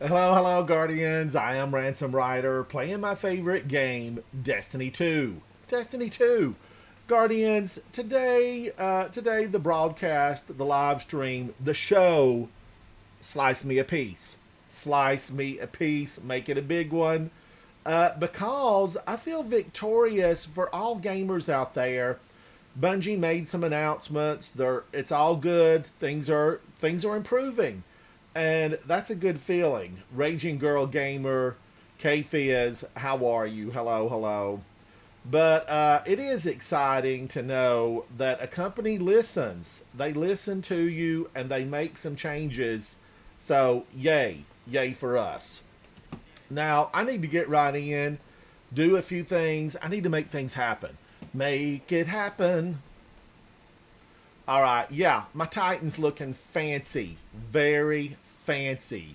Hello, hello, Guardians. I am Ransom Rider playing my favorite game, Destiny 2. Destiny 2. Guardians, today the broadcast, the live stream, the show, slice me a piece. Slice me a piece, make it a big one. Because I feel victorious for all gamers out there. Bungie made some announcements. It's all good. Things are improving, and that's a good feeling. Raging Girl Gamer, K Fizz, how are you? Hello, hello. But it is exciting to know that a company listens. They listen to you and they make some changes. So, yay for us. Now, I need to get right in, do a few things. I need to make things happen. Make it happen. All right, yeah, my Titan's looking fancy, very fancy.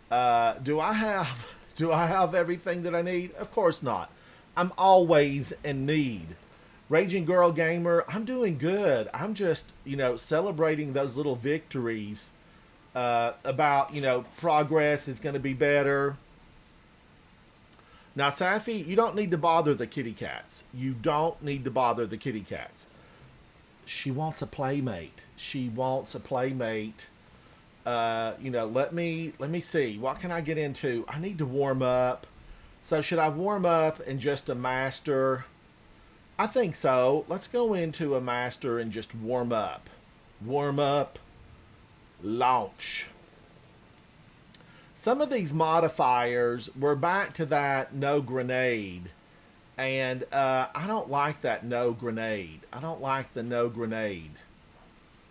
Do I have do I have everything that I need? Of course not. I'm always in need. Raging Girl Gamer, I'm doing good. I'm just, celebrating those little victories about, progress is going to be better. Now, Safi, you don't need to bother the kitty cats. You don't need to bother the kitty cats. She wants a playmate. She wants a playmate. Let me see. What can I get into? I need to warm up. So should I warm up in just a master? I think so. Let's go into a master and just warm up. Warm up. Launch. Some of these modifiers, we're back to that no grenade. And I don't like that no grenade. I don't like the no grenade.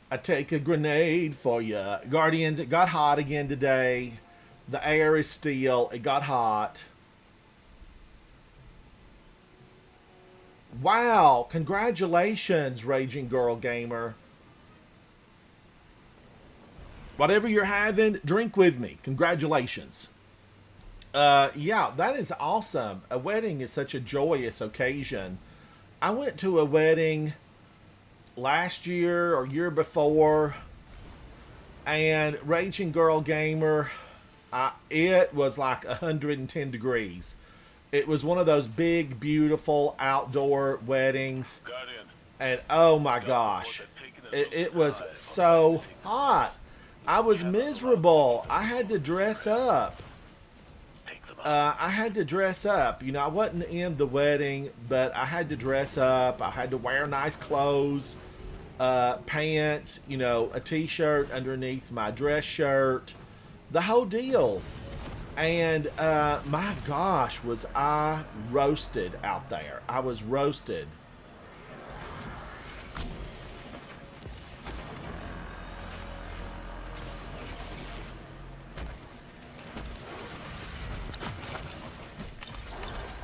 I take a grenade for you. Guardians, it got hot again today. The air is steel. It got hot. Wow. Congratulations, Raging Girl Gamer. Whatever you're having, drink with me. Congratulations. Yeah, that is awesome. A wedding is such a joyous occasion. I went to a wedding last year or year before, and Raging Girl Gamer, it was like 110 degrees. It was one of those big, beautiful outdoor weddings, and oh my gosh, it was so hot. I was miserable. I had to dress up. I had to dress up. I wasn't in the wedding, but I had to dress up. I had to wear nice clothes, pants, a t-shirt underneath my dress shirt, the whole deal. And my gosh, was I roasted out there. I was roasted.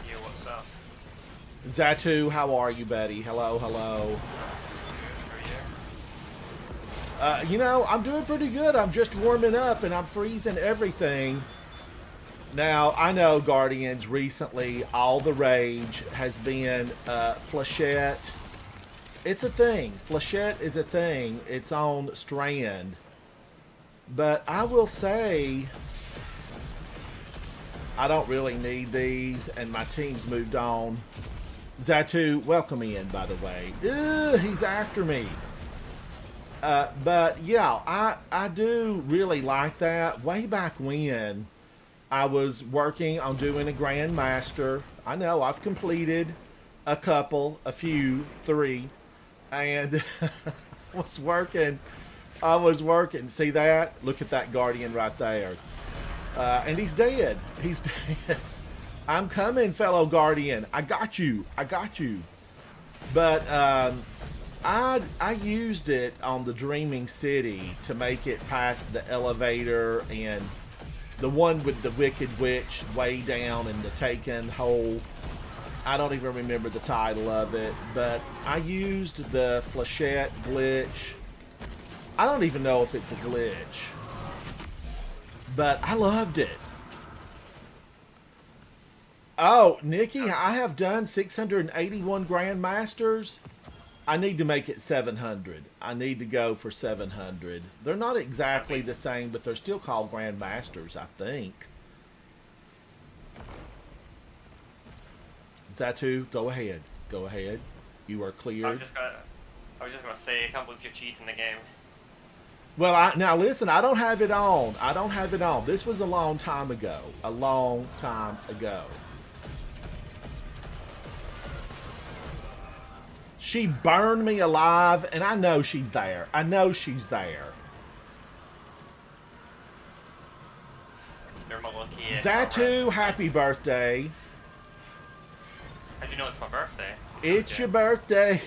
Yeah, what's up? Zatu, how are you, buddy? Hello, hello. I'm doing pretty good. I'm just warming up and I'm freezing everything. Now, I know, Guardians, recently all the rage has been Flechette. It's a thing. Flechette is a thing. It's on Strand. But I will say, I don't really need these, and my team's moved on. Zatu, welcome in, by the way. Ugh, he's after me. But yeah, I do really like that. Way back when I was working on doing a Grandmaster, I know I've completed a few, three, and was working. I was working. See that? Look at that Guardian right there. And he's dead. He's dead. I'm coming, fellow Guardian. I got you. I got you. But I used it on the Dreaming City to make it past the elevator and the one with the Wicked Witch way down in the Taken hole. I don't even remember the title of it, but I used the Flechette glitch. I don't even know if it's a glitch, but I loved it. Oh, Nikki, I have done 681 Grandmasters. I need to make it 700. I need to go for 700. They're not exactly the same, but they're still called Grandmasters, I think. Zatu, go ahead. Go ahead. You are I cleared. was just gonna say, I can't believe you're cheating the game. Well, now listen, I don't have it on. I don't have it on. This was a long time ago. A long time ago. She burned me alive, and I know she's there. I know she's there. You're my lucky. Zatu, happy birthday. How'd you know it's my birthday? It's your birthday.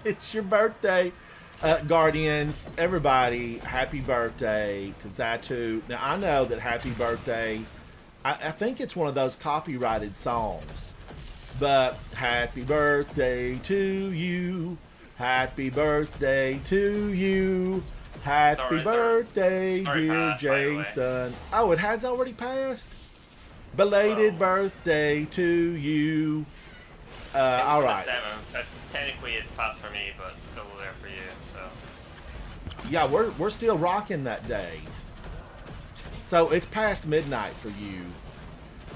It's your birthday. Guardians, everybody, happy birthday to Zatu. Now, I know that happy birthday, I think it's one of those copyrighted songs. But happy birthday to you. Happy birthday to you. Happy birthday, dear Jason. Oh, it has already passed? Belated birthday to you. All right. Technically, it's passed for me, but it's still there for you. So. Yeah, we're still rocking that day. So it's past midnight for you.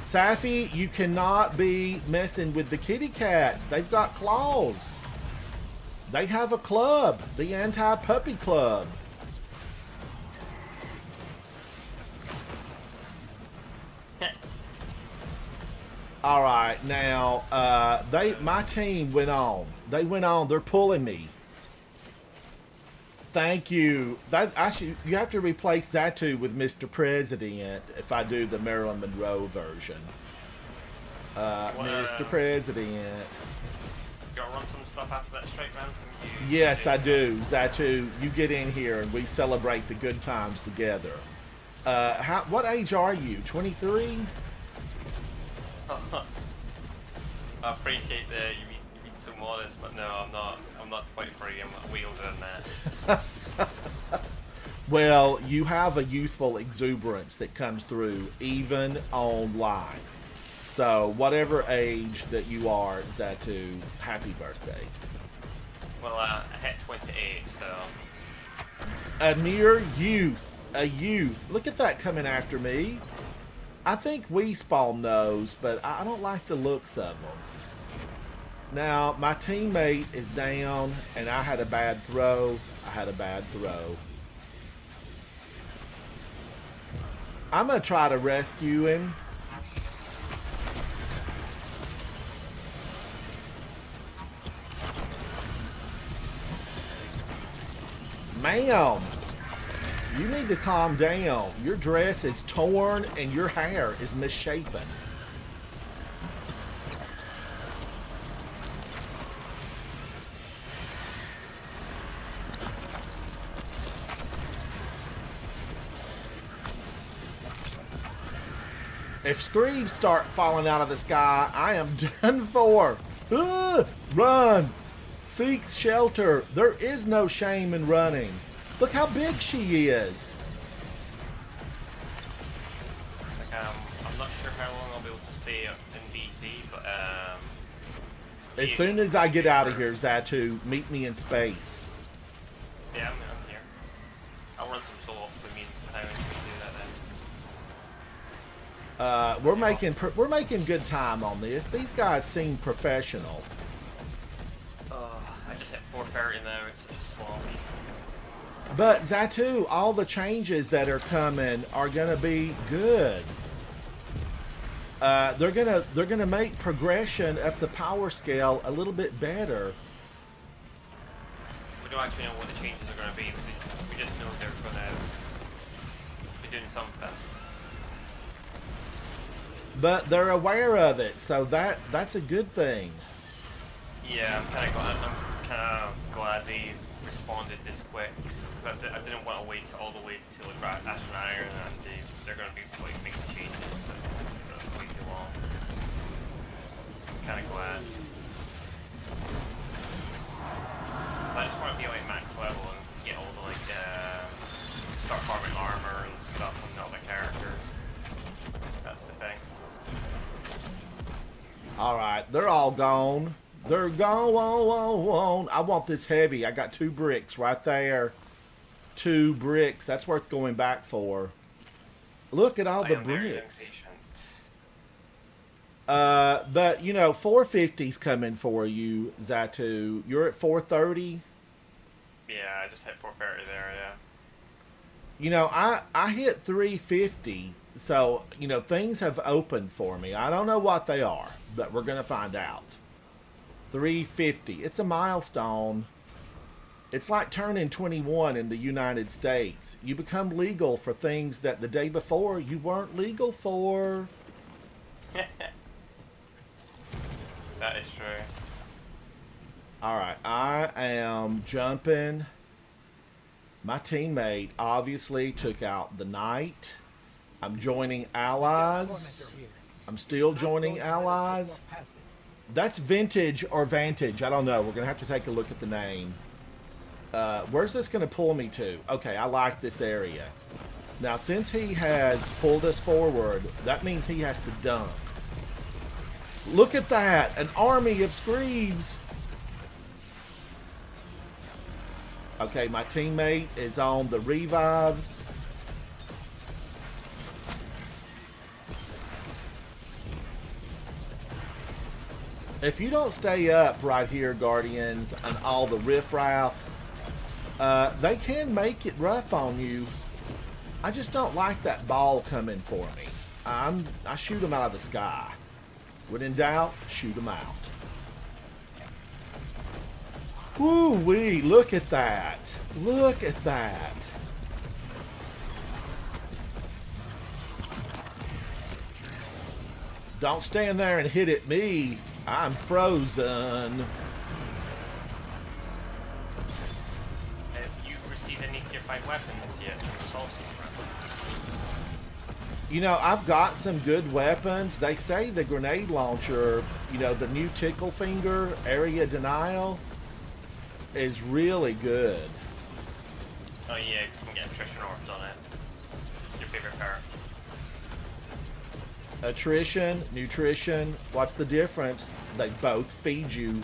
Safi, you cannot be messing with the kitty cats. They've got claws. They have a club, the Anti-Puppy Club. All right, now my team went on. They went on. They're pulling me. Thank you. You have to replace Zatu with Mr. President if I do the Marilyn Monroe version. Mr. President. You gotta run some stuff after that straight run from you. Yes, I do. Zatu, you get in here and we celebrate the good times together. What age are you? 23? I appreciate that you being so modest, but no, I'm not. I'm not 23. I'm way older than that. Well, you have a youthful exuberance that comes through even online. So, whatever age that you are, Zatu, happy birthday. Well, I hit 28, so. A mere youth. A youth. Look at that coming after me. I think we spawn those, but I don't like the looks of them. Now, my teammate is down, and I had a bad throw. I'm going to try to rescue him. Ma'am, you need to calm down. Your dress is torn and your hair is misshapen. If screams start falling out of the sky, I am done for. Run! Seek shelter. There is no shame in running. Look how big she is. I'm not sure how long I'll be able to stay in BC, but as soon as I get out of here, Zatu, meet me in space. Yeah, I'm here. I'll run some solo for me. How we do that then. We're making good time on this. These guys seem professional. I just hit 430 now. It's such a slog. But Zatu, all the changes that are coming are gonna be good. They're gonna make progression up the power scale a little bit better. We don't actually know what the changes are gonna be. We just know they're gonna be doing something. But they're aware of it, so that's a good thing. Yeah, I'm kind of glad they responded this quick. Cause I didn't want to wait all the way till Ash and Iron, and they're going to be like making changes. That's way too long. Kind of glad. I just want to be like max level and get all the like start farming armor and stuff and all the characters. That's the thing. All right, they're all gone. They're gone. I want this heavy. I got 2 bricks right there. 2 bricks. That's worth going back for. Look at all I the am very bricks. impatient. But you know, 450's coming for you, Zatu. You're at 430. Yeah, I just hit 430 there, yeah. You know, I hit 350, so you know things have opened for me. I don't know what they are, but we're gonna find out. 350. It's a milestone. It's like turning 21 in the United States. You become legal for things that the day before you weren't legal for. That is true. All right, I am jumping. My teammate obviously took out the knight. I'm joining allies. I'm still joining allies. That's vintage or vantage. I don't know. We're going to have to take a look at the name. Where's this going to pull me to? Okay, I like this area. Now, since he has pulled us forward, that means he has to dump. Look at that. An army of Screeves. Okay, my teammate is on the revives. If you don't stay up right here, Guardians, and all the riffraff, they can make it rough on you. I just don't like that ball coming for me. I shoot them out of the sky. When in doubt, shoot them out. Woo-wee, look at that. Look at that. Don't stand there and hit at me. I'm frozen. Have you received any tier 5 weapons yet from the Solstice run? You know, I've got some good weapons. They say the grenade launcher, you know, the new Tickle Finger area denial is really good. Oh yeah, you can get attrition orbs on it. Your favorite part. Attrition, nutrition, what's the difference? They both feed you.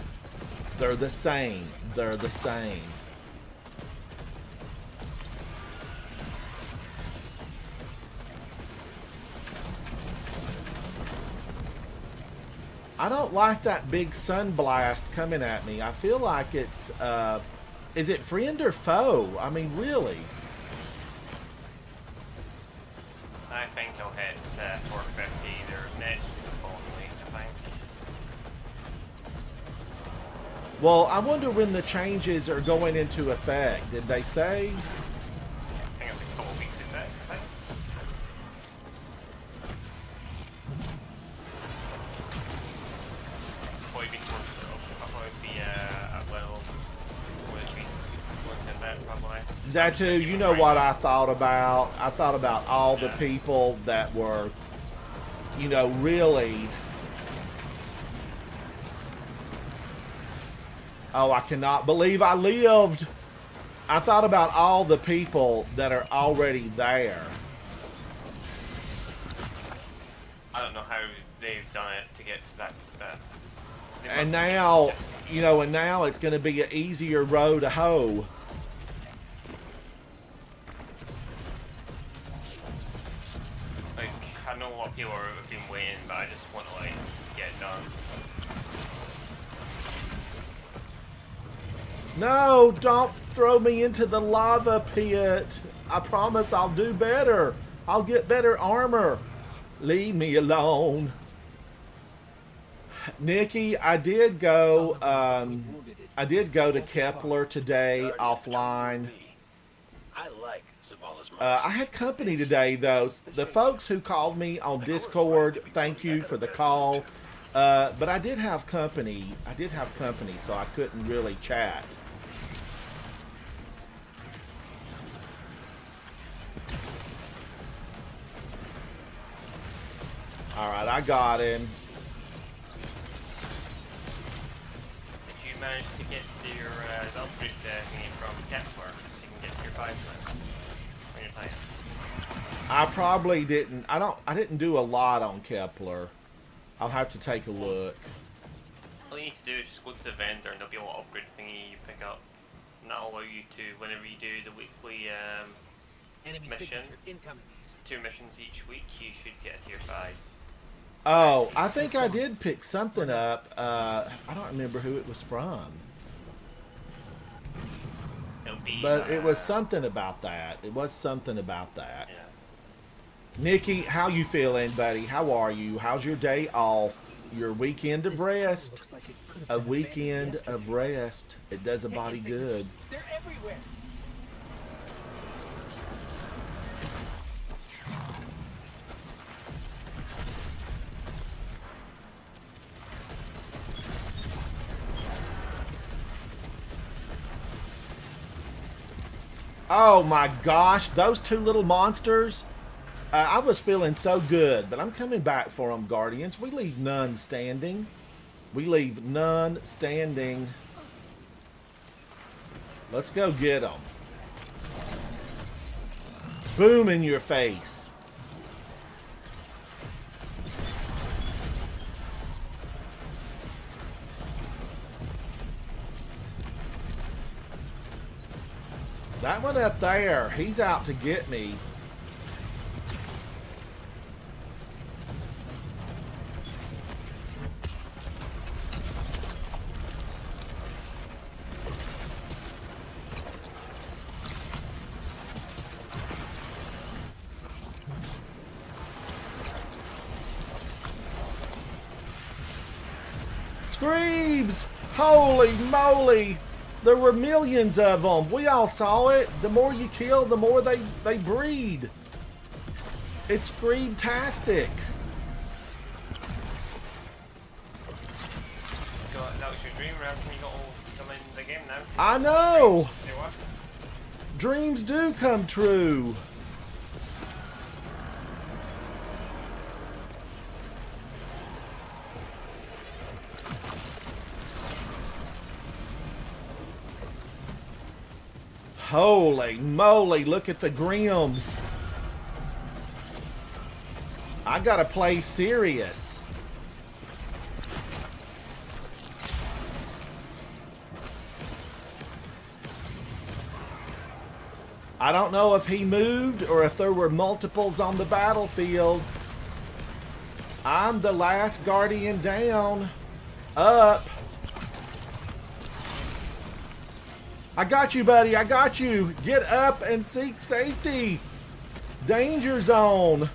They're the same. They're the same. I don't like that big sun blast coming at me. I feel like it's, is it friend or foe? I mean, really? I think he'll hit 450 either next to the following week, I think. Well, I wonder when the changes are going into effect. Did they say? I think it's a couple weeks effect, I think. Probably be towards I'll probably be at level 4 weeks. That probably. Zatu, you know what I thought about? I thought about all the people that were, you know, really... Oh, I cannot believe I lived! I thought about all the people that are already there. I don't know how they've done it to get to that. And now, you know, and now it's going to be an easier road to hoe. Like, I know what people have been waiting, but I just want to, like, get it done. No, don't throw me into the lava pit. I promise I'll do better. I'll get better armor. Leave me alone. Nikki, I did go to Kepler today offline. I had company today, though. The folks who called me on Discord, thank you for the call. But I did have company. So I couldn't really chat. All right, I got him. Did you manage to get your upgrade thingy from Kepler so you can get your 5 when you're playing? I probably didn't. I didn't do a lot on Kepler. I'll have to take a look. All you need to do is just go to the vendor and there'll be a little upgrade thingy you pick up. And that'll allow you to, whenever you do the weekly Enemy mission, signature incoming. 2 missions each week, you should get a tier 5. Oh, I think I did pick something up. I don't remember who it was from. It'll be, But it was something about that. It was something about that. Yeah. Nikki, how you feeling, buddy? How are you? How's your day off? Your weekend of rest? Looks like it could have A been weekend abandoned of rest. It does a yesterday. body Taking good. signatures. They're everywhere. Oh my gosh, those two little monsters. I was feeling so good, but I'm coming back for them, Guardians. We leave none standing. We leave none standing. Let's go get them. Boom in your face. That one up there, he's out to get me. Screams! Holy moly! There were millions of them. We all saw it. The more you kill, the more they breed. It's Scream-tastic. So that was your dream, Ramson. You got all come in the game now. I know. Say what? Dreams do come true. Holy moly, look at the Grims. I gotta play serious. I don't know if he moved or if there were multiples on the battlefield. I'm the last Guardian down. Up. I got you, buddy. I got you. Get up and seek safety. Danger zone.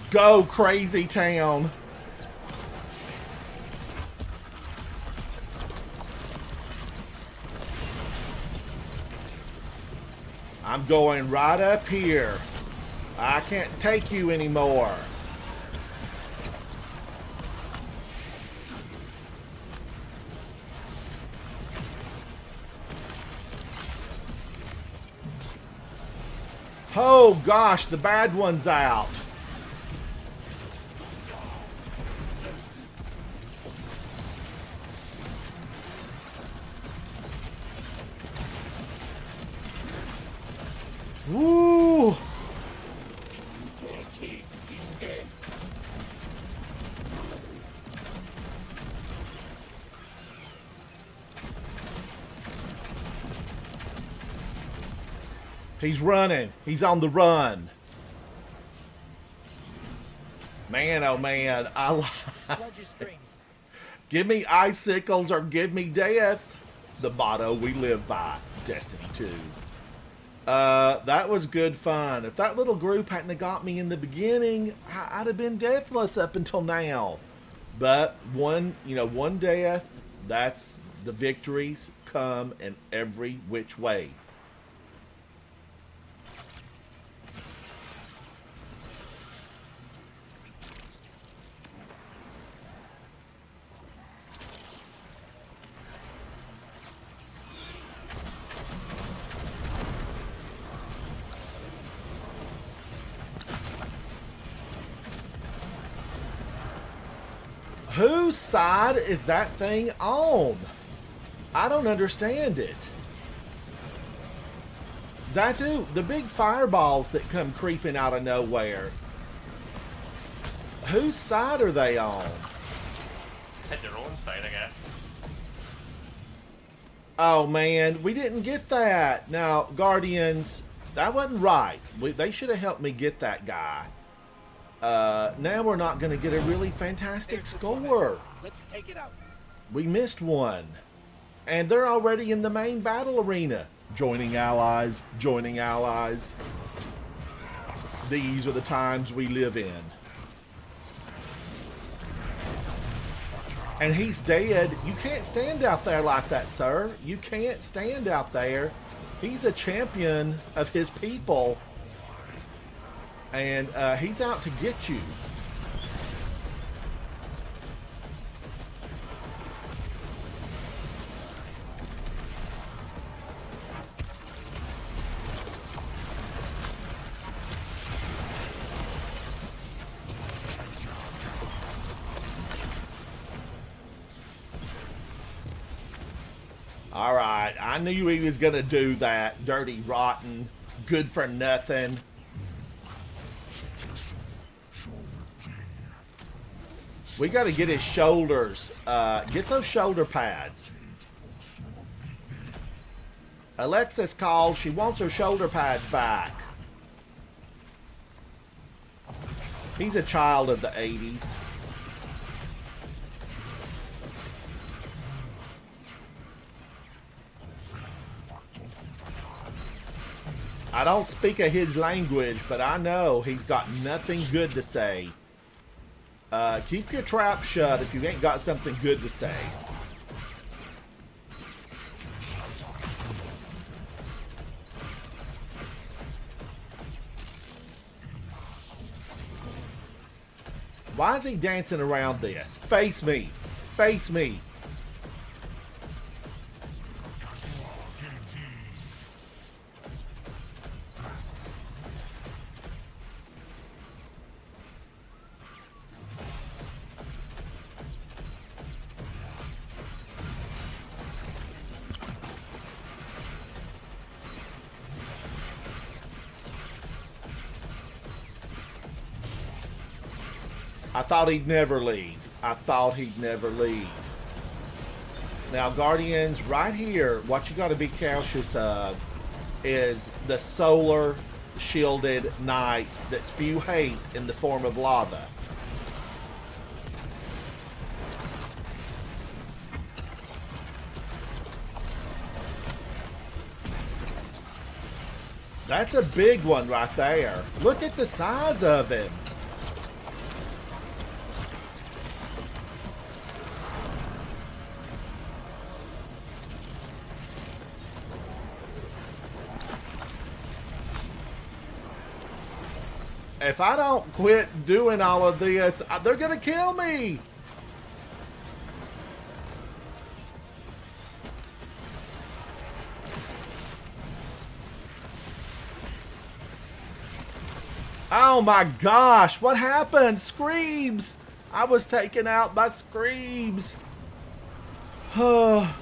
Go, crazy town. I'm going right up here. I can't take you anymore. Oh gosh, the bad one's out. Woo! He's running. He's on the run. Man, oh man. Sludge is draining. Give me icicles or give me death. The motto we live by. Destiny 2. That was good fun. If that little group hadn't have got me in the beginning, I'd have been deathless up until now. But one death, that's the victories come in every which way. Whose side is that thing on? I don't understand it. Zatu, the big fireballs that come creeping out of nowhere. Whose side are they on? Hit their own side, I guess. Oh man, we didn't get that. Now, Guardians, that wasn't right. They should have helped me get that guy. Now we're not going to get a really fantastic score. Let's take it out. We missed one. And they're already in the main battle arena. Joining allies, joining allies. These are the times we live in. And he's dead. You can't stand out there like that, sir. You can't stand out there. He's a champion of his people. And he's out to get you. All right, I knew he was going to do that. Dirty, rotten, good for nothing. We got to get his shoulders. Get those shoulder pads. Alexis called. She wants her shoulder pads back. He's a child of the 80s. I don't speak of his language, but I know he's got nothing good to say. Keep your trap shut if you ain't got something good to say. Why is he dancing around this? Face me. Face me. I thought he'd never leave. I thought he'd never leave. Now, Guardians, right here, what you got to be cautious of is the solar shielded knights that spew hate in the form of lava. That's a big one right there. Look at the size of him. If I don't quit doing all of this, they're going to kill me. Oh my gosh, what happened? Screams! I was taken out by screams.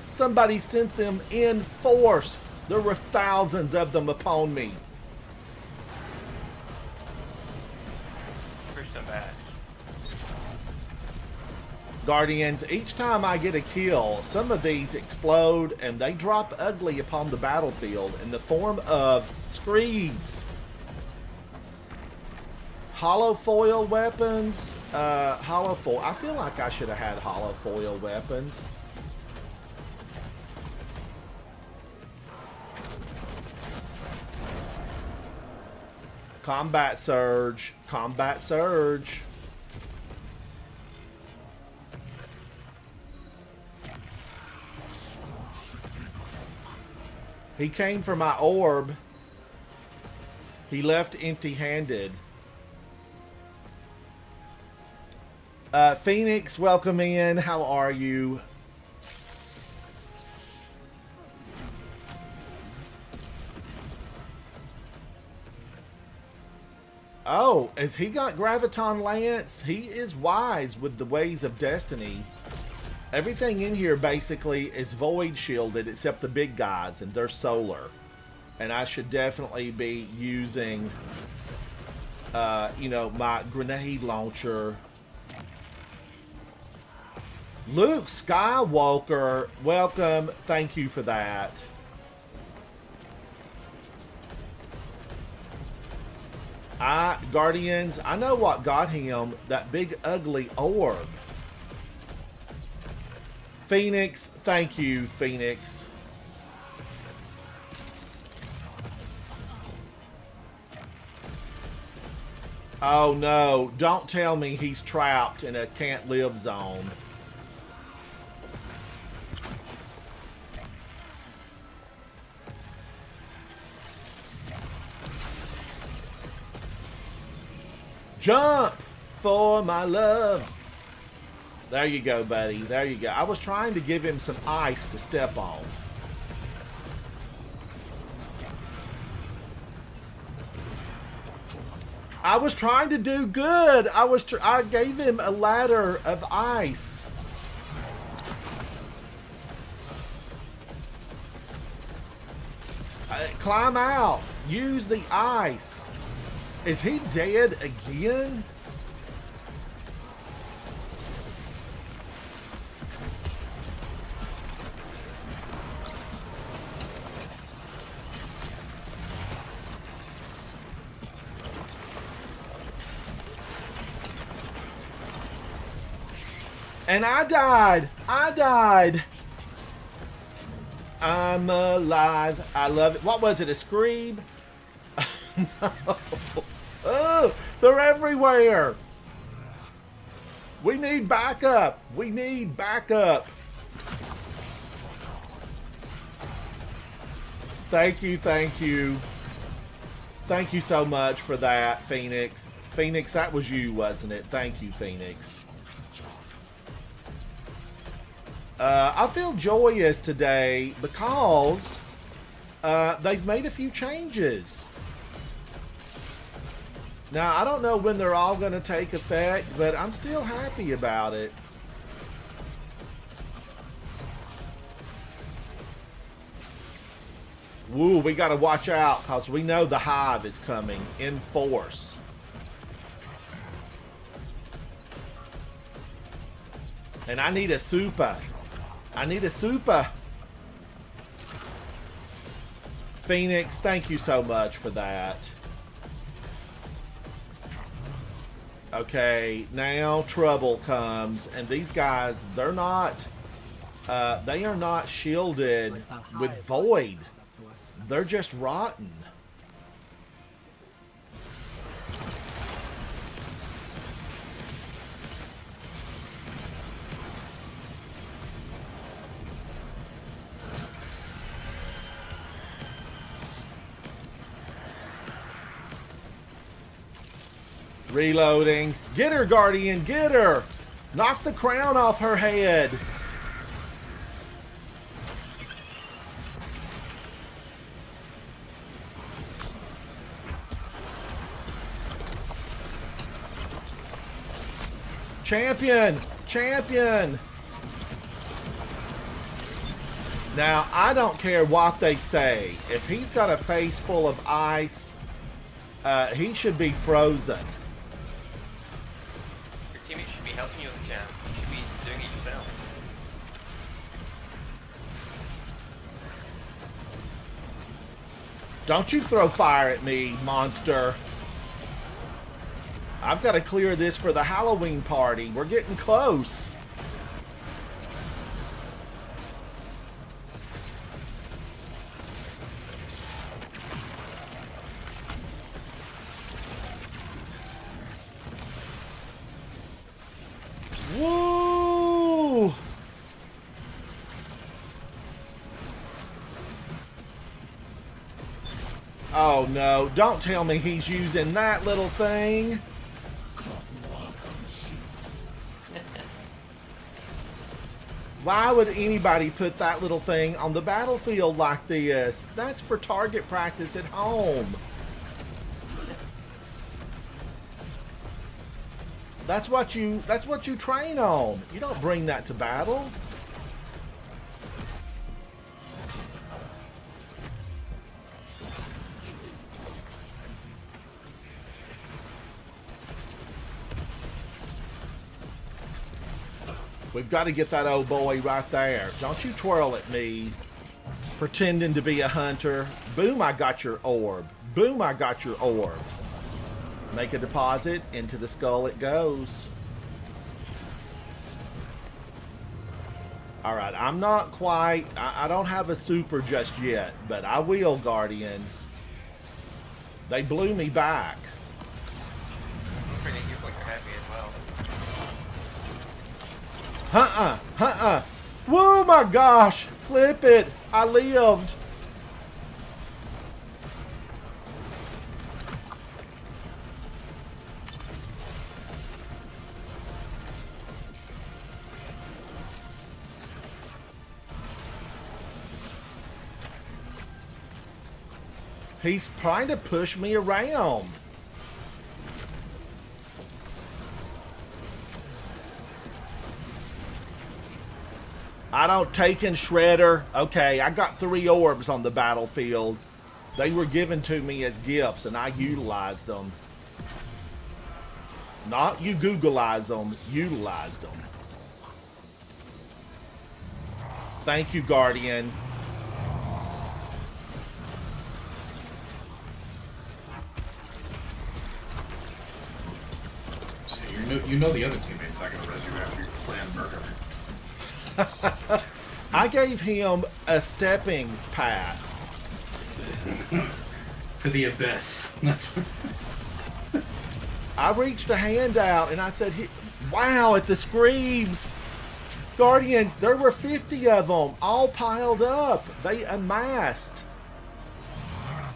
Somebody sent them in force. There were thousands of them upon me. Guardians, each time I get a kill, some of these explode and they drop ugly upon the battlefield in the form of screams. Hollow foil weapons. Hollow foil. I feel like I should have had hollow foil weapons. Combat surge. Combat surge. He came for my orb. He left empty-handed. Phoenix, welcome in. How are you? Oh, has he got Graviton Lance? He is wise with the ways of Destiny. Everything in here basically is void shielded except the big guys, and they're solar. And I should definitely be using, you know, my grenade launcher. Luke Skywalker, welcome. Thank you for that. Guardians, I know what got him, that big ugly orb. Phoenix, thank you, Phoenix. Oh no, don't tell me he's trapped in a can't live zone. Jump for my love. There you go, buddy. There you go. I was trying to give him some ice to step on. I was trying to do good. I gave him a ladder of ice. Climb out. Use the ice. Is he dead again? And I died. I died. I'm alive. I love it. What was it? A scream? No. Oh, they're everywhere. We need backup. We need backup. Thank you, thank you. Thank you so much for that, Phoenix. Phoenix, that was you, wasn't it? Thank you, Phoenix. I feel joyous today because they've made a few changes. Now, I don't know when they're all going to take effect, but I'm still happy about it. Woo, we got to watch out because we know the hive is coming in force. And I need a super. I need a super. Phoenix, thank you so much for that. Okay, now trouble comes, and these guys, they're not, they are not shielded with void. They're just rotten. Reloading. Get her, Guardian, get her! Knock the crown off her head. Champion! Champion! Now, I don't care what they say. If he's got a face full of ice, he should be frozen. Your teammate should be helping you if you can. You should be doing it yourself. Don't you throw fire at me, monster. I've got to clear this for the Halloween party. We're getting close. Woo! Oh no, don't tell me he's using that little thing. Why would anybody put that little thing on the battlefield like this? That's for target practice at home. That's what you train on. You don't bring that to battle. We've got to get that old boy right there. Don't you twirl at me, pretending to be a hunter. Boom, I got your orb. Boom, I got your orb. Make a deposit. Into the skull it goes. Alright, I'm not quite... I don't have a super just yet, but I will, Guardians. They blew me back. Don't forget you're like heavy as well. Whoa, my gosh! Clip it! I lived! He's trying to push me around. I don't take in Shredder. Okay, I got 3 orbs on the battlefield. They were given to me as gifts, and I utilized them. Not you Googleize them, utilized them. Thank you, Guardian. You know the other teammate's not going to res you after you plan murder. I gave him a stepping path. To the abyss. That's what... I reached a hand out and I said, wow, at the screams. Guardians, there were 50 of them all piled up. They amassed.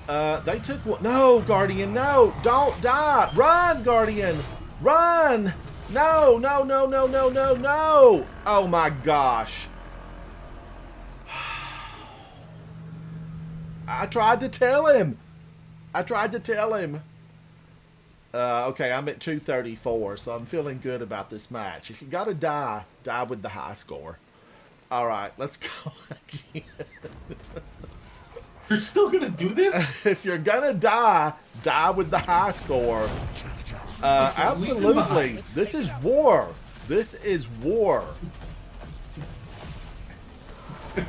They took one. No, Guardian, no. Don't die. Run, Guardian. Run. No, no, no, no, no, no, no. Oh, my gosh. I tried to tell him. Okay, I'm at 234, so I'm feeling good about this match. If you gotta die, die with the high score. Alright, let's go again. You're still gonna do this? If you're gonna die, die with the high score. Absolutely. This is war. This is war.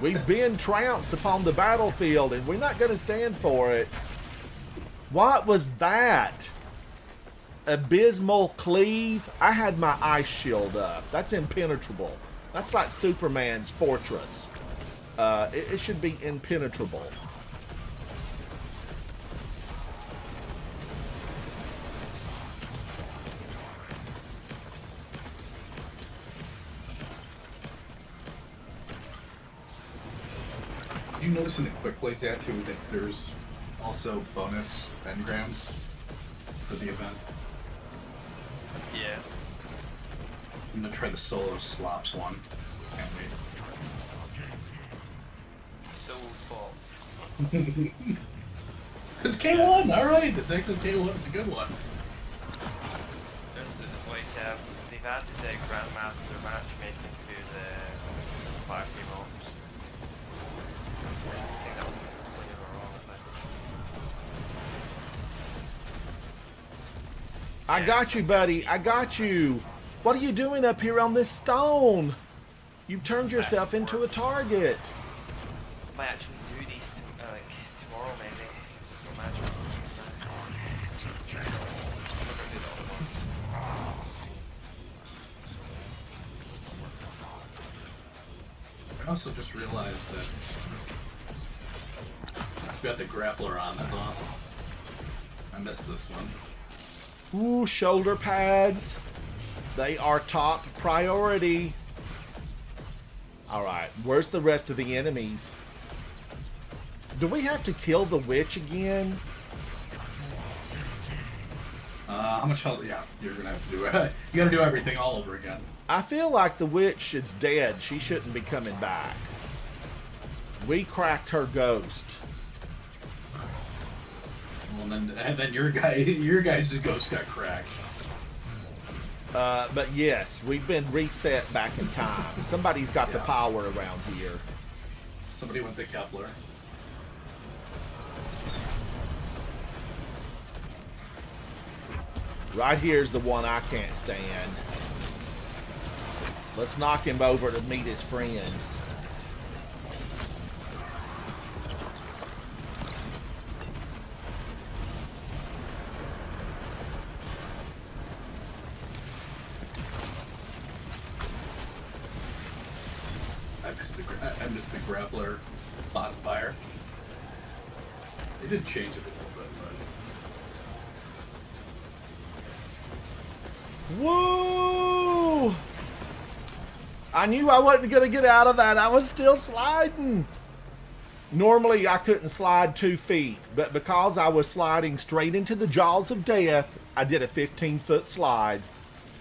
We've been trounced upon the battlefield, and we're not gonna stand for it. What was that? Abysmal cleave? I had my ice shield up. That's impenetrable. That's like Superman's fortress. It should be impenetrable. You notice in the quick plays that too that there's also bonus engrams for the event. Yeah. I'm gonna try the solo slops one. Can't wait. So false. It's K1, alright, it's actually K1, it's a good one. This is like they've added the Grandmaster matchmaking to the party mode. I think that was completely wrong, but I got you, buddy. I got you. What are you doing up here on this stone? You turned yourself into a target. I might actually do these like tomorrow maybe. Just for match. I also just realized that I've got the grappler on, that's awesome. I missed this one. Ooh, shoulder pads. They are top priority. Alright, where's the rest of the enemies? Do we have to kill the witch again? How much health? Yeah, you're gonna have to do it. You gotta do everything all over again. I feel like the witch is dead. She shouldn't be coming back. We cracked her ghost. Well, and then your guys' ghost got cracked. But yes, we've been reset back in time. Somebody's got the power around here. Somebody went to Kepler. Right here's the one I can't stand. Let's knock him over to meet his friends. I missed the grappler bonfire. They did change it a little bit, but Whoa! I knew I wasn't going to get out of that. I was still sliding. Normally, I couldn't slide 2 feet, but because I was sliding straight into the jaws of death, I did a 15-foot slide.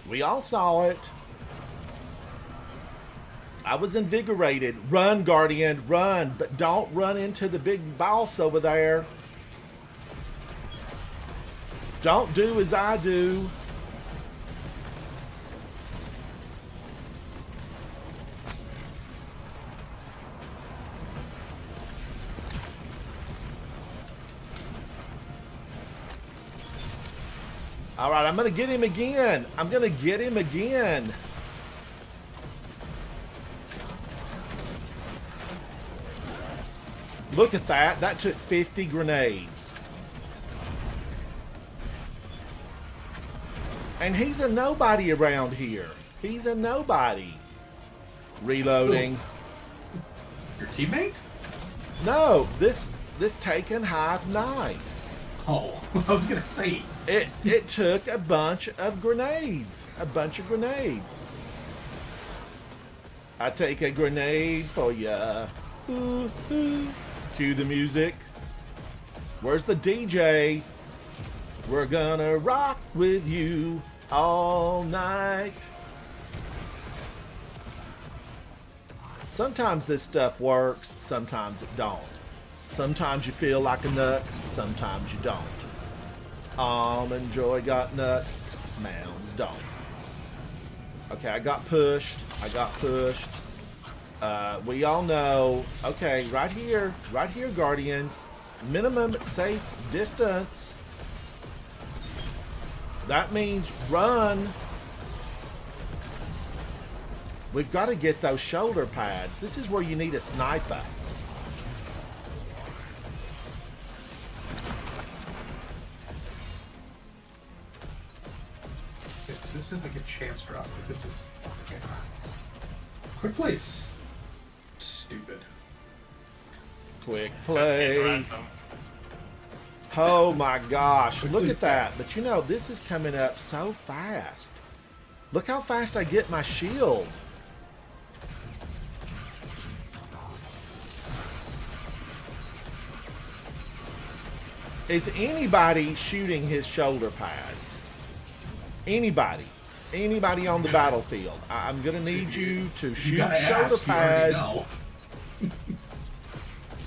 We all saw it. I was invigorated. Run, Guardian, run, but don't run into the big boss over there. Don't do as I do. All right, I'm going to get him again. I'm going to get him again. Look at that. That took 50 grenades. And he's a nobody around here. He's a nobody. Reloading. your teammate? No, this Taken Hive Knight. Oh, I was gonna say. It took a bunch of grenades. A bunch of grenades. I take a grenade for ya. Ooh, ooh. Cue the music. Where's the DJ? We're gonna rock with you all night. Sometimes this stuff works, sometimes it don't. Sometimes you feel like a nut, sometimes you don't. Almond Joy got nuts, Mounds don't. Okay, I got pushed. We all know. Okay, right here, Guardians. Minimum safe distance. That means run. We've got to get those shoulder pads. This is where you need a sniper. This is like a chance drop. This is okay. Quick place. Stupid. Quick That's play. ransom. Oh my gosh, look at that. But you know, this is coming up so fast. Look how fast I get my shield. Is anybody shooting his shoulder pads? Anybody? Anybody on the battlefield? I'm gonna need you to shoot gotta shoulder ask, you already pads. know.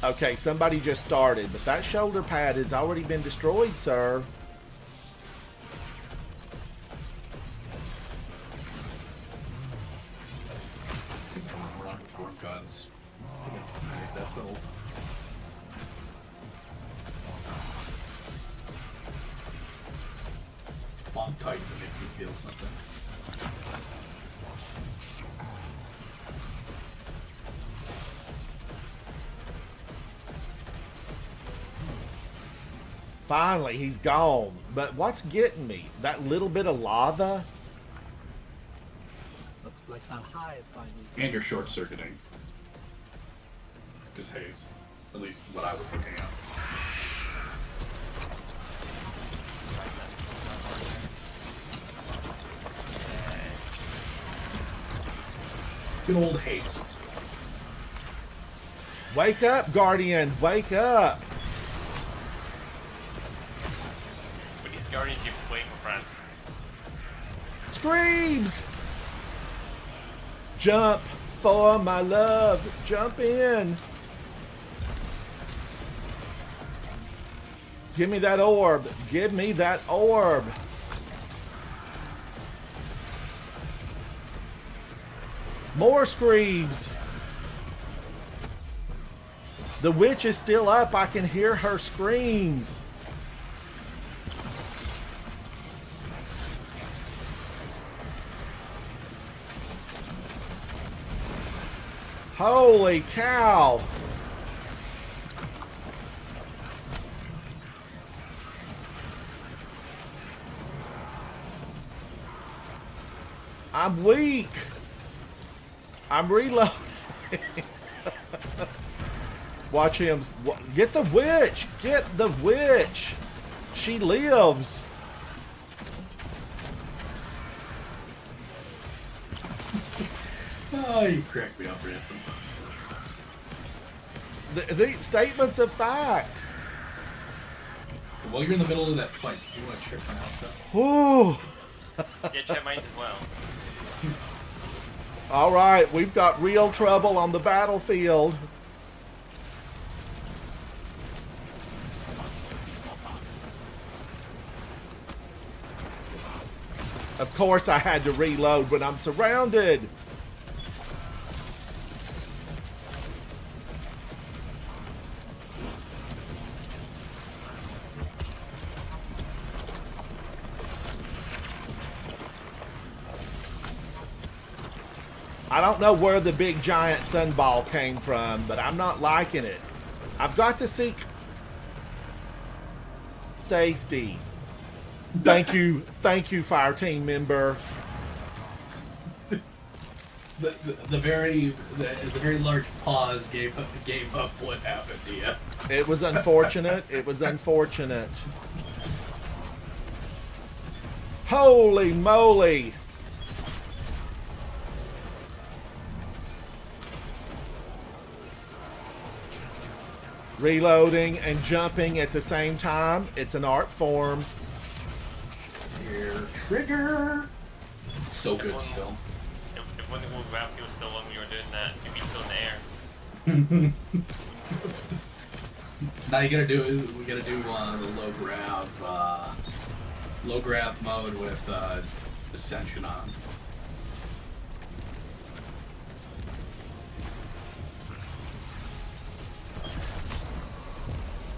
Okay, somebody just started, but that shoulder pad has already been destroyed, sir. Wrong guns. Make that little. Long tight to make you feel something. Finally, he's gone. But what's getting me? That little bit of lava? Looks like our hive finally. And you're short circuiting. Because haze. At least what I was looking at. Good old haste. Wake up, Guardian. Wake up. But these guardians keep waiting for friends. Screams. Jump for my love. Jump in. Give me that orb. Give me that orb. More screams. The witch is still up. I can hear her screams. Holy cow! I'm weak. I'm reloading. Watch him. Get the witch. Get the witch. She lives. Oh, you cracked me up, Ransom. The statements of fact. While you're in the middle of that fight, you want to check one out, though. Whew. Yeah, check mine as well. All right, we've got real trouble on the battlefield. Of course I had to reload when I'm surrounded. I don't know where the big giant sunball came from, but I'm not liking it. I've got to seek safety. Thank you, fire team member. The very large pause gave up what happened to you. It was unfortunate. It was unfortunate. Holy moly! Reloading and jumping at the same time. It's an art form. Here, trigger. So good still. If one of the gravity was still on when you were doing that, you'd be still in the air. Now we gotta do the low grab mode with Ascension on.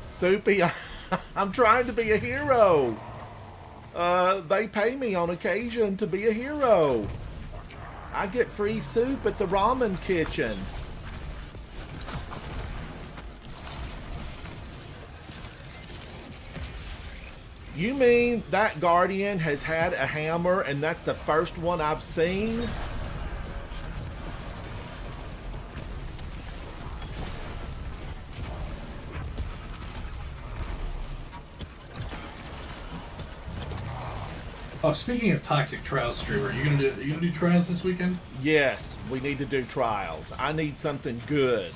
Soupy, I'm trying to be a hero. They pay me on occasion to be a hero. I get free soup at the ramen kitchen. You mean that Guardian has had a hammer and that's the first one I've seen? Oh, speaking of toxic trials, streamer, you gonna do trials this weekend? Yes, we need to do trials. I need something good.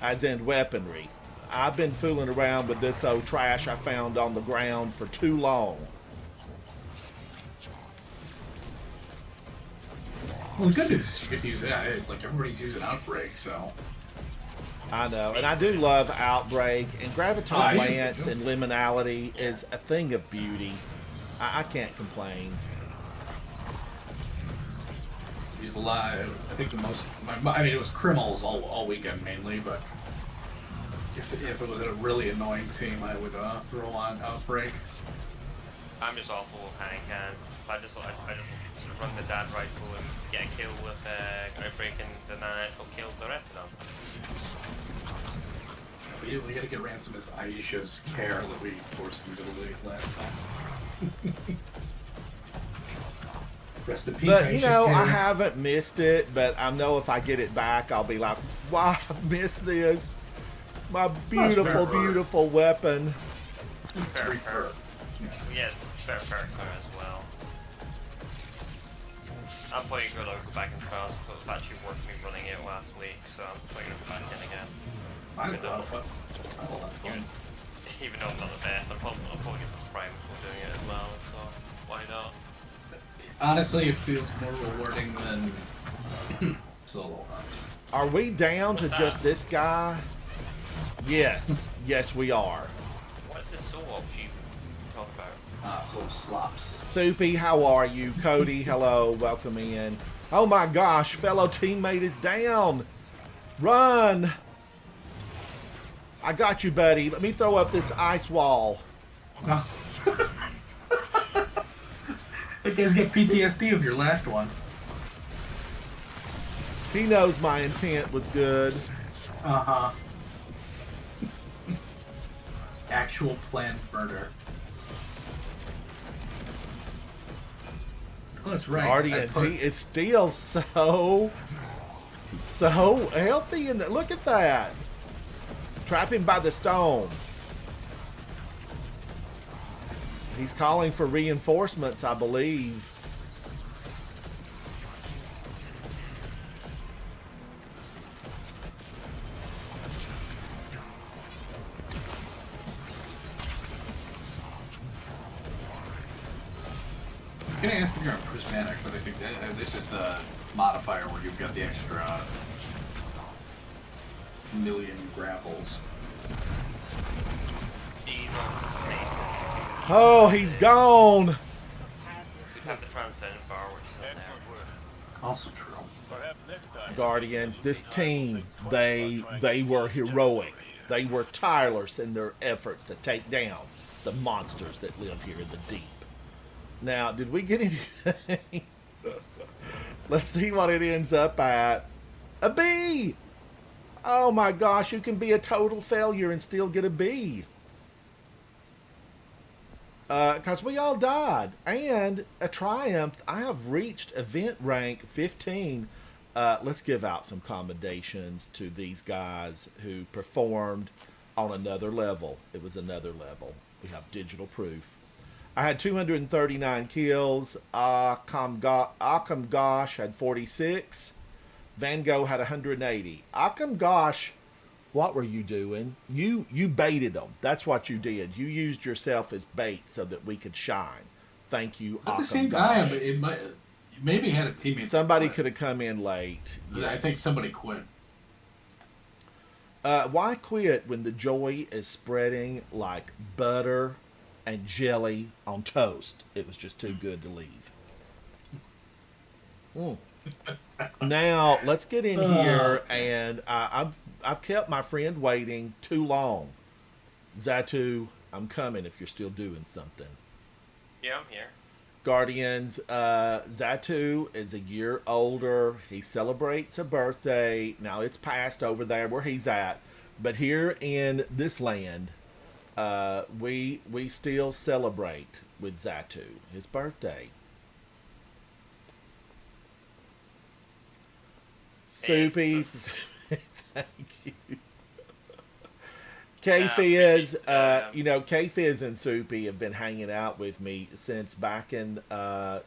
As in weaponry. I've been fooling around with this old trash I found on the ground for too long. Well, the good news is you get to use that. Like everybody's using Outbreak, so. I know, and I do love Outbreak, and Graviton I use it, Lance too. and Liminality is a thing of beauty. I can't complain. Used a lot. I think the most. I mean, it was criminals all weekend mainly, but if it was a really annoying team, I would throw on Outbreak. I'm just awful with hand cannons. I just run the dad rifle and get a kill with Outbreak and then I'll kill the rest of them. We gotta get Ransom as Aisha's care that we forced him to the league last time. Rest in peace, But, Aisha's you know, care. I haven't missed it, but I know if I get it back, I'll be like, wow, I missed this. My beautiful, fair. beautiful weapon. Fair. Yeah. Yeah, fair as well. I'll probably go back in trials, so it's actually worth me running it last week, so I'm probably going to go back in again. I had a lot of fun. I had a lot of fun. Even though I'm not the best, I'll probably get some prime for doing it as well, so why not? Honestly, it feels more rewarding than solo ops. Are we down to What's just that? this guy? Yes. Yes, we are. What's this solo you talk about? Solo slops. Soupy, how are you? Cody, hello, welcome in. Oh my gosh, fellow teammate is down. Run. I got you, buddy. Let me throw up this ice wall. You guys get PTSD of your last one. He knows my intent was good. Uh-huh. Actual planned murder. Oh, that's right. Guardians, he is still so healthy. And look at that. Trap him by the stone. He's calling for reinforcements, I believe. Can I ask if you're on prismatic? But I think that this is the modifier where you've got the extra million grapples. Oh, he's gone. You have the transcendent power, which is in there. Also true. Guardians, this team, they were heroic. They were tireless in their efforts to take down the monsters that live here in the deep. Now, did we get anything? Let's see what it ends up at. A B! Oh my gosh, you can be a total failure and still get a B. Because we all died. And a triumph. I have reached event rank 15. Let's give out some commendations to these guys who performed on another level. It was another level. We have digital proof. I had 239 kills. Akam Gosh had 46. Van Gogh had 180. Akam Gosh, what were you doing? You baited them. That's what you did. You used yourself as bait so that we could shine. Thank you, Not the Akam same guy, Gosh. but it might maybe had a teammate. Somebody could have come in late. Yes. I think somebody quit. Why quit when the joy is spreading like butter and jelly on toast? It was just too good to leave. Now let's get in here, and I've kept my friend waiting too long. Zatu, I'm coming if you're still doing something. Yeah, I'm here. Guardians, Zatu is a year older. He celebrates a birthday. Now it's past over there where he's at, but here in this land, we still celebrate with Zatu, his birthday. Soupy, thank you. K-Fizz, K-Fizz and Soupy have been hanging out with me since back in, the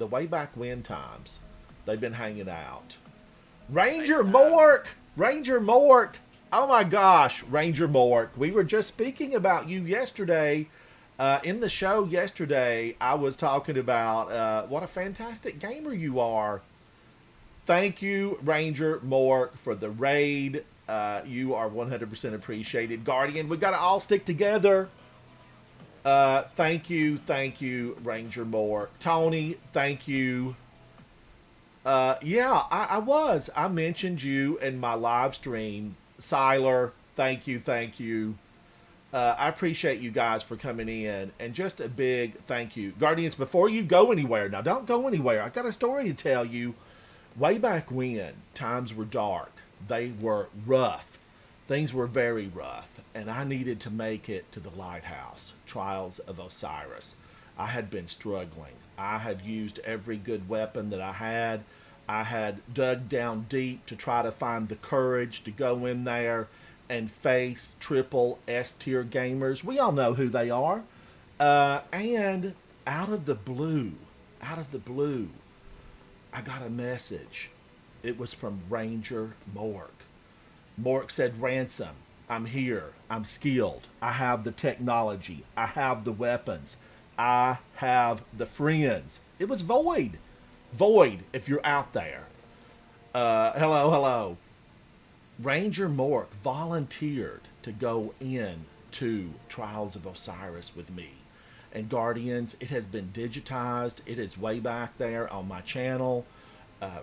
way back when times. They've been hanging out. Ranger Mork! Oh my gosh, Ranger Mork. We were just speaking about you yesterday. In the show yesterday, I was talking about what a fantastic gamer you are. Thank you, Ranger Mork, for the raid. You are 100% appreciated. Guardian, we got to all stick together. Thank you, Ranger Mork. Tony, thank you. I mentioned you in my live stream. Siler, thank you. I appreciate you guys for coming in. And just a big thank you. Guardians, before you go anywhere, now don't go anywhere. I got a story to tell you. Way back when, times were dark. They were rough. Things were very rough. And I needed to make it to the lighthouse, Trials of Osiris. I had been struggling. I had used every good weapon that I had. I had dug down deep to try to find the courage to go in there and face triple S-tier gamers. We all know who they are. And out of the blue, I got a message. It was from Ranger Mork. Mork said, Ransom, I'm here. I'm skilled. I have the technology. I have the weapons. I have the friends. It was Void. Void, if you're out there. Hello. Ranger Mork volunteered to go in to Trials of Osiris with me. And Guardians, it has been digitized. It is way back there on my channel.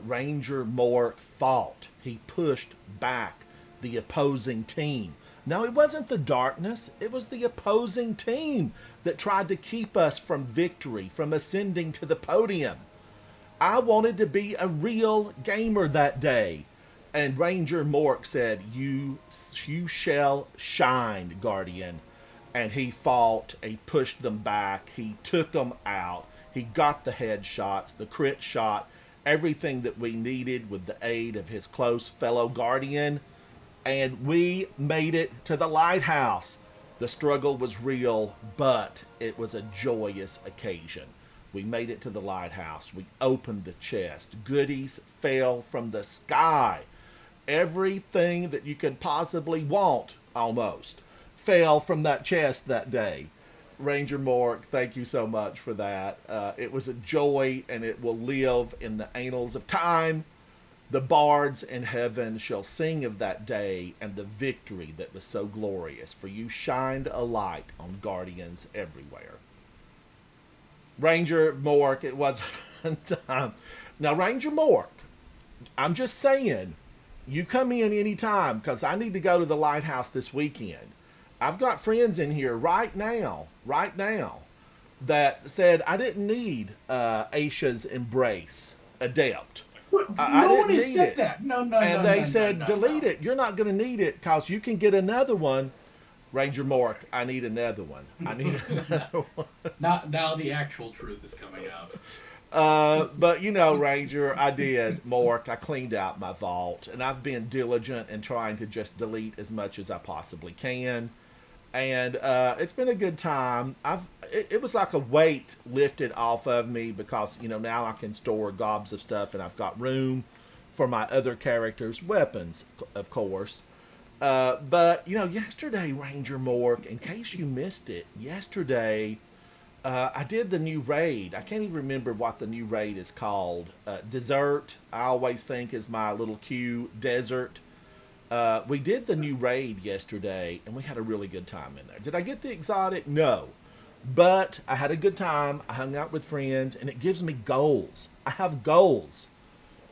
Ranger Mork fought. He pushed back the opposing team. No, it wasn't the darkness. It was the opposing team that tried to keep us from victory, from ascending to the podium. I wanted to be a real gamer that day. And Ranger Mork said, you shall shine, Guardian. And he fought, he pushed them back, he took them out, he got the headshots, the crit shot, everything that we needed with the aid of his close fellow Guardian. And we made it to the lighthouse. The struggle was real, but it was a joyous occasion. We made it to the lighthouse. We opened the chest. Goodies fell from the sky. Everything that you could possibly want, almost, fell from that chest that day. Ranger Mork, thank you so much for that. It was a joy, and it will live in the annals of time. The bards in heaven shall sing of that day and the victory that was so glorious, for you shined a light on guardians everywhere. Ranger Mork, it was a fun time. Now, Ranger Mork, I'm just saying, you come in anytime, because I need to go to the lighthouse this weekend. I've got friends in here right now, that said I didn't need Aisha's Embrace Adept. No one has said that. No. And they said, delete it. You're not going to need it because you can get another one. Ranger Mork, I need another one. I need another one. Now the actual truth is coming out. But you know, Ranger, I did, Mork. I cleaned out my vault, and I've been diligent in trying to just delete as much as I possibly can. And it's been a good time. It was like a weight lifted off of me because, you know, now I can store gobs of stuff, and I've got room for my other characters' weapons, of course. But, you know, yesterday, Ranger Mork, in case you missed it, yesterday I did the new raid. I can't even remember what the new raid is called. Desert, I always think is my little cue, Desert. We did the new raid yesterday, and we had a really good time in there. Did I get the exotic? No. But I had a good time. I hung out with friends, and it gives me goals. I have goals.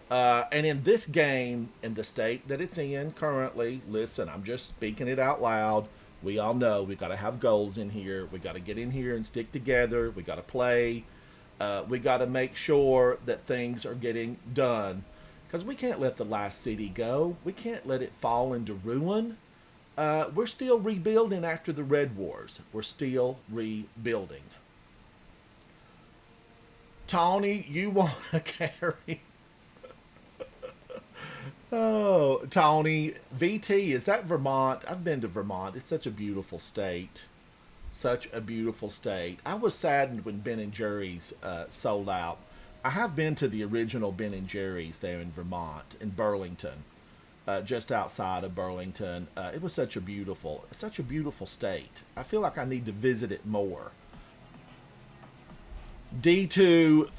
And in this game, in the state that it's in currently, listen, I'm just speaking it out loud. We all know we got to have goals in here. We got to get in here and stick together. We got to play. We got to make sure that things are getting done. Because we can't let the last city go. We can't let it fall into ruin. We're still rebuilding after the Red Wars. We're still rebuilding. Tawny, you want to carry? Oh, Tawny, VT, is that Vermont? I've been to Vermont. It's such a beautiful state. Such a beautiful state. I was saddened when Ben & Jerry's sold out. I have been to the original Ben & Jerry's there in Vermont, in Burlington, just outside of Burlington. It was such a beautiful state. I feel like I need to visit it more. D2,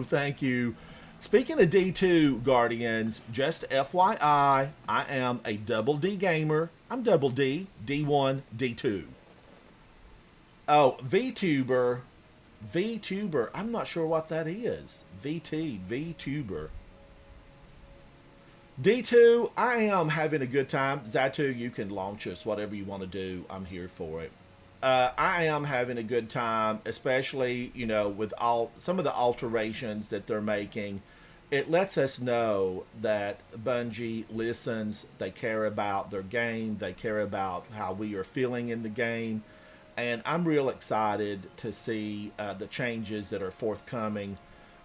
thank you. Speaking of D2, Guardians, just FYI, I am a double D gamer. I'm double D, D1, D2. Oh, VTuber, I'm not sure what that is. VTuber. D2, I am having a good time. Zatu, you can launch us, whatever you want to do. I'm here for it. I am having a good time, especially, you know, with some of the alterations that they're making. It lets us know that Bungie listens. They care about their game. They care about how we are feeling in the game. And I'm real excited to see the changes that are forthcoming.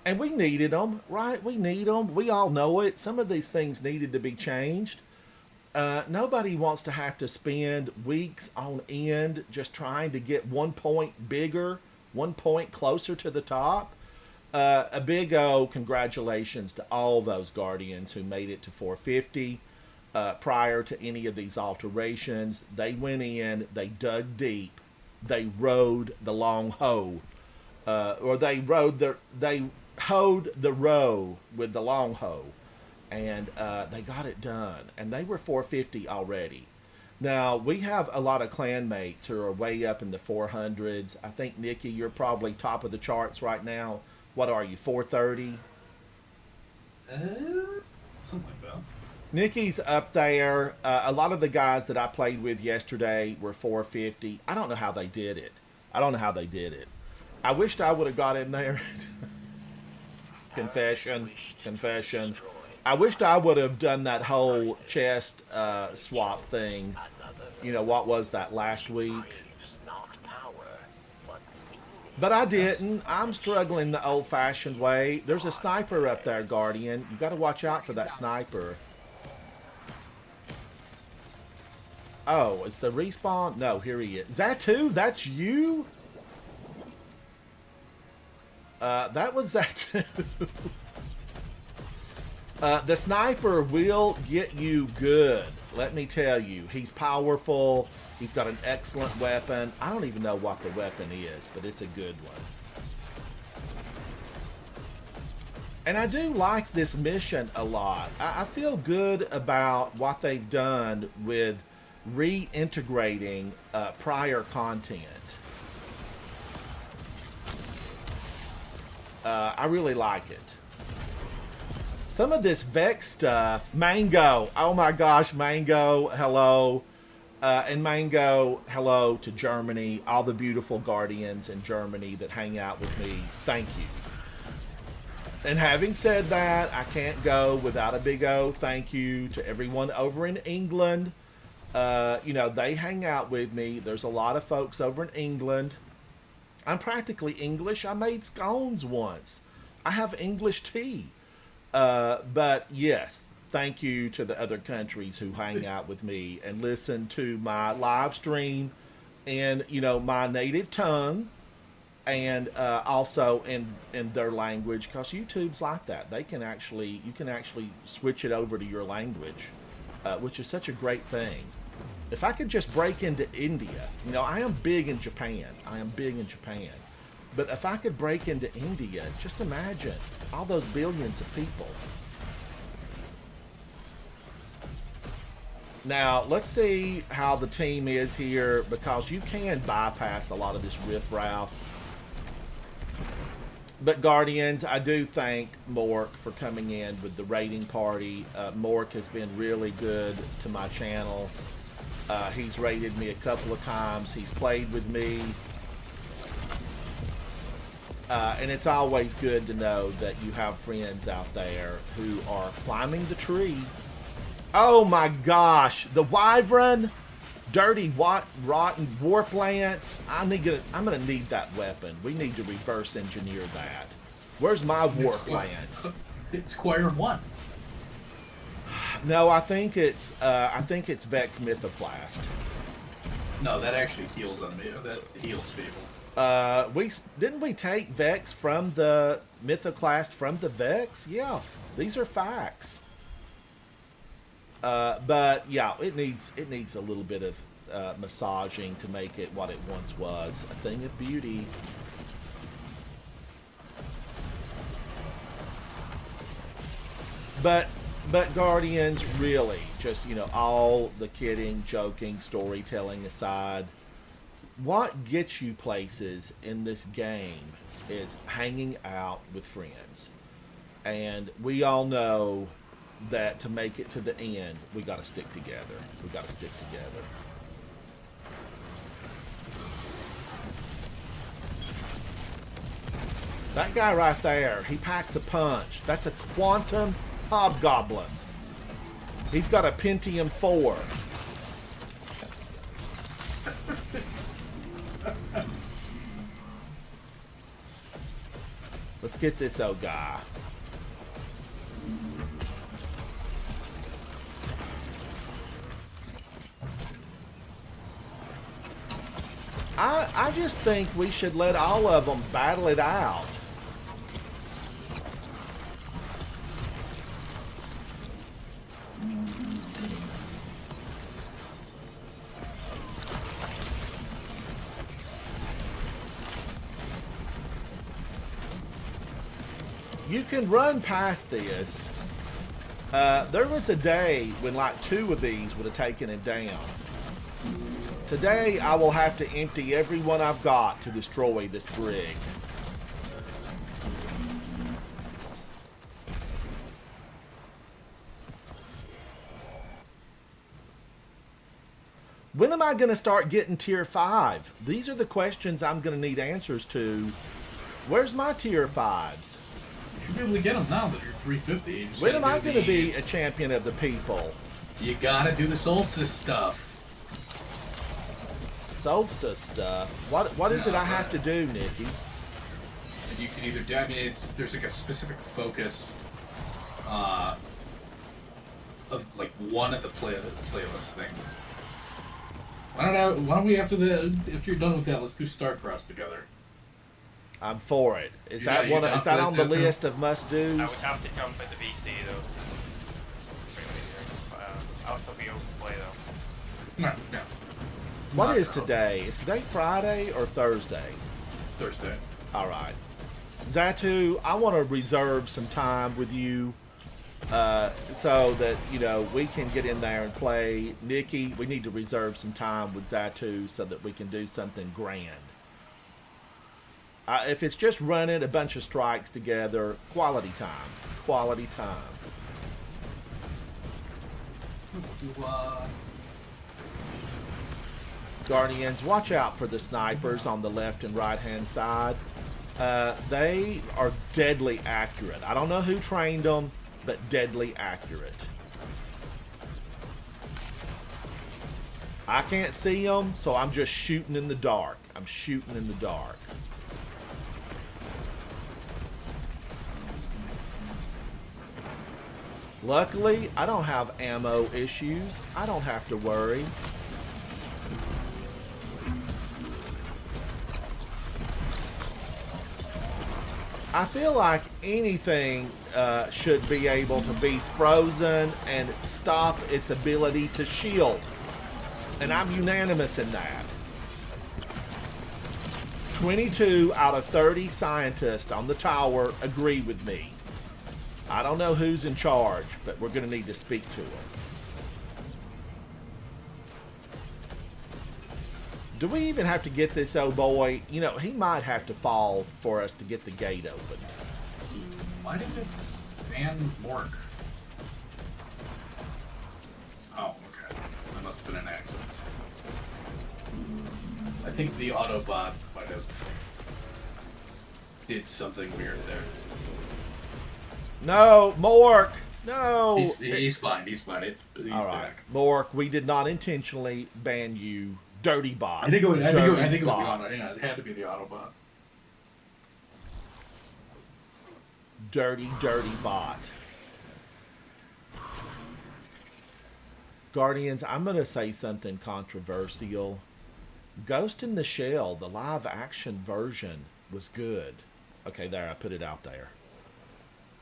And we needed them, right? We need them. We all know it. Some of these things needed to be changed. Nobody wants to have to spend weeks on end just trying to get 1 point bigger, 1 point closer to the top. A big congratulations to all those Guardians who made it to 450 prior to any of these alterations. They went in, they dug deep, they rode the long hoe, or they hoed the row with the long hoe, and they got it done, and they were 450 already. Now, we have a lot of clanmates who are way up in the 400s. I think, Nikki, you're probably top of the charts right now. What are you, 430? Something like that. Nikki's up there. A lot of the guys that I played with yesterday were 450. I don't know how they did it. I wished I would have got in there. Confession. I wished I would have done that whole chest swap thing. You know, what was that, last week? But I didn't. I'm struggling the old-fashioned way. There's a sniper up there, Guardian. You got to watch out for that sniper. Oh, it's the respawn? No, here he is. Zatu, that's you? That was Zatu. The sniper will get you good. Let me tell you. He's powerful. He's got an excellent weapon. I don't even know what the weapon is, but it's a good one. And I do like this mission a lot. I feel good about what they've done with reintegrating prior content. I really like it. Some of this Vex stuff, Mango, oh my gosh, Mango, hello. And Mango, hello to Germany, all the beautiful Guardians in Germany that hang out with me, thank you. And having said that, I can't go without a big O thank you to everyone over in England. You know, they hang out with me. There's a lot of folks over in England. I'm practically English. I made scones once. I have English tea. But yes, thank you to the other countries who hang out with me and listen to my live stream in, you know, my native tongue and also in their language, because YouTube's like that. They can actually, you can actually switch it over to your language, which is such a great thing. If I could just break into India, you know, I am big in Japan. But if I could break into India, just imagine all those billions of people. Now, let's see how the team is here, because you can bypass a lot of this riffraff. But Guardians, I do thank Mork for coming in with the raiding party. Mork has been really good to my channel. He's raided me a couple of times. He's played with me. And it's always good to know that you have friends out there who are climbing the tree. Oh my gosh, the Wyvern, dirty, rotten warp lance. I'm gonna need that weapon. We need to reverse engineer that. Where's my warp lance? It's Squire 1. No, I think it's Vex Mythoclast. No, that actually heals on me. That heals people. Didn't we take Vex from the Mythoclast from the Vex? Yeah, these are facts. But yeah, it needs a little bit of massaging to make it what it once was, a thing of beauty. But Guardians, really, just, you know, all the kidding, joking, storytelling aside, what gets you places in this game is hanging out with friends. And we all know that to make it to the end, we got to stick together. That guy right there, he packs a punch. That's a Quantum Hobgoblin. He's got a Pentium 4. Let's get this old guy. I just think we should let all of them battle it out. You can run past this. There was a day when like 2 of these would have taken it down. Today, I will have to empty every one I've got to destroy this brig. When am I going to start getting tier 5? These are the questions I'm going to need answers to. Where's my tier 5s? should be able to get them now that you're 350. You just When gotta am I do going to the- be a champion of the people? You gotta do the Solstice stuff. Solstice stuff. What is it I have to do, Nikki? And you can either do, I mean, there's like a specific focus of like one of the playlist things. Why don't we if you're done with that, let's do StarCross together. I'm for it. Is You're that not- one? you're Is not that on the that too? list of must-dos? I would have to jump at the VC though. It's pretty easy. I'll still be able to play though. No, no. What Not is gonna- today? Is today Friday or Thursday? Thursday. All right. Zatu, I want to reserve some time with you so that, we can get in there and play. Nikki, we need to reserve some time with Zatu so that we can do something grand. If it's just running a bunch of strikes together, quality time. Quality time. Do, Guardians, watch out for the snipers on the left and right hand side. They are deadly accurate. I don't know who trained them, but deadly accurate. I can't see them, so I'm just shooting in the dark. I'm shooting in the dark. Luckily, I don't have ammo issues. I don't have to worry. I feel like anything should be able to be frozen and stop its ability to shield. And I'm unanimous in that. 22 out of 30 scientists on the tower agree with me. I don't know who's in charge, but we're going to need to speak to them. Do we even have to get this old boy? He might have to fall for us to get the gate open. why did it ban Mork? Oh, okay. That must have been an accident. I think the Autobot might have did something weird there. No, Mork! No! He's fine. He's fine. He's All right. back. Mork, we did not intentionally ban you. Dirty bot. I think it was Dirty the bot. Auto. Yeah, it had to be the Autobot. Dirty, dirty bot. Guardians, I'm going to say something controversial. Ghost in the Shell, the live action version, was good. Okay, there, I put it out there.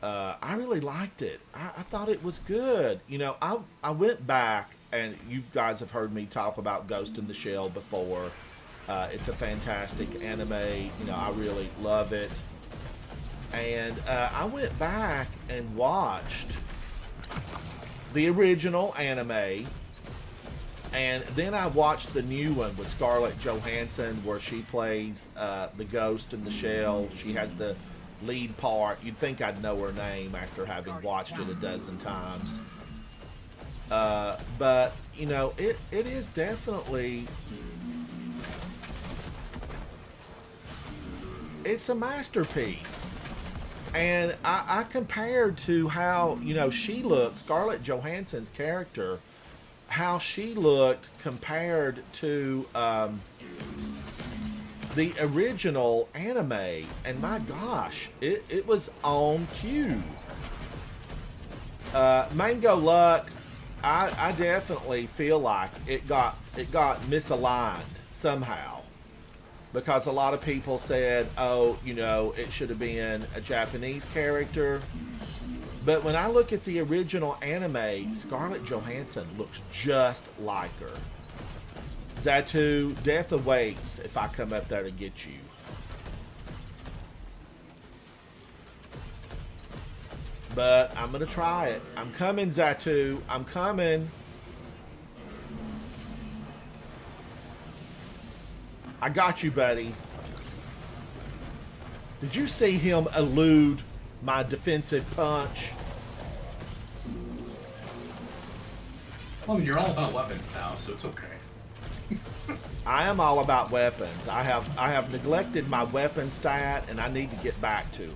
I really liked it. I thought it was good. I went back, and you guys have heard me talk about Ghost in the Shell before. It's a fantastic anime. I really love it. And I went back and watched the original anime, and then I watched the new one with Scarlett Johansson, where she plays the Ghost in the Shell. She has the lead part. You'd think I'd know her name after having watched it a dozen times. But it is definitely, it's a masterpiece. And I compared to how she looked, Scarlett Johansson's character, how she looked compared to the original anime, and my gosh, it was on cue. Mango Luck, I definitely feel like it got misaligned somehow, because a lot of people said, it should have been a Japanese character. But when I look at the original anime, Scarlett Johansson looks just like her. Zatu, death awaits if I come up there to get you. But I'm going to try it. I'm coming, Zatu. I'm coming. I got you, buddy. Did you see him elude my defensive punch? Well, you're all about weapons now, so it's okay. I am all about weapons. I have neglected my weapon stat, and I need to get back to it.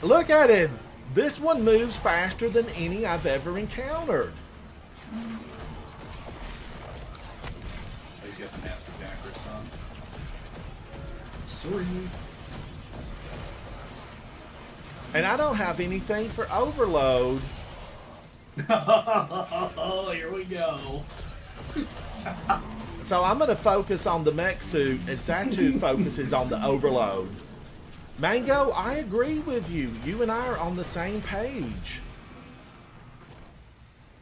Look at him. This one moves faster than any I've ever encountered. He's got the nasty backers on. Sorry. And I don't have anything for overload. Oh, here we go. So I'm going to focus on the mech suit as Zatu focuses on the overload. Mango, I agree with you. You and I are on the same page.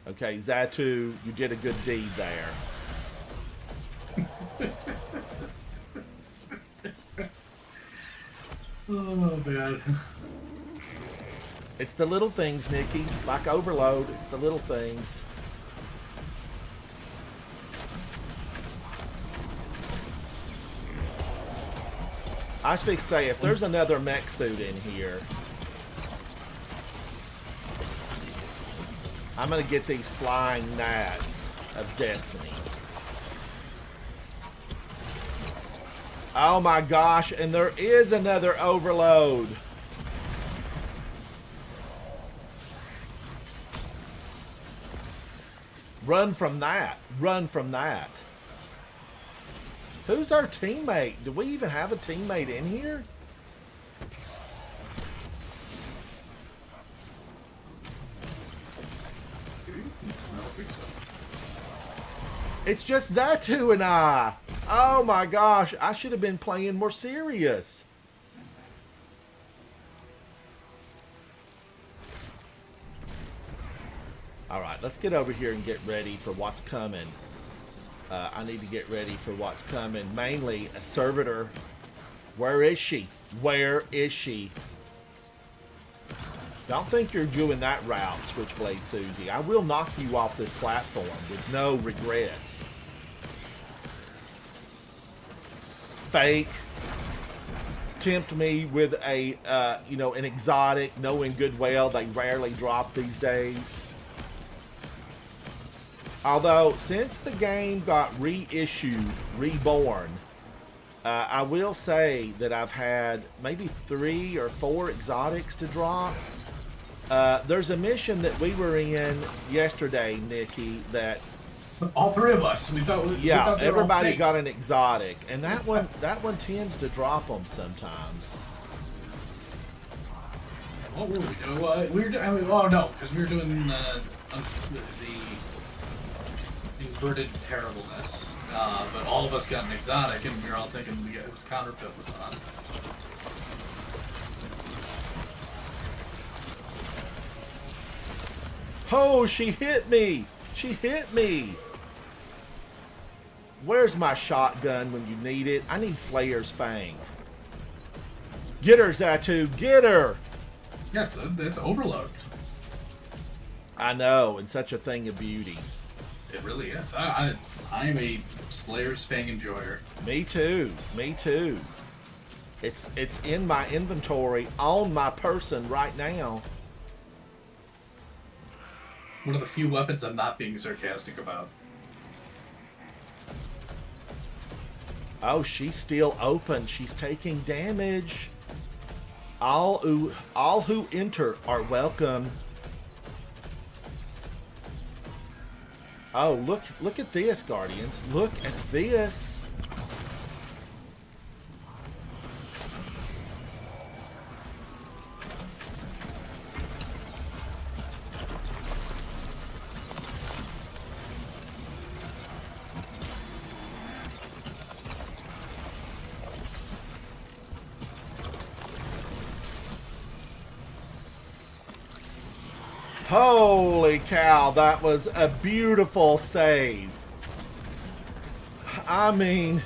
Okay, Zatu, you did a good deed there. Oh, man. It's the little things, Nikki. Like overload, it's the little things. I was fixed to say, if there's another mech suit in here, I'm going to get these flying gnats of destiny. Oh my gosh, and there is another overload. Run from that. Run from that. Who's our teammate? Do we even have a teammate in here? I don't think so. It's just Zatu and I. Oh my gosh, I should have been playing more serious. Alright, let's get over here and get ready for what's coming. I need to get ready for what's coming. Mainly a servitor. Where is she? Where is she? Don't think you're doing that route, Switchblade Susie. I will knock you off this platform with no regrets. Fake. Tempt me with a, an exotic, knowing good well they rarely drop these days. Although, since the game got reissued, reborn, I will say that I've had maybe 3 or 4 exotics to drop. There's a mission that we were in yesterday, Nikki, that All 3 of us. We thought they were all everybody fake. got an exotic, and that one tends to drop them sometimes. What were we doing? We were doing, oh no, because we were doing the inverted terribleness. But all of us got an exotic, and we were all thinking it was counterfeit was on. Oh, she hit me! She hit me! Where's my shotgun when you need it? I need Slayer's Fang. Get her, Zatu! Get her! Yeah, it's overload. I know, and such a thing of beauty. It really is. I am a Slayer's Fang enjoyer. Me too. Me too. It's in my inventory on my person right now. One of the few weapons I'm not being sarcastic about. Oh, she's still open. She's taking damage. All who enter are welcome. Oh, look at this, Guardians. Look at this. Holy cow, that was a beautiful save. I mean,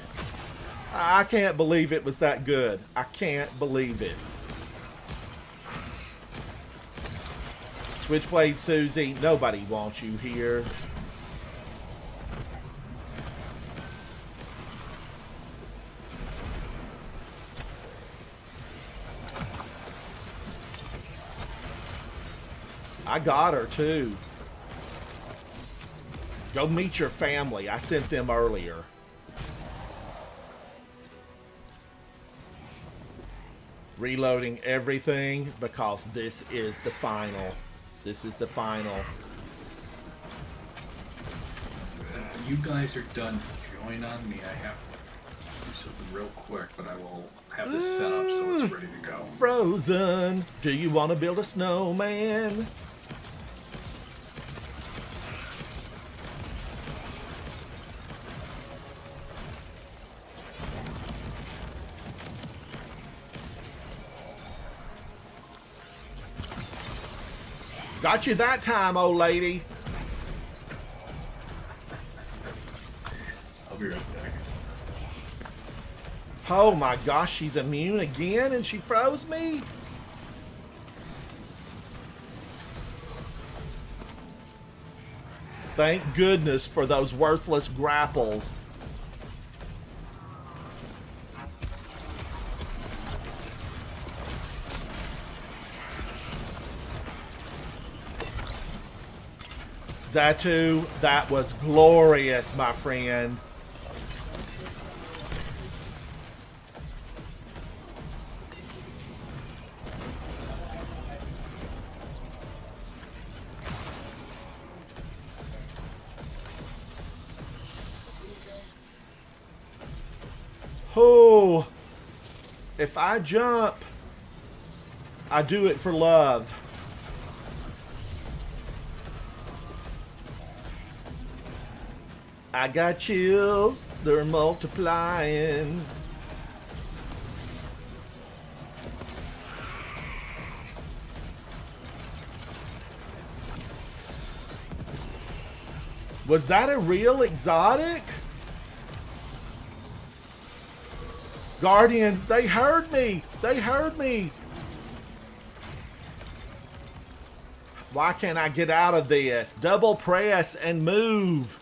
I can't believe it was that good. I can't believe it. Switchblade Susie, nobody wants you here. I got her too. Go meet your family. I sent them earlier. Reloading everything because this is the final. This is the final. When you guys are done, join on me. I have to do something real quick, but I will have this set up so it's ready to go. Frozen. Do you want to build a snowman? Got you that time, old lady. I'll be right back. Oh my gosh, she's immune again and she froze me? Thank goodness for those worthless grapples. Xatu, that was glorious, my friend. Oh, if I jump, I do it for love. I got chills, they're multiplying. Was that a real exotic? Guardians, they heard me! They heard me! Why can't I get out of this? Double press and move.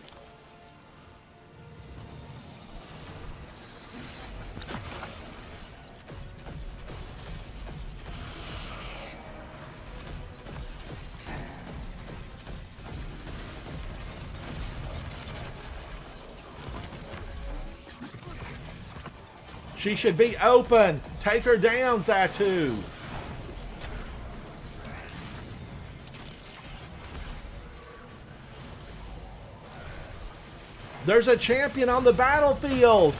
She should be open. Take her down, Xatu. There's a champion on the battlefield.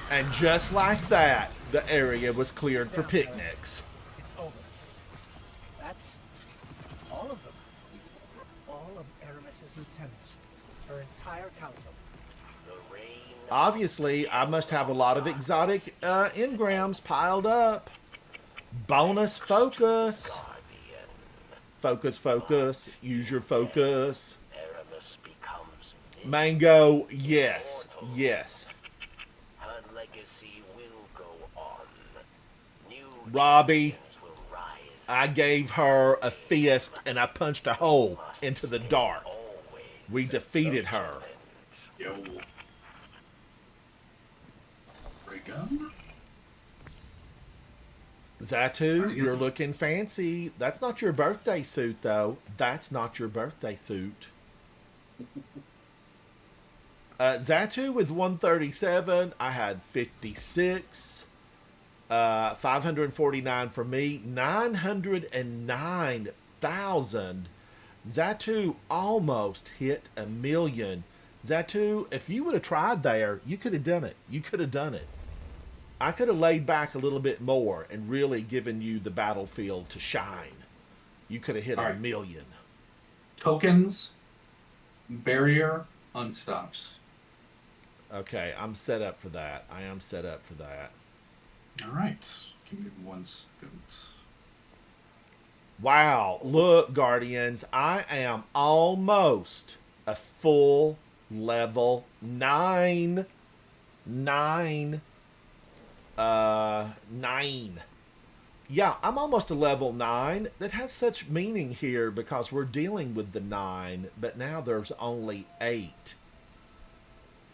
And just like that, the area was cleared for picnics. It's over. That's all of them. All of Aramis's lieutenants. Her entire council. Obviously, I must have a lot of exotic engrams piled up. Bonus focus. Focus, focus. Use your focus. Mango, yes, yes. Robbie, I gave her a fist and I punched a hole into the dark. We defeated her. Yo. Ray gun? Xatu, you're looking fancy. That's not your birthday suit, though. That's not your birthday suit. Xatu with 137. I had 56. 549 for me. 909,000. Xatu almost hit 1 million. Xatu, if you would have tried there, you could have done it. You could have done it. I could have laid back a little bit more and really given you the battlefield to shine. You could have hit 1 million. Tokens, barrier, unstops. Okay, I'm set up for that. I am set up for that. All right. Give me 1 second. Wow, look, Guardians, I am almost a full level 9. 9. 9. Yeah, I'm almost a level 9. That has such meaning here because we're dealing with the 9, but now there's only 8.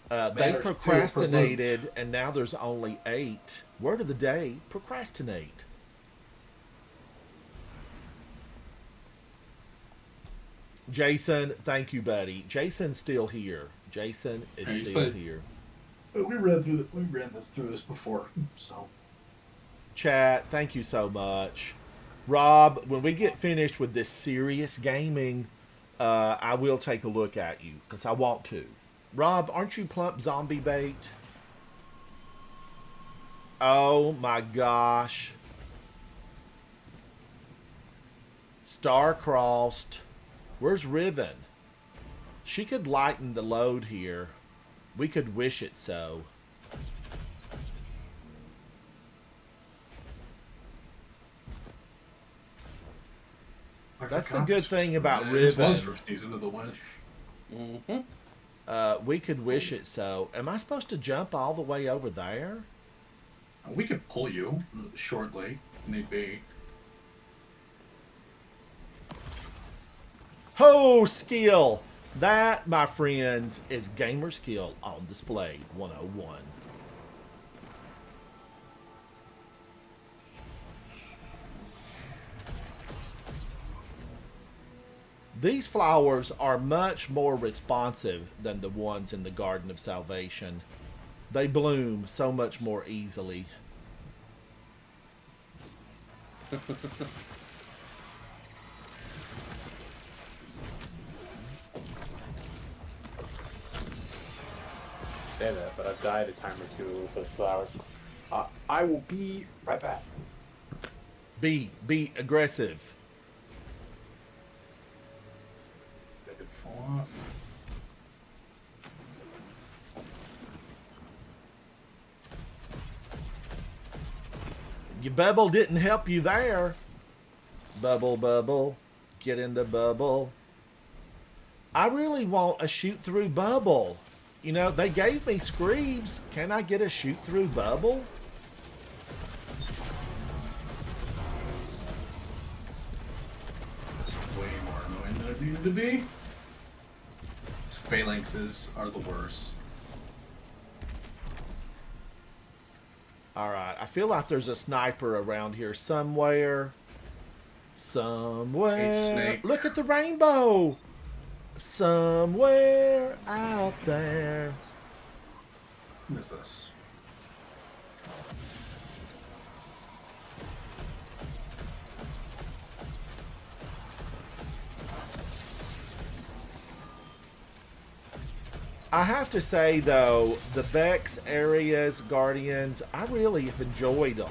They Matters 2 per procrastinated, and now there's only 8. Word of the day: procrastinate. Jason, thank you, buddy. Jason's still here. Jason is Hey, still but- here. We ran through this before, so. Chat, thank you so much. Rob, when we get finished with this serious gaming, I will take a look at you because I want to. Rob, aren't you plump zombie bait? Oh my gosh. Star-crossed. Where's Riven? She could lighten the load here. We could wish it so. That's the good thing about This was Riven. for Season of the Wish. We could wish it so. Am I supposed to jump all the way over there? We could pull you shortly, if need be. Ho, skill! That, my friends, is gamer skill on display 101. These flowers are much more responsive than the ones in the Garden of Salvation. They bloom so much more easily. Say that, but I've died a time or two with those flowers. I will be right back. Be aggressive. They could fall off. Your bubble didn't help you there. Bubble, bubble. Get in the bubble. I really want a shoot-through bubble. You know, they gave me Screeves. Can I get a shoot-through bubble? Way more annoying than it needed to be. Phalanxes are the worst. Alright, I feel like there's a sniper around here somewhere. Somewhere. Hey, Snake. Look at the rainbow! Somewhere out there. What is this? I have to say, though, the Vex areas, Guardians, I really have enjoyed them.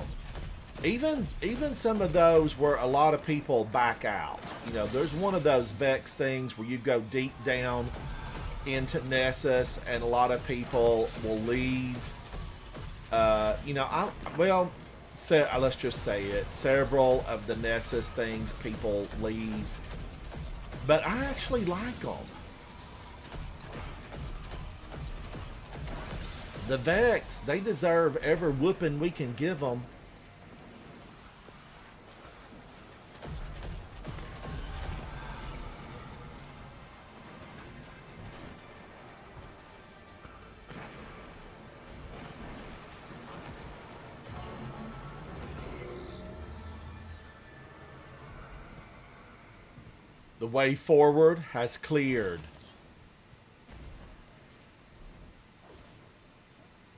Even some of those where a lot of people back out. You know, there's one of those Vex things where you go deep down into Nessus and a lot of people will leave. You know, let's just say it. Several of the Nessus things people leave. But I actually like them. The Vex, they deserve every whooping we can give them. The way forward has cleared.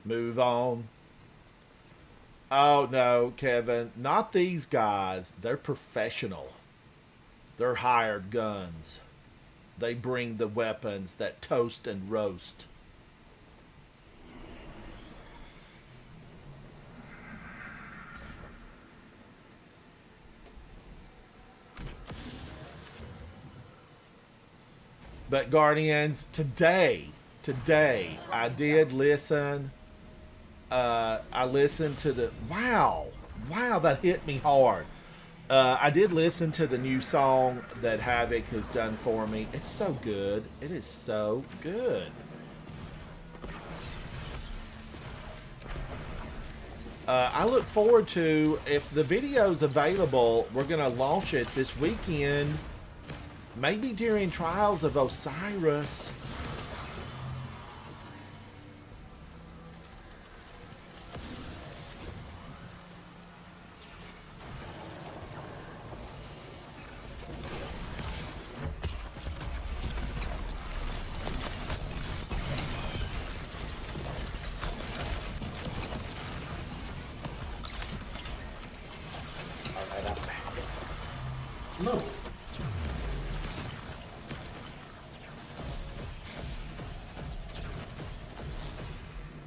Move on. Oh no, Kevin, not these guys. They're professional. They're hired guns. They bring the weapons that toast and roast. But Guardians, today, I did listen. I listened to the wow, that hit me hard. I did listen to the new song that Havoc has done for me. It's so good. It is so good. I look forward to, if the video's available, we're gonna launch it this weekend. Maybe during Trials of Osiris.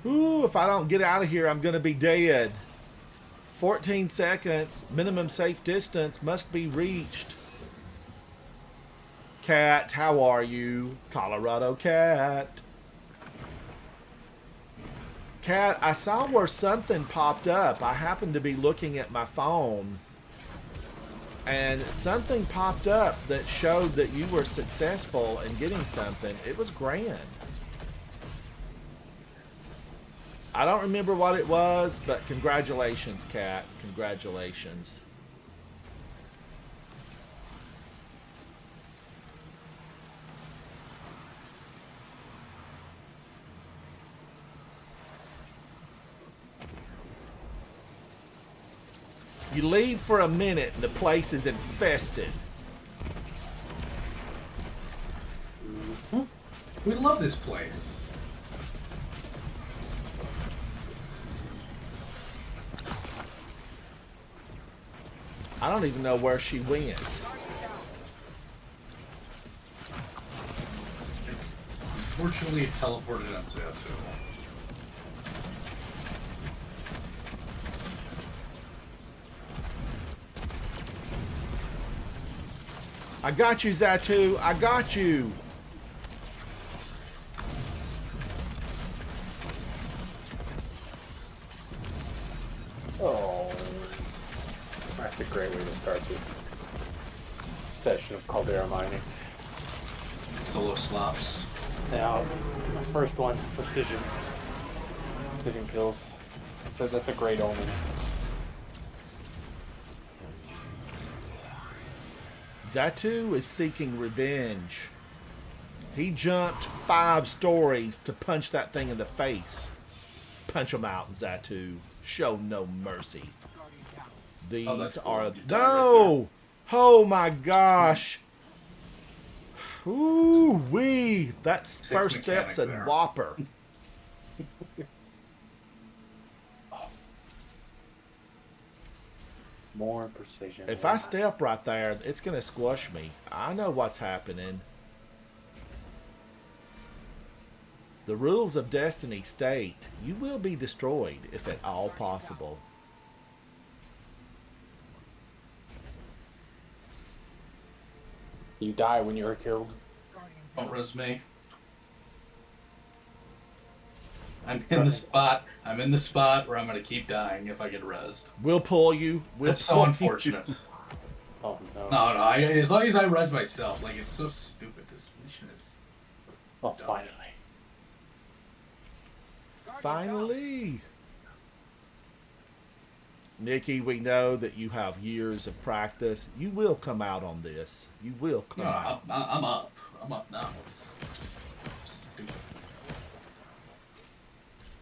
Ooh, if I don't get out of here, I'm going to be dead. 14 seconds. Minimum safe distance must be reached. Cat, how are you? Colorado Cat. Cat, I saw where something popped up. I happened to be looking at my phone, and something popped up that showed that you were successful in getting something. It was grand. I don't remember what it was, but congratulations, Cat. Congratulations. You leave for a minute and the place is infested. We love this place. I don't even know where she went. Unfortunately, it teleported on Zatu. I got you, Zatu. I got you. Oh, that's a great way to start this session of Caldera mining. Solo slops. Now, my first one, precision kills. So that's a great omen. Zatu is seeking revenge. He jumped 5 stories to punch that thing in the face. Punch him out, Zatu. Show no mercy. These that's cool. are... You died No! Oh my gosh. Ooh wee. That's Sick first mechanic steps in there. Whopper. More precision. If I step right there, it's going to squash me. I know what's happening. The rules of Destiny state you will be destroyed if at all possible. You die when you're killed. Don't res me. I'm in the spot. I'm in the spot where I'm gonna keep dying if I get rezzed. We'll pull you. We'll That's so pull you. unfortunate. Oh no. No, as long as I res myself, like it's so stupid. This mission is. Oh, finally. Finally. Nikki, we know that you have years of practice. You will come out on this. You will come No, out. I'm up. I'm up now. It's stupid.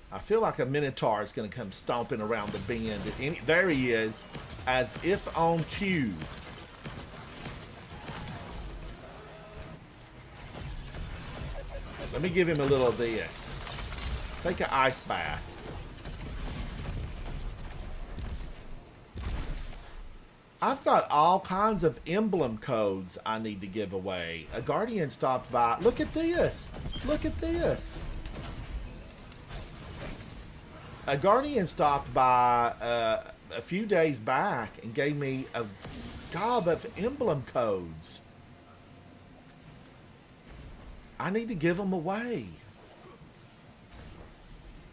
I feel like a Minotaur is going to come stomping around the bend. There he is, as if on cue. Let me give him a little of this. Take an ice bath. I've got all kinds of emblem codes I need to give away. A Guardian stopped by. Look at this. Look at this. A Guardian stopped by a few days back and gave me a gob of emblem codes. I need to give them away.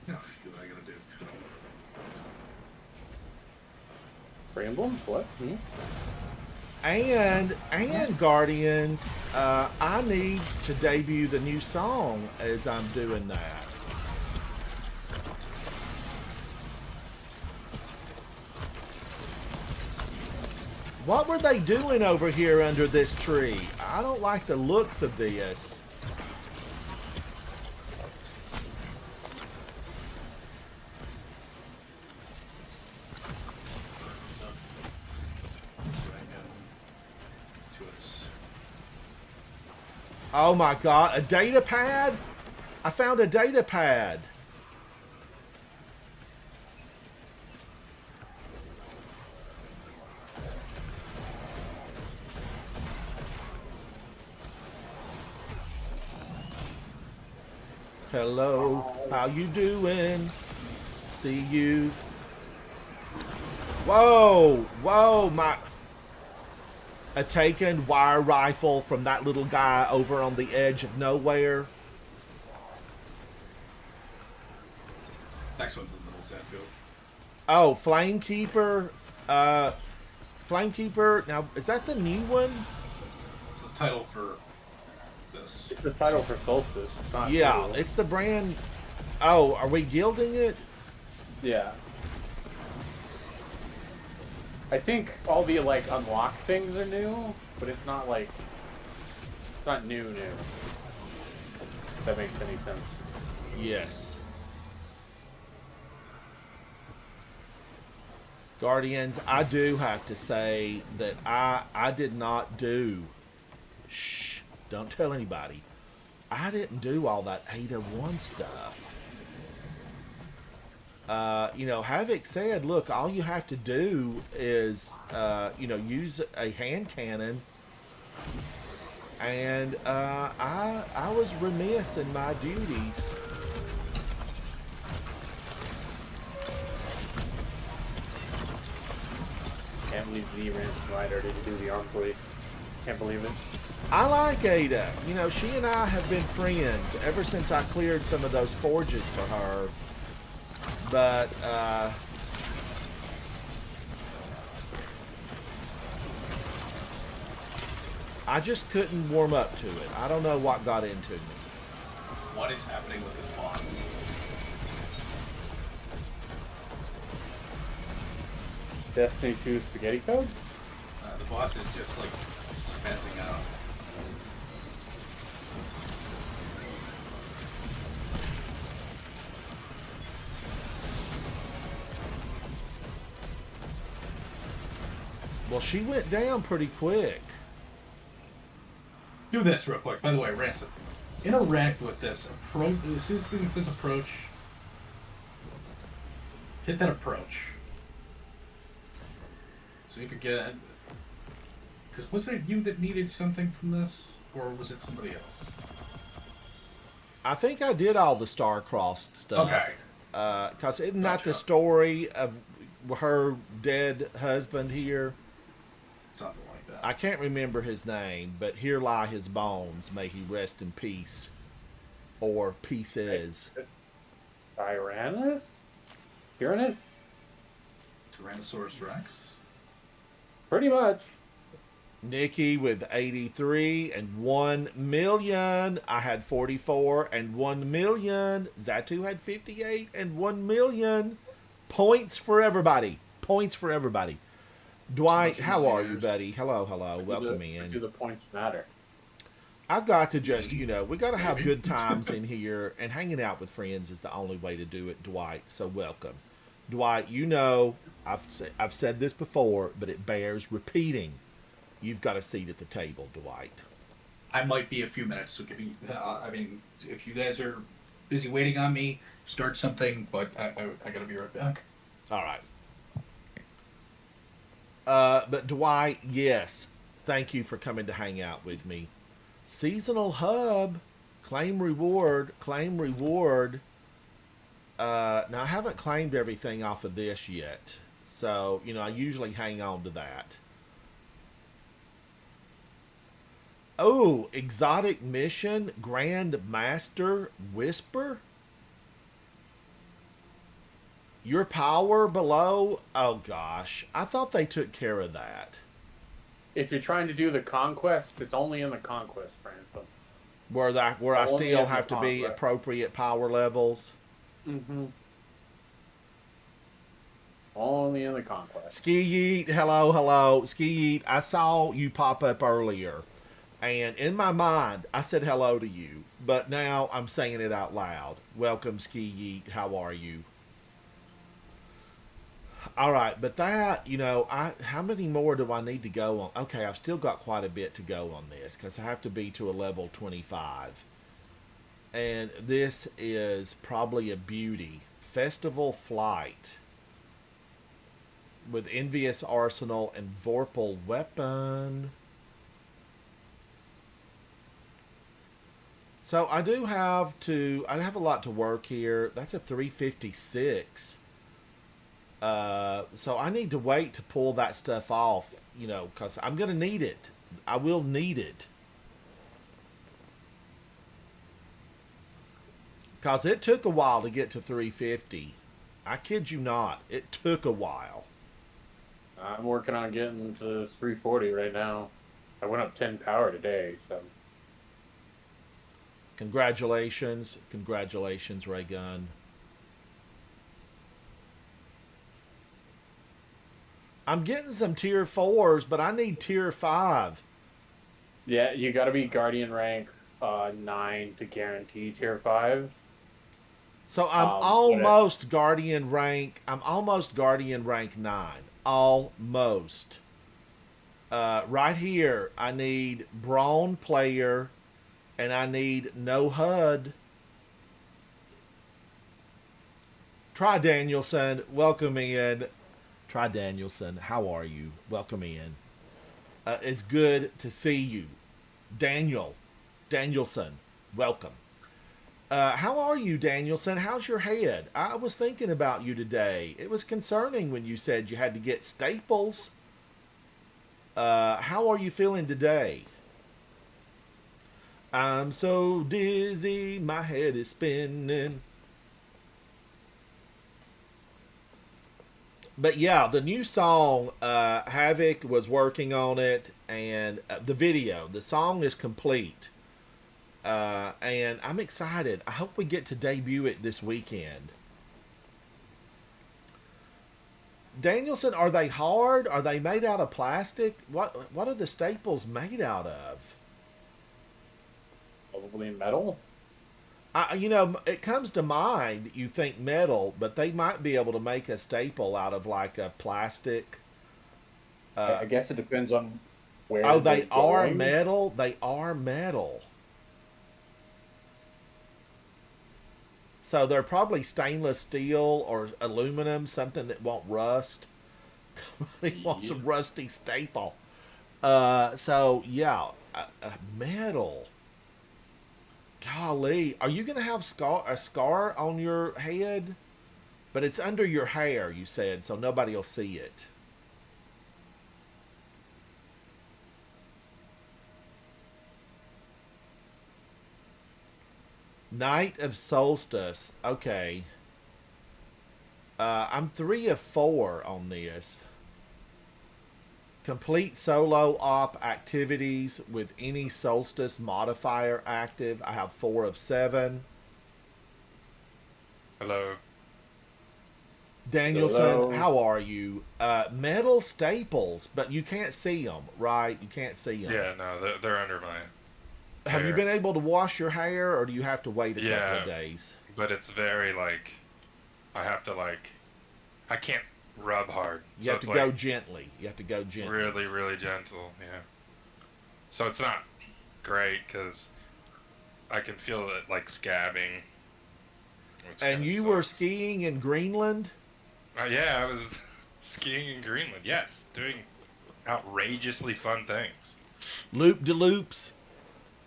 What I gotta do? Ramblin'? What? And Guardians, I need to debut the new song as I'm doing that. What were they doing over here under this tree? I don't like the looks of this. Oh my god, a data pad? I found a data pad. Hello, how you doing? See you. Whoa, whoa, a taken wire rifle from that little guy over on the edge of nowhere. Next one's in the middle, Sanfield. Oh, Flamekeeper. Flamekeeper. Now, is that the new one? It's the title for this. It's the title for Solstice. It's not Yeah, new. it's the brand. Oh, are we gilding it? Yeah. I think all the like unlocked things are new, but it's not like it's not new. If that makes any sense. Yes. Guardians, I do have to say that I did not do. Shh, don't tell anybody. I didn't do all that Ada 1 stuff. You know, Havoc said, look, all you have to do is, you know, use a hand cannon. And I was remiss in my duties. Can't believe the Ransom Rider didn't do the Onslaught. Can't believe it. I like Ada. You know, she and I have been friends ever since I cleared some of those forges for her. But, I just couldn't warm up to it. I don't know what got into me. What is happening with this boss? Destiny 2 Spaghetti Code? The boss is just like spazzing out. Well, she went down pretty quick. Do this real quick. By the way, Ransom, interact with this. Approach. This thing says approach. Hit that approach. See if you get. Because wasn't it you that needed something from this, or was it somebody else? I think I did all the star-crossed stuff. Okay. Because isn't that the Gotcha. story of her dead husband here? Something like that. I can't remember his name, but here lie his bones. May he rest in peace. Or pieces. Tyrannus? Tyrannus? Tyrannosaurus Rex. Pretty much. Nikki with 83 and 1 million. I had 44 and 1 million. Zatu had 58 and 1 million. Points for everybody. Points for everybody. Dwight, how are you, buddy? Hello, hello. Welcome Do in. the points matter? I've got to just, you know, we got to have good times in here, and hanging out with friends is the only way to do it, Dwight. So welcome. Dwight, you know, I've said this before, but it bears repeating. You've got a seat at the table, Dwight. I might be a few minutes, so give me. I mean, if you guys are busy waiting on me, start something. But I gotta be right back. All right. But Dwight, yes, thank you for coming to hang out with me. Seasonal hub, claim reward, claim reward. Now I haven't claimed everything off of this yet, so you know I usually hang on to that. Oh, exotic mission, Grand Master Whisper. Your power below. Oh gosh, I thought they took care of that. If you're trying to do the conquest, it's only in the conquest, Ransom. Where I Only still at the have to be conquest. appropriate power levels. Mm-hmm. Only in the conquest. Ski Yeet, hello, hello. Ski Yeet, I saw you pop up earlier. And in my mind, I said hello to you. But now I'm saying it out loud. Welcome, Ski Yeet. How are you? All right, but that, you know, how many more do I need to go on? Okay, I've still got quite a bit to go on this because I have to be to a level 25. And this is probably a beauty. Festival Flight with Envious Arsenal and Vorpal Weapon. So I do have to. I have a lot to work here. That's a 356. So I need to wait to pull that stuff off. You know, because I'm gonna need it. I will need it. Because it took a while to get to 350. I kid you not. It took a while. I'm working on getting to 340 right now. I went up 10 power today, so. Congratulations. Congratulations, Ray Gunn. I'm getting some tier 4s, but I need tier 5. Yeah, you gotta be Guardian rank 9 to guarantee tier 5. So I'm almost Guardian rank. I'm almost Guardian rank 9. Almost. Right here, I need Brawn player, and I need no HUD. Try Danielson. Welcome in. Try Danielson. How are you? Welcome in. It's good to see you. Danielson. Welcome. How are you, Danielson? How's your head? I was thinking about you today. It was concerning when you said you had to get staples. How are you feeling today? I'm so dizzy, my head is spinning. But yeah, the new song, Havoc was working on it, and the video, the song is complete. And I'm excited. I hope we get to debut it this weekend. Danielson, are they hard? Are they made out of plastic? What are the staples made out of? Probably metal. You know, it comes to mind, you think metal, but they might be able to make a staple out of like a plastic. I guess it depends on where. Oh, they they're are going. metal? They are metal. So they're probably stainless steel or aluminum, something that won't rust. Somebody wants a rusty staple. So yeah, metal. Golly, are you gonna have a scar on your head? But it's under your hair, you said, so nobody will see it. Night of Solstice. Okay. I'm 3 of 4 on this. Complete solo op activities with any solstice modifier active. I have 4 of 7. Hello. Danielson, Hello. how are you? Metal staples, but you can't see them, right? You can't see them. Yeah, no, they're under my Have you hair. been able to wash your hair, or do you have to wait a couple Yeah. of days? But it's very like I have to like I can't rub hard. You So have it's to go like gently. You have to go gently. really, really gentle. Yeah. So it's not great because I can feel it like scabbing. which And kinda you were sucks. skiing in Greenland? Yeah, I was skiing in Greenland. Yes, doing outrageously fun things. Loop de loops.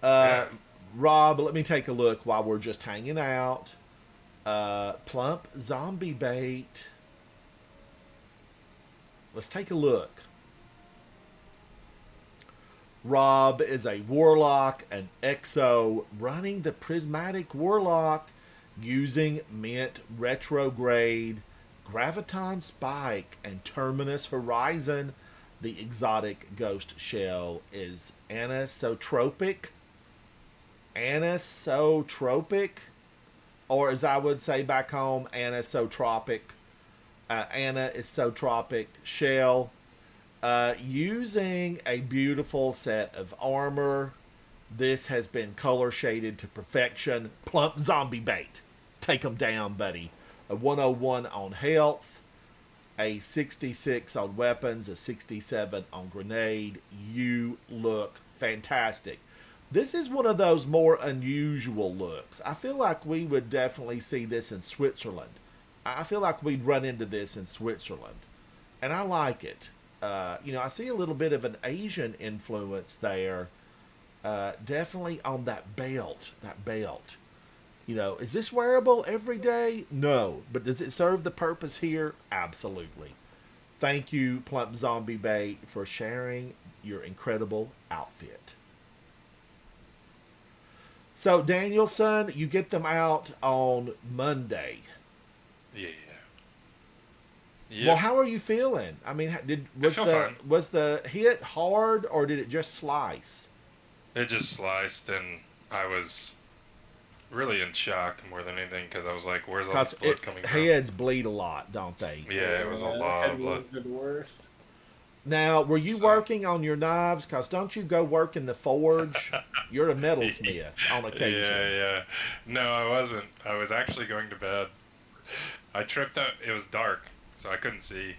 Yeah. Rob, let me take a look while we're just hanging out. Plump zombie bait. Let's take a look. Rob is a warlock, an exo, running the prismatic warlock using Mint Retrograde, Graviton Spike, and Terminus Horizon. The exotic ghost shell is anisotropic. Anisotropic, or as I would say back home, anisotropic. Anisotropic shell. Using a beautiful set of armor. This has been color shaded to perfection. Plump zombie bait. Take them down, buddy. A 101 on health. A 66 on weapons. A 67 on grenade. You look fantastic. This is one of those more unusual looks. I feel like we would definitely see this in Switzerland. I feel like we'd run into this in Switzerland. And I like it. I see a little bit of an Asian influence there. definitely on that belt. That belt. You know, is this wearable every day? No. But does it serve the purpose here? Absolutely. Thank you, Plump Zombie Bait, for sharing your incredible outfit. So, Danielson, you get them out on Monday. Yeah. Yeah. Well, how are you feeling? I mean, feel fine. was the hit hard, or did it just slice? It just sliced, and I was really in shock more than anything because I was like, "Where's all this Because blood coming from?" heads bleed a lot, don't they? Yeah, it was a lot of blood. Head wounds are the worst. Now, were you So- working on your knives? Because don't you go work in the forge? You're a metalsmith on occasion. Yeah. No, I wasn't. I was actually going to bed. I tripped up. It was dark, so I couldn't see.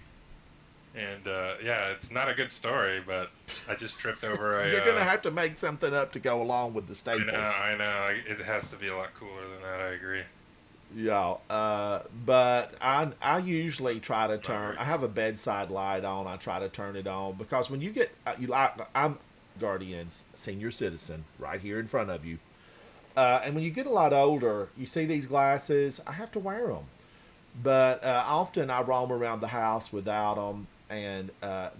And yeah, it's not a good story, but I just tripped over a. You're going to have to make something up to go along with the staples. I know. It has to be a lot cooler than that. I agree. Yeah, but I usually try to turn. I have a bedside light on. I try to turn it on because when you get I'm Guardian's senior citizen right here in front of you, and when you get a lot older, you see these glasses. I have to wear them, but often I roam around the house without them. And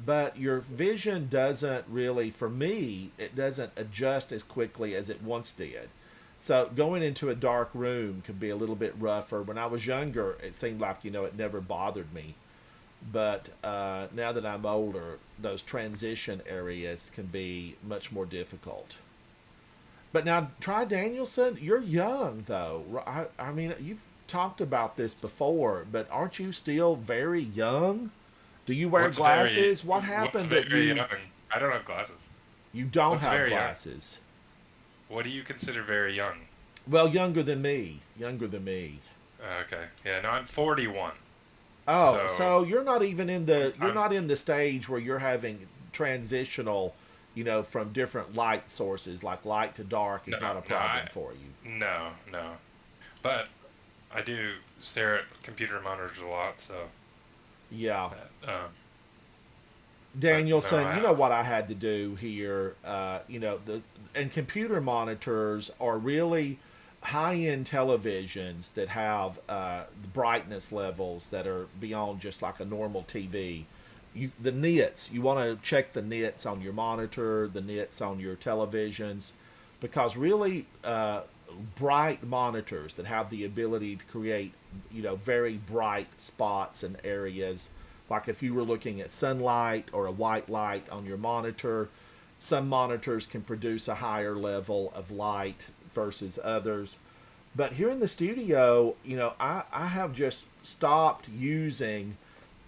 but your vision doesn't really, for me, it doesn't adjust as quickly as it once did. So going into a dark room could be a little bit rougher. When I was younger, it seemed like, it never bothered me. But now that I'm older, those transition areas can be much more difficult. But now, try Danielson. You're young, though. I mean, you've talked about this before, but aren't you still very young? Do you wear What's glasses? What what's happened that very you young? I don't have glasses. don't what's have very young? glasses? What do you consider very young? Well, younger than me. Younger than me. Okay. Yeah. No, I'm 41. Oh, So- so you're not even in the I'm- not in the stage where you're having transitional, from different light sources, like light to dark is No, not a no, problem for you. No. But I do stare at computer monitors a lot, so. Yeah. Um, Danielson, no, you know what I had to do here. And computer monitors are really high-end televisions that have brightness levels that are beyond just like a normal TV. The nits, you want to check the nits on your monitor, the nits on your televisions, because really bright monitors that have the ability to create, very bright spots and areas. Like if you were looking at sunlight or a white light on your monitor, some monitors can produce a higher level of light versus others. But here in the studio, I have just stopped using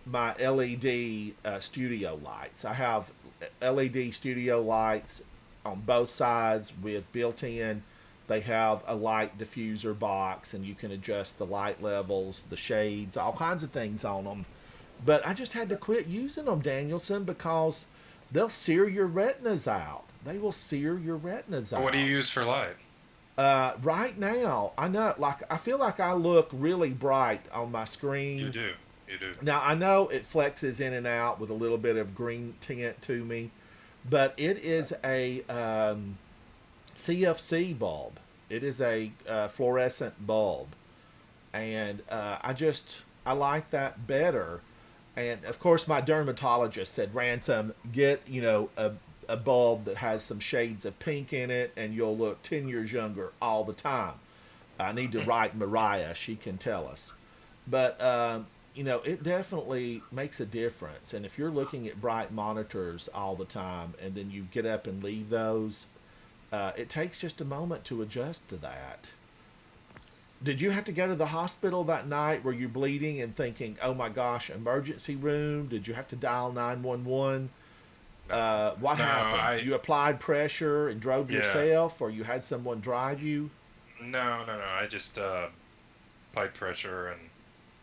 my LED studio lights. I have LED studio lights on both sides with built-in. They have a light diffuser box, and you can adjust the light levels, the shades, all kinds of things on them. But I just had to quit using them, Danielson, because they'll sear your retinas out. They will sear your retinas out. what do you use for light? Right now, I feel like I look really bright on my screen. You do. Now, I know it flexes in and out with a little bit of green tint to me, but it is a CFC bulb. It is a fluorescent bulb. And I like that better. And, of course, my dermatologist said, Ransom, get, a bulb that has some shades of pink in it, and you'll look 10 years younger all the time. I need to write Mariah. She can tell us. But, it definitely makes a difference. And if you're looking at bright monitors all the time and then you get up and leave those, it takes just a moment to adjust to that. Did you have to go to the hospital that night? Were you bleeding and thinking, oh my gosh, emergency room? Did you have to dial 911? What No, happened? You applied pressure and drove Yeah. yourself, or you had someone drive you? No. I just pipe pressure,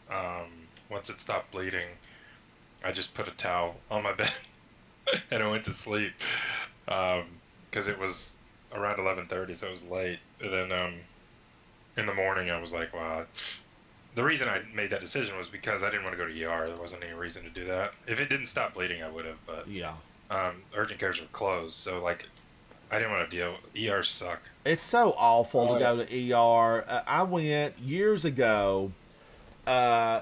and once it stopped bleeding, I just put a towel on my bed and I went to sleep because it was around 11:30, so it was late. And then in the morning, I was like, wow. The reason I made that decision was because I didn't want to go to ER. There wasn't any reason to do that. If it didn't stop bleeding, I would have. But Yeah. urgent cares were closed, so like I didn't want to deal. ERs suck. It's so awful to Oh, go to ER. I went years ago.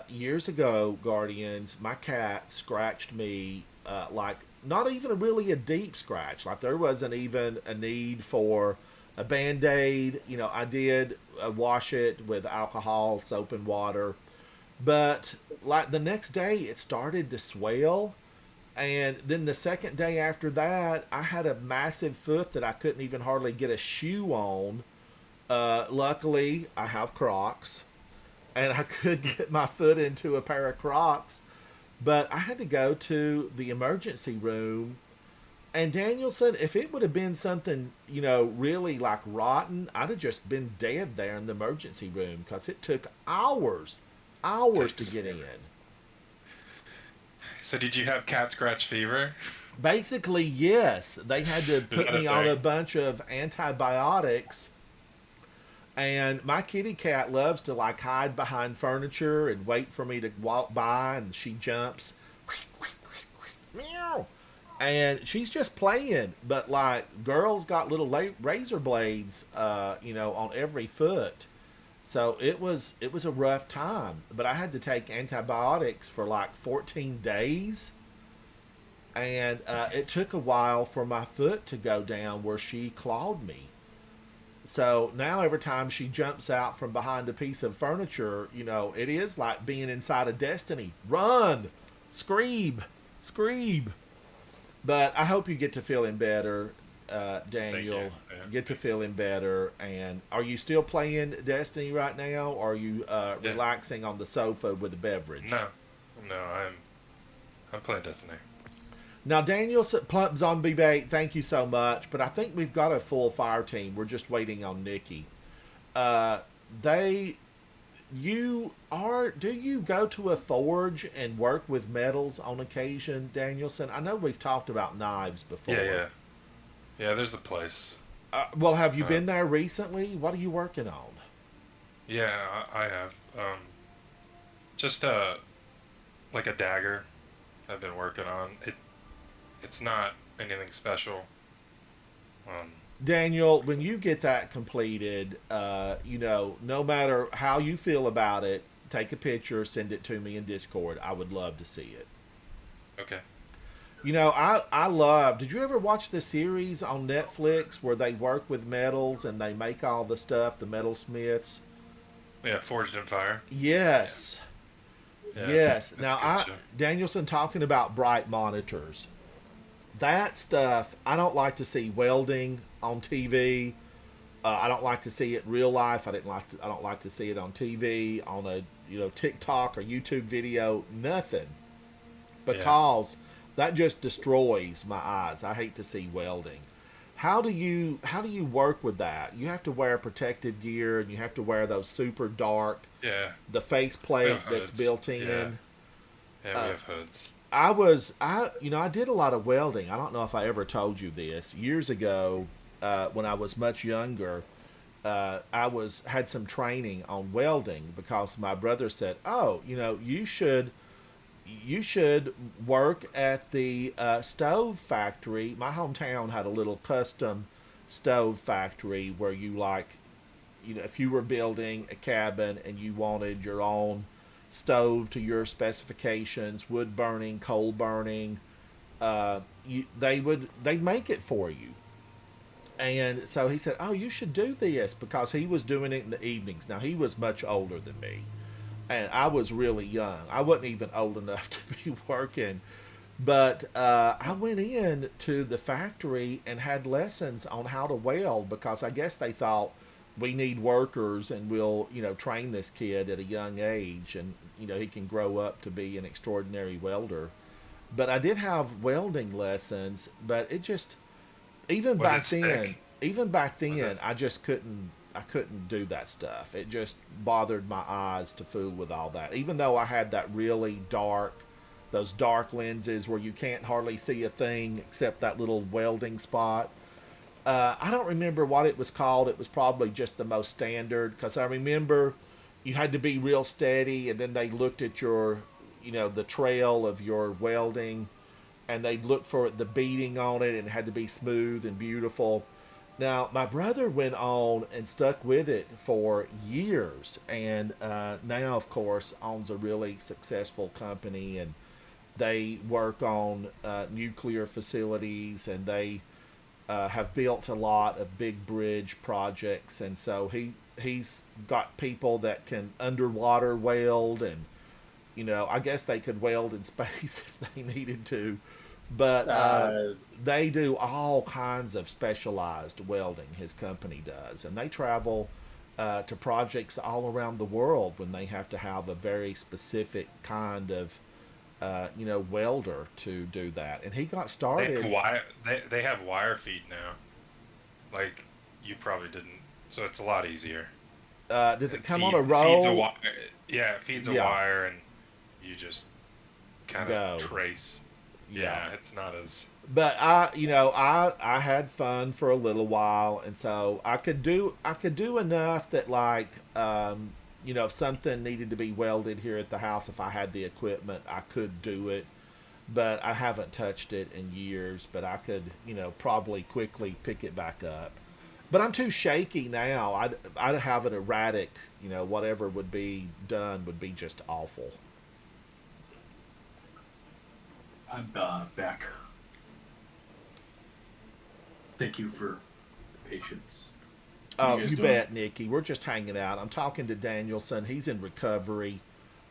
Years ago, Guardians, my cat scratched me, like not even really a deep scratch. Like there wasn't even a need for a band-aid. You know, I did wash it with alcohol, soap, and water. But like the next day, it started to swell. And then the second day after that, I had a massive foot that I couldn't even hardly get a shoe on. Luckily, I have Crocs, and I could get my foot into a pair of Crocs. But I had to go to the emergency room. And Danielson, if it would have been something, you know, really like rotten, I'd have just been dead there in the emergency room because it took hours to get in. So did you have cat scratch fever? Basically, yes. They had to Is put that a me on a thing? bunch of antibiotics. And my kitty cat loves to like hide behind furniture and wait for me to walk by, and she jumps. Meow. And she's just playing, but like girls got little razor blades, you know, on every foot. So it was a rough time, but I had to take antibiotics for like 14 days, and it took a while for my foot to go down where she clawed me. So now every time she jumps out from behind a piece of furniture, you know, it is like being inside a Destiny. Run, scream, scream. But I hope you get to feeling better, Daniel. Yeah. Get to feeling better. And are you still playing Destiny right now, or are you Yeah. relaxing on the sofa with a beverage? No, I'm playing Destiny. Now, Daniel, Plump Zombie Bait, thank you so much. But I think we've got a full fire team. We're just waiting on Nikki. Uh, they, do you go to a forge and work with metals on occasion, Danielson? I know we've talked about knives before. Yeah. There's a place. Well, have you Uh, been there recently? What are you working on? Yeah, I have. Just like a dagger. I've been working on it. It's not anything special. Um, Daniel, when you get that completed, you know, no matter how you feel about it, take a picture, send it to me in Discord. I would love to see it. okay. You know, I love. Did you ever watch the series on Netflix where they work with metals and they make all the stuff, the metalsmiths? Yeah, Forged in Fire. Yes. Yeah, Yes. it's Now, a good show. Danielson talking about bright monitors. That stuff, I don't like to see welding on TV. I don't like to see it in real life. I don't like to see it on TV, on a TikTok or YouTube video. Nothing, because that just destroys my eyes. I hate to see welding. How do you work with that? You have to wear protective gear, and you have to wear those super dark, Yeah, the face we plate have that's hoods. built in. Yeah, we have hoods. I did a lot of welding. I don't know if I ever told you this. Years ago, when I was much younger, had some training on welding because my brother said, "Oh, you should work at the stove factory." My hometown had a little custom stove factory where if you were building a cabin and you wanted your own stove to your specifications, wood burning, coal burning, they'd make it for you. And so he said, "Oh, you should do this," because he was doing it in the evenings. Now he was much older than me, and I was really young. I wasn't even old enough to be working. But I went in to the factory and had lessons on how to weld because I guess they thought we need workers and we'll, train this kid at a young age and, he can grow up to be an extraordinary welder. But I did have welding lessons, but it just, even Was back it then, stick? it- I just I couldn't do that stuff. It just bothered my eyes to fool with all that. Even though I had those dark lenses where you can't hardly see a thing except that little welding spot. I don't remember what it was called. It was probably just the most standard because I remember you had to be real steady, and then they looked at the trail of your welding, and they'd look for the beading on it, and it had to be smooth and beautiful. Now, my brother went on and stuck with it for years, and now, of course, owns a really successful company, and they work on nuclear facilities, and they have built a lot of big bridge projects, and so he's got people that can underwater weld, and I guess they could weld in space if they needed to, but they do all kinds of specialized welding. His company does, and they travel to projects all around the world when they have to have a very specific kind of welder to do that. And he got started. They have wire feed now. Like, you probably didn't, so it's a lot easier. Does it come on a roll? Yeah, it feeds a Yeah. wire, and you just kind of trace. Yeah. It's not as. But I had fun for a little while, and so I could do enough that, like, if something needed to be welded here at the house, if I had the equipment, I could do it. But I haven't touched it in years. But I could, probably quickly pick it back up. But I'm too shaky now. I'd have an erratic, whatever would be done would be just awful. I'm back. Thank you for patience. Oh, guys you doing? bet, Nikki. We're just hanging out. I'm talking to Danielson. He's in recovery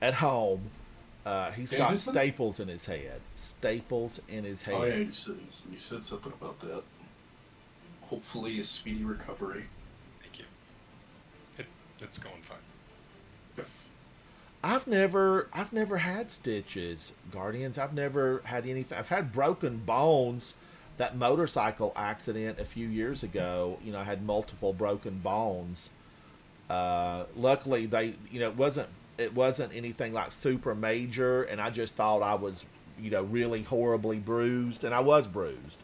at home. He's got Danielson? staples in his head. Staples in his head. Oh yeah, you said something about that. Hopefully a speedy recovery. Thank you. It's going fine. I've never had stitches, Guardians. I've never had anything. I've had broken bones. That motorcycle accident a few years ago, I had multiple broken bones. Luckily, it wasn't anything like super major, and I just thought I was, really horribly bruised, and I was bruised.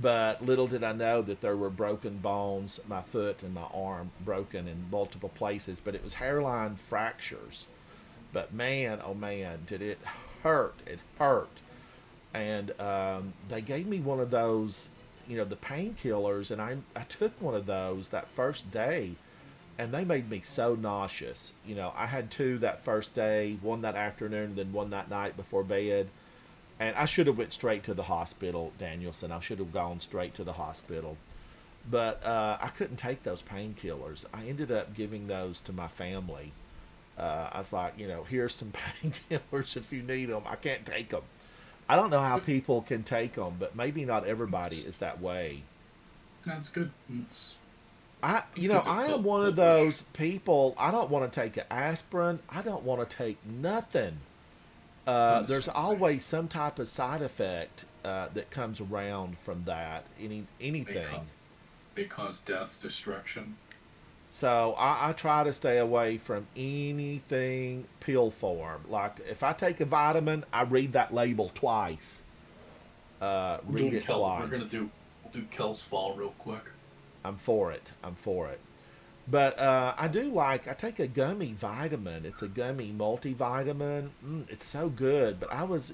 But little did I know that there were broken bones, my foot and my arm broken in multiple places, but it was hairline fractures. But man, oh man, did it hurt. It hurt. And they gave me one of those, the painkillers, and I took one of those that first day, and they made me so nauseous. I had two that first day, one that afternoon, then one that night before bed. And I should have went straight to the hospital, Danielson. I should have gone straight to the hospital. But I couldn't take those painkillers. I ended up giving those to my family. I was like, here's some painkillers if you need them. I can't take them. I don't know how people can take them, but maybe not everybody is that way. That's good. I good am one of those people. I don't want to take an aspirin. I don't want to take nothing. There's always some type of side effect that comes around from that. Anything. They cause death, destruction. So I try to stay away from anything pill form. Like if I take a vitamin, I read that label twice. Read it twice. We'll do Kel's Fall real quick. I'm for it. But I take a gummy vitamin. It's a gummy multivitamin. It's so good. But I was,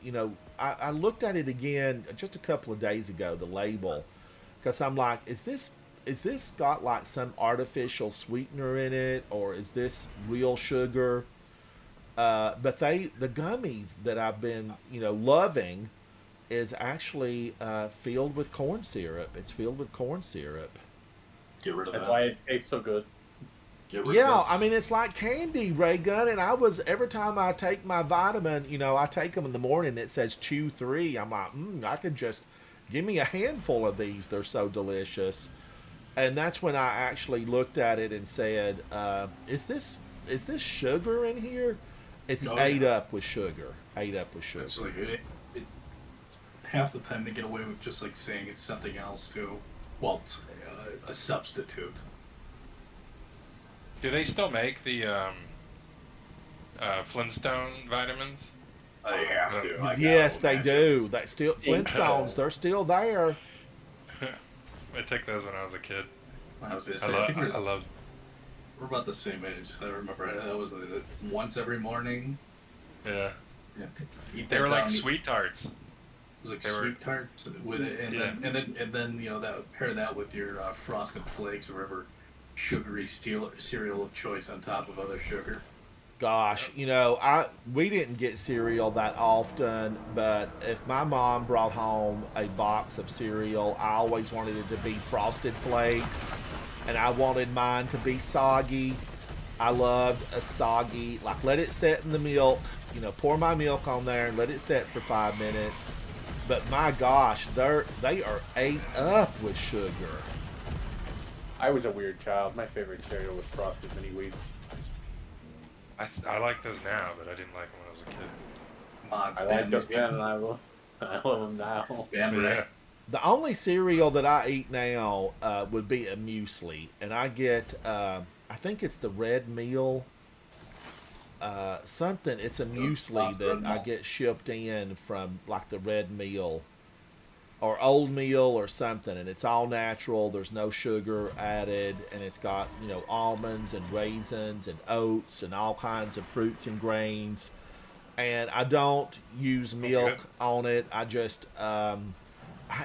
I looked at it again just a couple of days ago, the label, because I'm like, is this got like some artificial sweetener in it, or is this real sugar? But the gummy that I've been, loving is actually filled with corn syrup. It's filled with corn syrup. Get rid of That's that. why it tastes so good. Yeah, I mean, it's like candy, Ray Gun, and every time I take my vitamin, I take them in the morning, it says chew 3. I'm like, I could just, give me a handful of these. They're so delicious. And that's when I actually looked at it and said, is this sugar in here? It's ate up with sugar. It's like half the time they get away with just like saying it's something else too. Well, it's a substitute. Do they still make the Flintstone vitamins? They have to. Yes, they do. That still Flintstones. They're still there. I took those when I was a kid. I was gonna say, I love. We're about the same age. I remember that was once every morning. Yeah. Yeah, They were like sweet tarts. was like They were- sweet tarts with it, and Yeah. then you know that pair that with your frosted flakes or whatever sugary cereal of choice on top of other sugar. Gosh, we didn't get cereal that often, but if my mom brought home a box of cereal, I always wanted it to be Frosted Flakes, and I wanted mine to be soggy. I loved a soggy, like let it set in the milk, pour my milk on there and let it set for 5 minutes. But my gosh, they are ate up with sugar. I was a weird child. My favorite cereal was Frosted Mini Wheats. I like those now, but I didn't like them when I was a kid. Mods, I like them then, and I love them now. Yeah. The only cereal that I eat now would be a muesli, and I get, I think it's the red meal, something. It's a muesli that I get shipped in from like the red meal or old meal or something, and it's all natural. There's no sugar added, and it's got almonds and raisins and oats and all kinds of fruits and grains. And I don't use milk on it. I just I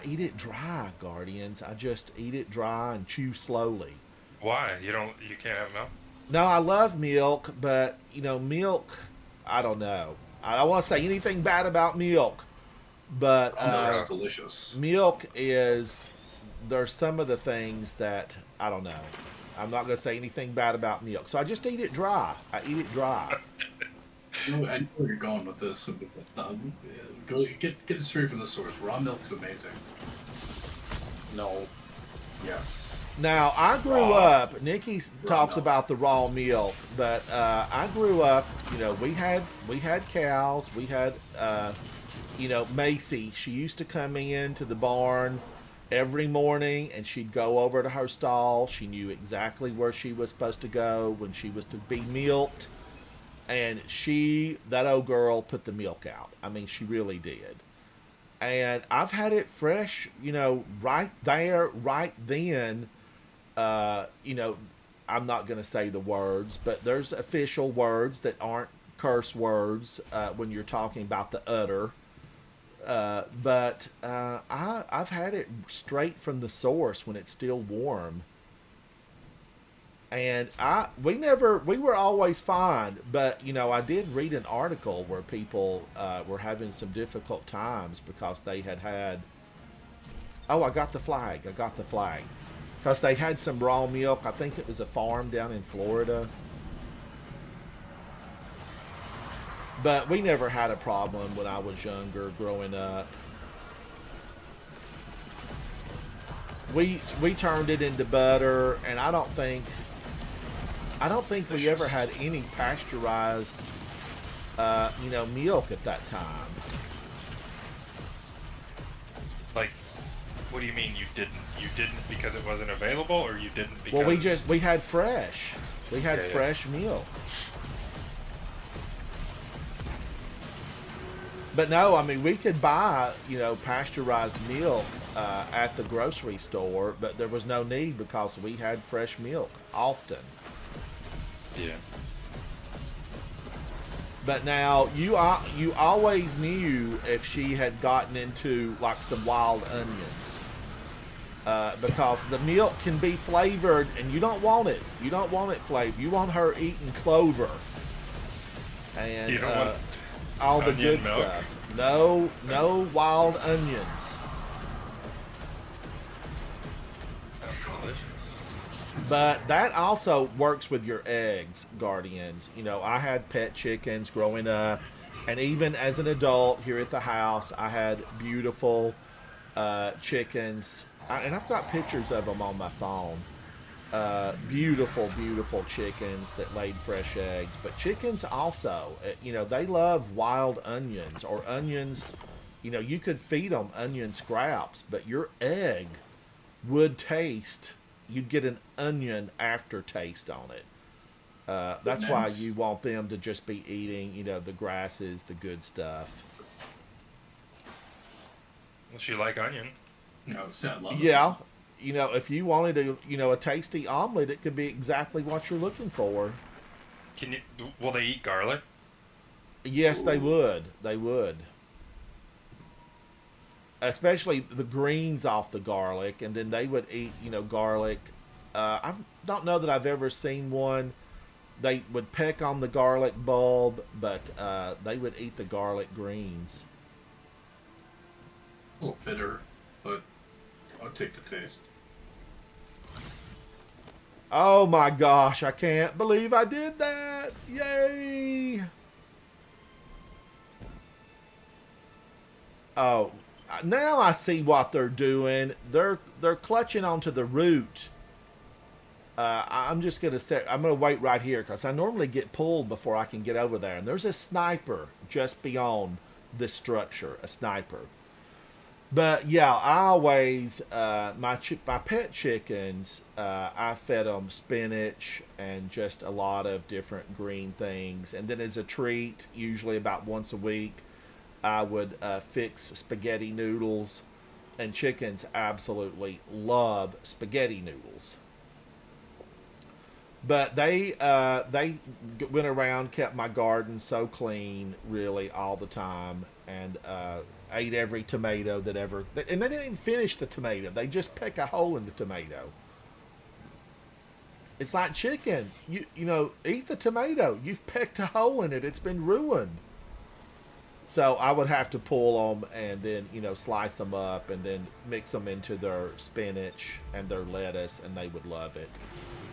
eat it dry, Guardians. I just eat it dry and chew slowly. Why? You can't have milk? No, I love milk, but milk, I don't know. I don't want to say anything bad about milk, but It's delicious. milk is, there's some of the things that I don't know. I'm not going to say anything bad about milk, so I just eat it dry. I eat it dry. I know where you're going with this. Go get it straight from the source. Raw milk's amazing. No. Yes. Now, I grew up, Nikki talks about the raw milk, but I grew up, we had cows, we had, Macy, she used to come in to the barn every morning, and she'd go over to her stall. She knew exactly where she was supposed to go when she was to be milked, and that old girl put the milk out. I mean, she really did. And I've had it fresh, right there, right then. I'm not going to say the words, but there's official words that aren't curse words when you're talking about the udder. But I've had it straight from the source when it's still warm. And we were always fine, but I did read an article where people were having some difficult times because they had. Oh, I got the flag. Because they had some raw milk. I think it was a farm down in Florida. But we never had a problem when I was younger, growing up. We turned it into butter, and I don't think we ever had any pasteurized, milk at that time. Like, what do you mean you didn't? You didn't because it wasn't available, or you didn't because... Well, we had fresh. We had fresh milk. But no, I mean, we could buy, pasteurized milk at the grocery store, but there was no need because we had fresh milk often. Yeah. But now, you always knew if she had gotten into, like, some wild onions. Because the milk can be flavored, and you don't want it. You don't want it flavored. You want her eating clover. And You don't want all the onion good milk? stuff. No wild onions. Sounds delicious. But that also works with your eggs, Guardians. I had pet chickens growing up, and even as an adult here at the house, I had beautiful chickens. And I've got pictures of them on my phone. Beautiful, beautiful chickens that laid fresh eggs. But chickens also, they love wild onions or onions. You could feed them onion scraps, but your egg would taste, you'd get an onion aftertaste on it. That's why you want them to just be eating, the grasses, the good stuff. Unless you like onion. Yeah. If you wanted a tasty omelet, it could be exactly what you're looking for. Will they eat garlic? Yes, they would. They would. especially the greens off the garlic, and then they would eat, garlic. I don't know that I've ever seen one. They would peck on the garlic bulb, but they would eat the garlic greens. A little bitter, but I'll take the taste. Oh my gosh, I can't believe I did that. Yay. Oh, now I see what they're doing. They're clutching onto the root. I'm just gonna I'm gonna wait right here because I normally get pulled before I can get over there. And there's a sniper just beyond this structure, a sniper. But yeah, I always my pet chickens. I fed them spinach and just a lot of different green things, and then as a treat, usually about once a week, I would fix spaghetti noodles, and chickens absolutely love spaghetti noodles. But they went around, kept my garden so clean, really all the time, and ate every tomato that ever. And they didn't even finish the tomato; they just peck a hole in the tomato. It's like chicken. You eat the tomato. You've pecked a hole in it. It's been ruined. So I would have to pull them and then, slice them up and then mix them into their spinach and their lettuce, and they would love it.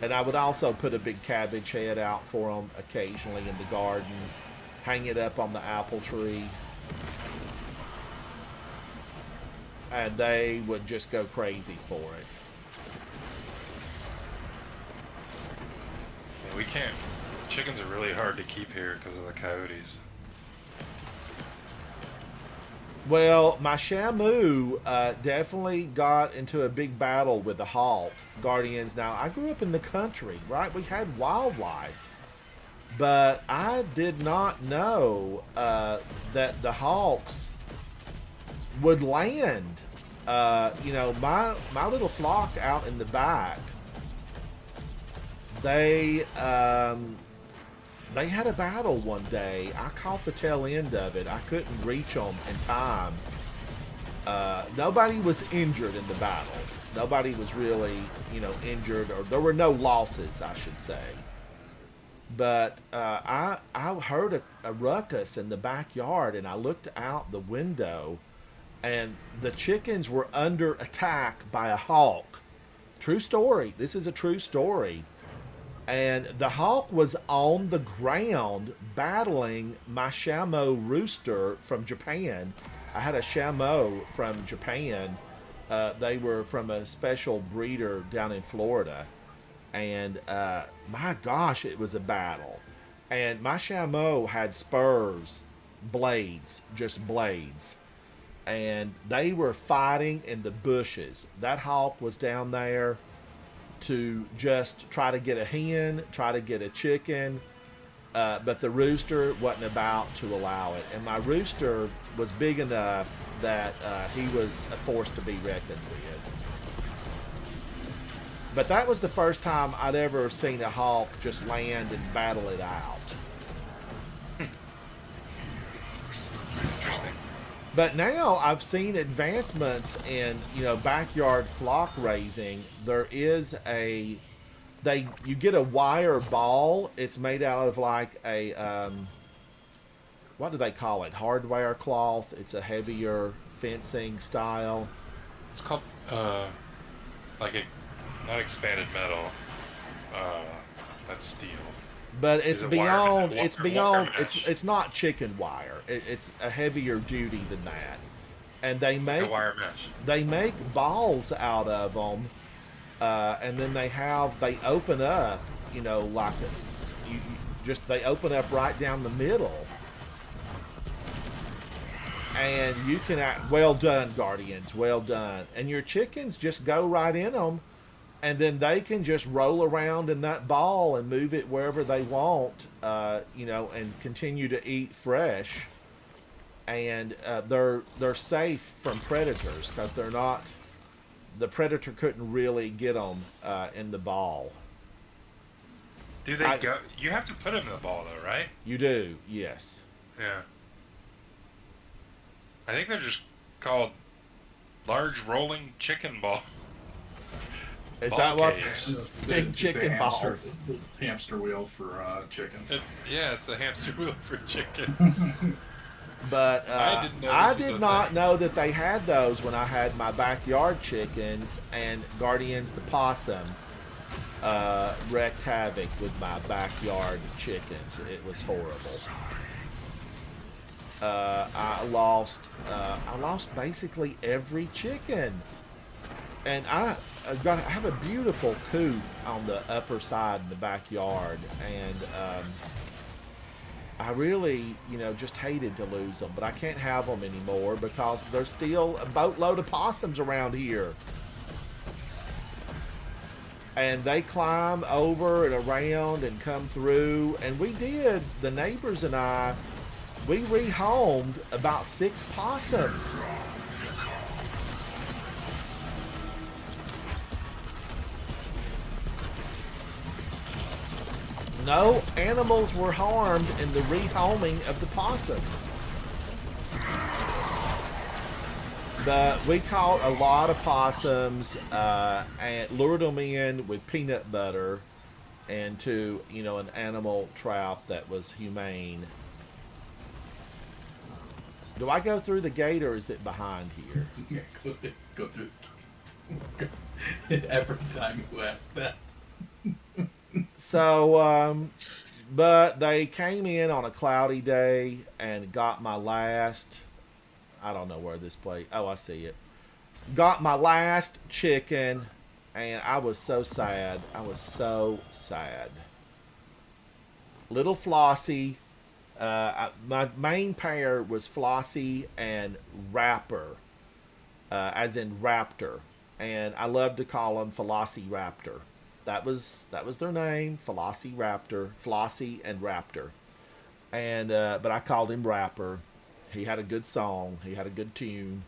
And I would also put a big cabbage head out for them occasionally in the garden, hang it up on the apple tree, and they would just go crazy for it. Yeah, we can't. Chickens are really hard to keep here because of the coyotes. Well, my Shamu definitely got into a big battle with the hawk guardians. Now, I grew up in the country, right? We had wildlife, but I did not know that the hawks would land. My little flock out in the back, they had a battle one day. I caught the tail end of it. I couldn't reach them in time. Nobody was injured in the battle. Nobody was really, injured, or there were no losses, I should say. But I heard a ruckus in the backyard, and I looked out the window, and the chickens were under attack by a hawk. True story. This is a true story. And the hawk was on the ground battling my Shamo rooster from Japan. I had a Shamo from Japan. They were from a special breeder down in Florida. And my gosh, it was a battle. And my Shamo had spurs, blades, just blades. And they were fighting in the bushes. That hawk was down there to just try to get a hen, try to get a chicken, but the rooster wasn't about to allow it. And my rooster was big enough that he was a force to be reckoned with. But that was the first time I'd ever seen a hawk just land and battle it out. Interesting. But now I've seen advancements in, backyard flock raising. There is you get a wire ball. It's made out of like a, what do they call it? Hardware cloth. It's a heavier fencing style. It's called, not expanded metal. That's steel. But it's Is it beyond. wire- It's wire beyond. mesh? It's not chicken wire. It's a heavier duty than that. And they make A wire mesh. they make balls out of them, and then they open up. They open up right down the middle, and you can well done, Guardians, well done. And your chickens just go right in them. And then they can just roll around in that ball and move it wherever they want, and continue to eat fresh. And they're safe from predators because they're not. The predator couldn't really get them in the ball. Do they go? You have to put them in the ball though, right? You do, yes. Yeah. I think they're just called large rolling chicken ball. Is Ball that what? cage. Big Just a chicken hamster, balls. hamster wheel for chickens. Yeah, it's a hamster wheel for chicken. But I didn't know I this was did a not thing. know that they had those when I had my backyard chickens, and Guardians the possum wreaked havoc with my backyard chickens. It was horrible. I lost basically every chicken, and I have a beautiful coop on the upper side in the backyard, and I really, just hated to lose them, but I can't have them anymore because there's still a boatload of possums around here. And they climb over and around and come through. And the neighbors and I, we rehomed about 6 possums. No animals were harmed in the rehoming of the possums. We caught a lot of possums and lured them in with peanut butter into, an animal trap that was humane. Do I go through the gate or is it behind here? Yeah, go through. Every time you ask that. So, but they came in on a cloudy day and got my last, I don't know where this place, oh, I see it. Got my last chicken, and I was so sad. I was so sad. Little Flossie, my main pair was Flossie and Rapper, as in Raptor. And I love to call them Velociraptor. That was their name, Velociraptor, Flossie and Raptor. And but I called him Rapper. He had a good song. He had a good tune.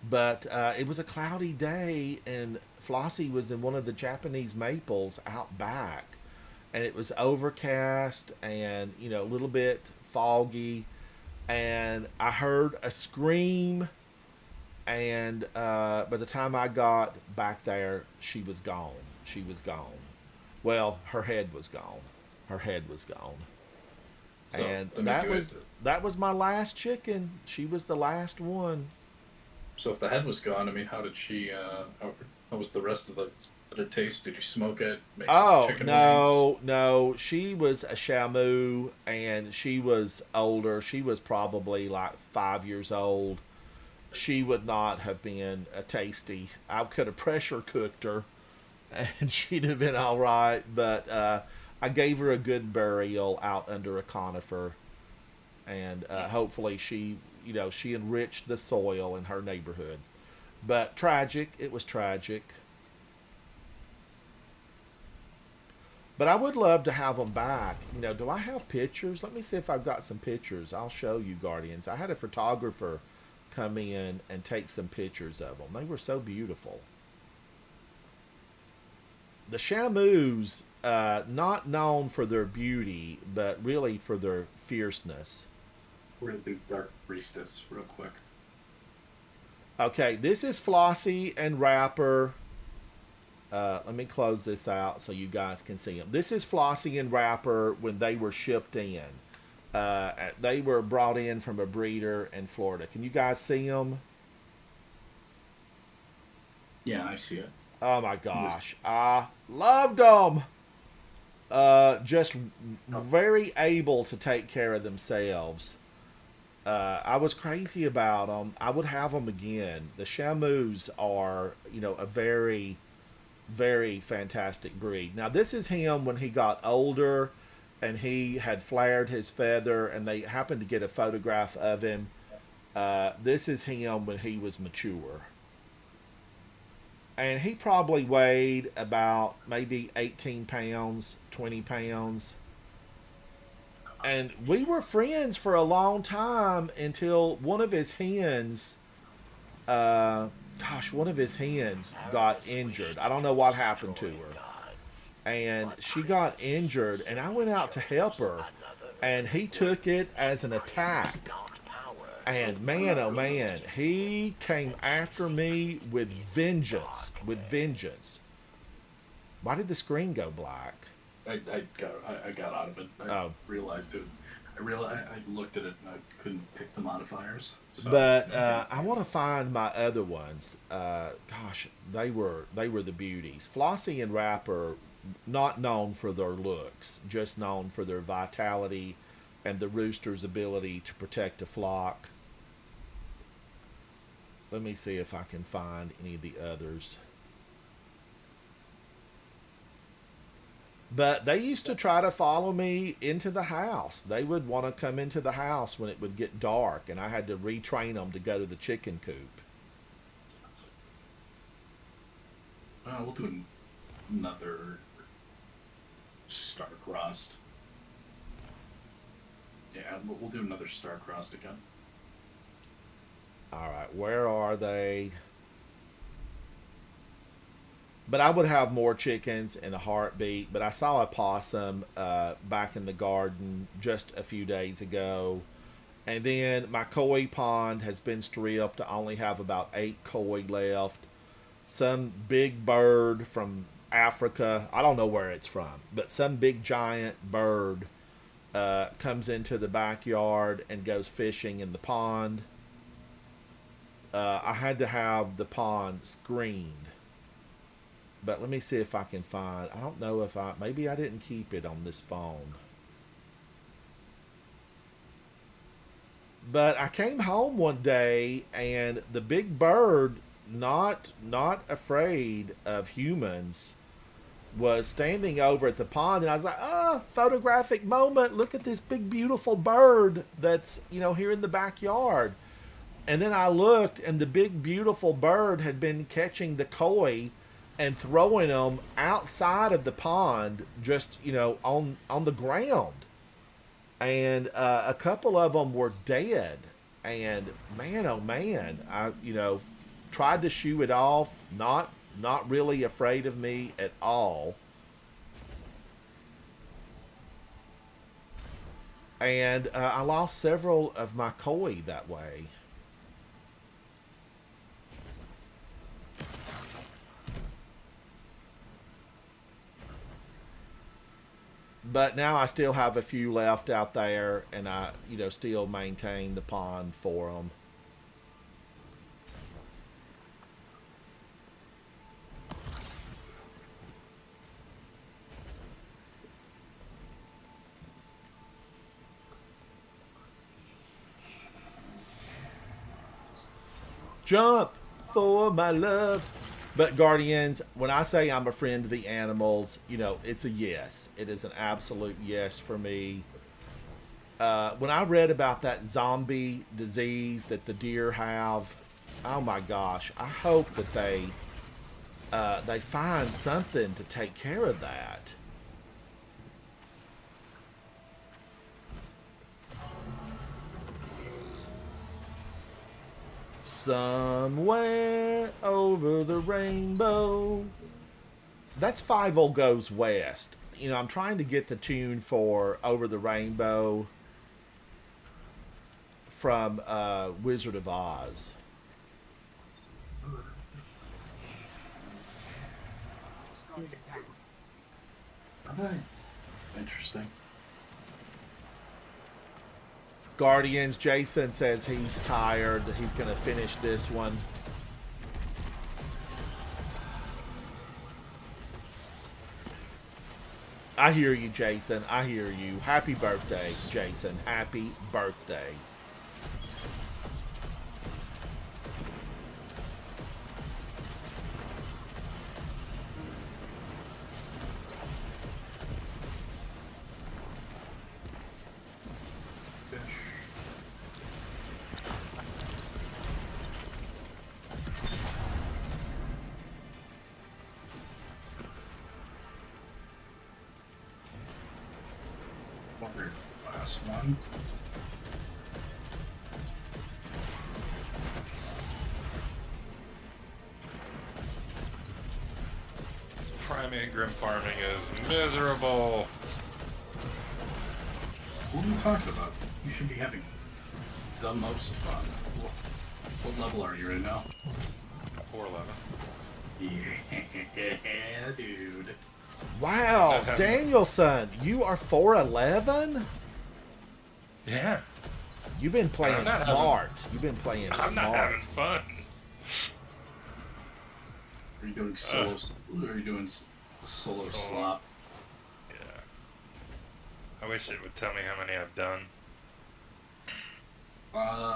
But it was a cloudy day, and Flossie was in one of the Japanese maples out back, and it was overcast and a little bit foggy, and I heard a scream. And by the time I got back there, she was gone. She was gone. Well, her head was gone. Her head was gone. So, And let me that do was it. that was my last chicken. She was the last one. So if the head was gone, I mean, how did she? How was the rest of the? Did it taste? Did you smoke it? Make some Oh chicken no! She was a Shamu, and she was older. She was probably like 5 years old. She would not have been a tasty. I could have pressure cooked her, and she'd have been all right. But I gave her a good burial out under a conifer, and hopefully she enriched the soil in her neighborhood. But tragic. It was tragic. But I would love to have them back. Do I have pictures? Let me see if I've got some pictures. I'll show you, Guardians. I had a photographer come in and take some pictures of them. They were so beautiful. The Shamus, not known for their beauty, but really for their fierceness. We're gonna do Dark Priestess real quick. Okay, this is Flossie and Rapper. Let me close this out so you guys can see them. This is Flossie and Rapper when they were shipped in. They were brought in from a breeder in Florida. Can you guys see them? Yeah, I see it. Oh my gosh, I loved them. Just very able to take care of themselves. I was crazy about them. I would have them again. The Shamus are, a very, very fantastic breed. Now this is him when he got older, and he had flared his feather, and they happened to get a photograph of him. This is him when he was mature. And he probably weighed about maybe 18 pounds, 20 pounds. And we were friends for a long time until one of his hens, one of his hens got injured. I don't know what happened to her. And she got injured, and I went out to help her, and he took it as an attack. And man, oh man, he came after me with vengeance. With vengeance. Why did the screen go black? I got out of it. I realized it. I looked at it and I couldn't pick the modifiers. So. But I want to find my other ones. Gosh, they were the beauties. Flossie and Rapper, not known for their looks, just known for their vitality and the rooster's ability to protect a flock. Let me see if I can find any of the others. But they used to try to follow me into the house. They would want to come into the house when it would get dark, and I had to retrain them to go to the chicken coop. We'll do another Star-Crossed. Yeah, we'll do another Star-Crossed again. All right, where are they? But I would have more chickens in a heartbeat. But I saw a possum back in the garden just a few days ago. And then my koi pond has been stripped to only have about 8 koi left. Some big bird from Africa, I don't know where it's from, but some big giant bird comes into the backyard and goes fishing in the pond. I had to have the pond screened. But let me see if I can find, I don't know if maybe I didn't keep it on this phone. But I came home one day and the big bird, not afraid of humans, was standing over at the pond, and I was like, photographic moment. Look at this big, beautiful bird that's, here in the backyard. And then I looked, and the big, beautiful bird had been catching the koi and throwing them outside of the pond, just, on the ground. And a couple of them were dead. And man, oh man, I, tried to shoo it off, not really afraid of me at all. And I lost several of my koi that way. But now I still have a few left out there, and I, still maintain the pond for them. Jump for my love. But Guardians, when I say I'm a friend of the animals, it's a yes. It is an absolute yes for me. When I read about that zombie disease that the deer have, oh my gosh, I hope that they find something to take care of that. Somewhere over the rainbow. That's Fievel Goes West. I'm trying to get the tune for Over the Rainbow from Wizard of Oz. Interesting. Guardians, Jason says he's tired. He's going to finish this one. I hear you, Jason. I hear you. Happy birthday, Jason. Happy birthday. One. Primate Grim farming is miserable. What are you talking about? You should be having the most fun. What level are you right now? 411. Yeah, dude. Wow, Danielson, you are 411? Yeah, You've been playing I'm not smart. You've been playing I'm not smart. having fun. Are you doing solo? Are you doing solo Solo. slop? Yeah. I wish it would tell me how many I've done.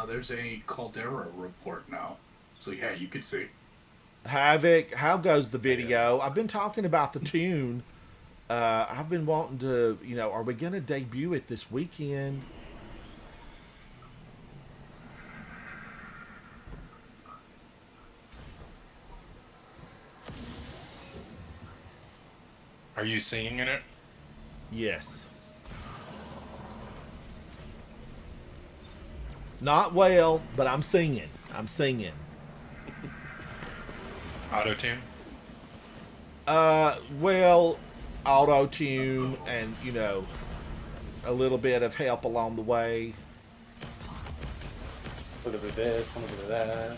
There's a Caldera report now, so yeah, you could see. Havoc, how goes the video? I've been talking about the tune. I've been wanting to, are we going to debut it this weekend? Are you singing in it? Yes. Not well, but I'm singing. I'm singing. Auto tune? Well, auto tune and, a little bit of help along the way. A little bit of this, a little bit of that,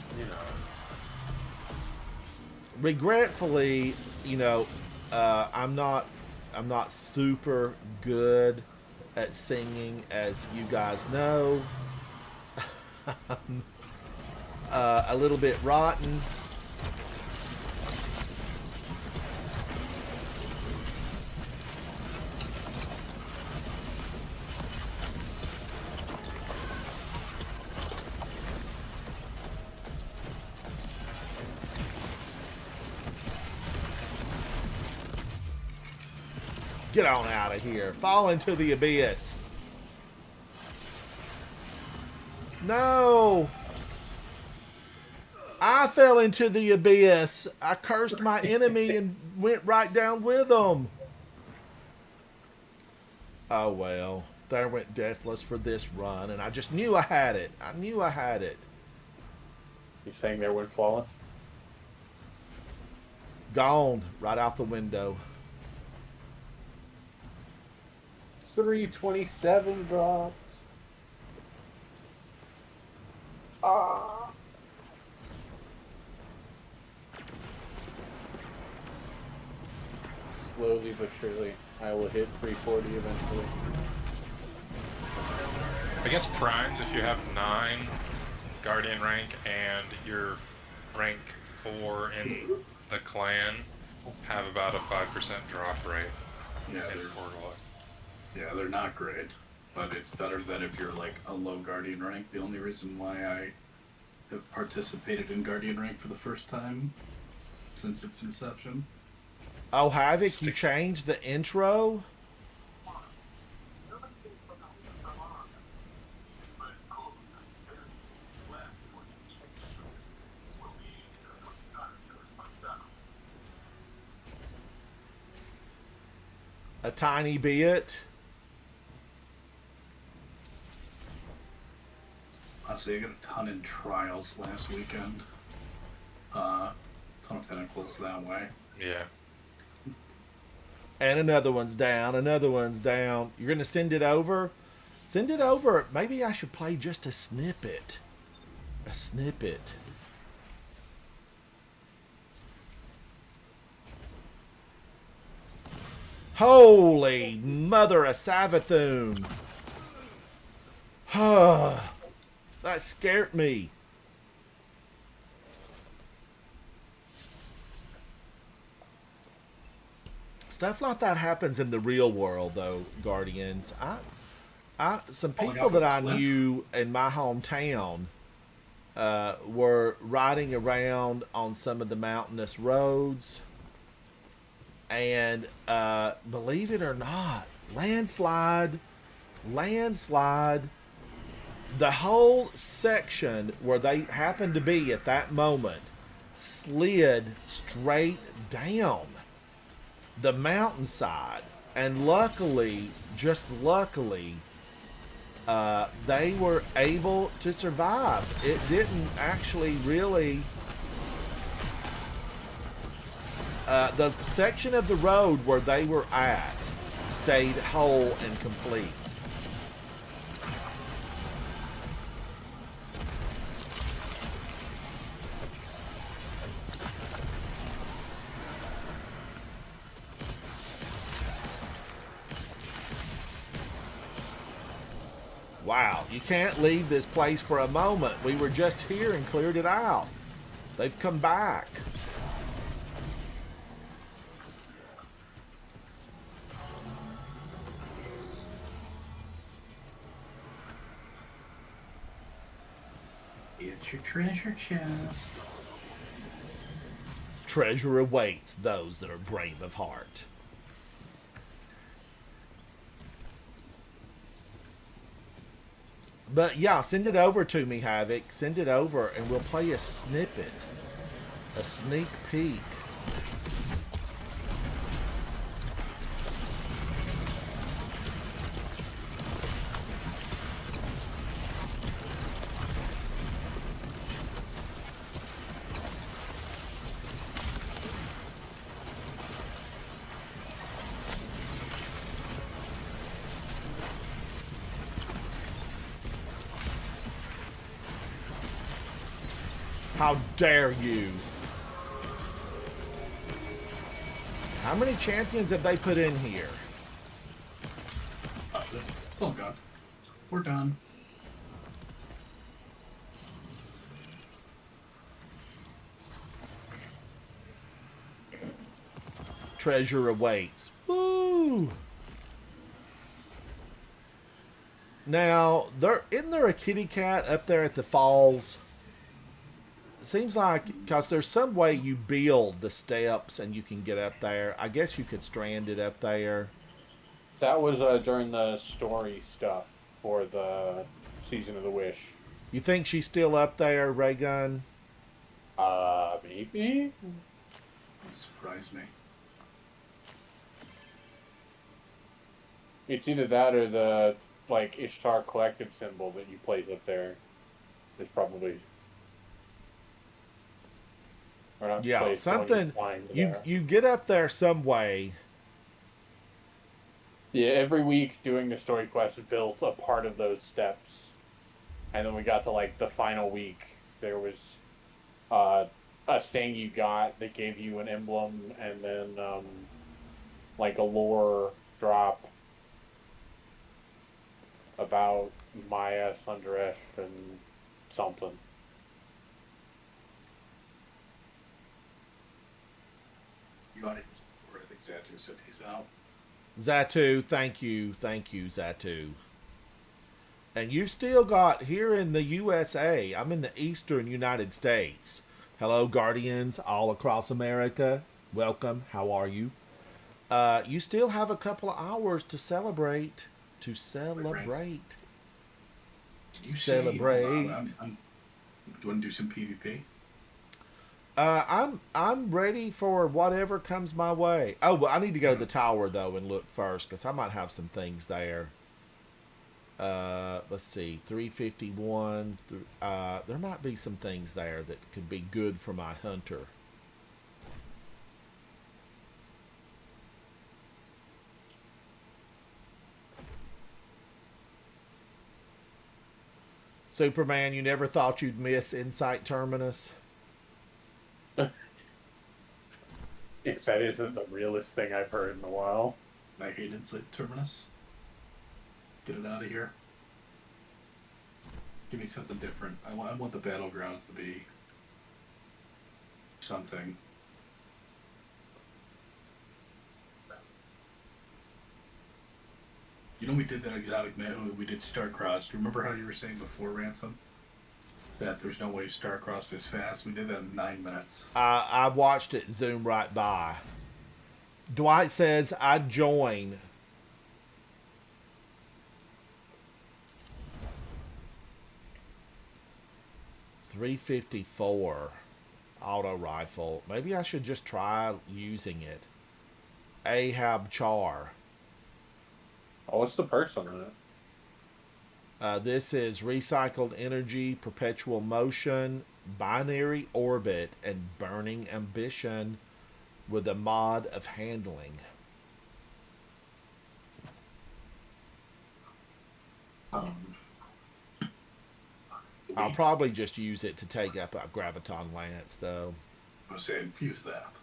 Regretfully, I'm not super good at singing, as you guys know. A little bit rotten. Get on out of here. Fall into the abyss. No. I fell into the abyss. I cursed my enemy and went right down with them. Oh well. There went Deathless for this run, and I just knew I had it. I knew I had it. You saying there went flawless? Gone. Right out the window. 327 drops. Ah. Slowly but surely, I will hit 340 eventually. I guess primes, if you have 9 Guardian rank and you're rank 4 in the clan, have about a 5% drop rate Yeah, in they're, Portal. yeah, they're not great, but it's better than if you're like a low Guardian rank. The only reason why I have participated in Guardian rank for the first time since its inception. Oh, Havoc, you changed the intro? A tiny bit. Honestly, I got a ton in trials last weekend. Ton of pinnacles that way. Yeah. And another one's down. Another one's down. You're going to send it over? Send it over. Maybe I should play just a snippet. A snippet. Holy mother of Savathun. That scared me. Stuff like that happens in the real world, though, Guardians. Some people that I knew in my hometown were riding around on some of the mountainous roads, and believe it or not, landslide, the whole section where they happened to be at that moment slid straight down the mountainside, and luckily, just luckily, they were able to survive. It didn't actually really. The section of the road where they were at stayed whole and complete. Wow, you can't leave this place for a moment. We were just here and cleared it out. They've come back. It's your treasure chest. Treasure awaits those that are brave of heart. But yeah, send it over to me, Havoc. Send it over and we'll play a snippet. A sneak peek. How dare you? How many champions have they put in here? It's all gone. We're done. Treasure awaits. Woo! Now, isn't there a kitty cat up there at the falls? Seems like, because there's some way you build the steps and you can get up there. I guess you could strand it up there. That was during the story stuff for the Season of the Wish. You think she's still up there, Raygun? Maybe? It surprised me. It's either that or the, like, Ishtar Collective symbol that you place up there is probably... Or not Yeah, placed, the one something. flying You there. you get up there some way. Yeah, every week doing the story quest built a part of those steps. And then we got to, like, the final week. There was a thing you got that gave you an emblem and then, like, a lore drop about Maya, Sundaresh, and something. You got it. I think Zatu said he's out. Zatu, thank you, Zatu. And you've still got, here in the USA, I'm in the eastern United States. Hello, Guardians all across America. Welcome, how are you? You still have a couple of hours to celebrate. To celebrate. Did you Celebrate. Say, do you want to do some PvP? I'm ready for whatever comes my way. Oh, well, I need to go to the tower, though, and look first, because I might have some things there. Let's see, 351. There might be some things there that could be good for my hunter. Superman, you never thought you'd miss Insight Terminus? If that isn't the realest thing I've heard in a while. I hate Insight Terminus. Get it out of here. Give me something different. I want the battlegrounds to be something. You know, we did that exotic man. We did Starcrossed. Remember how you were saying before, Ransom? That there's no way Starcrossed is fast. We did that in 9 minutes. I watched it zoom right by. Dwight says, I'd join. .354 auto rifle. Maybe I should just try using it. Ahab Char. Oh, what's the perks on it? This is recycled energy, perpetual motion, binary orbit, and burning ambition with a mod of handling. I'll probably just use it to take up a Graviton Lance, though. I was saying, fuse that.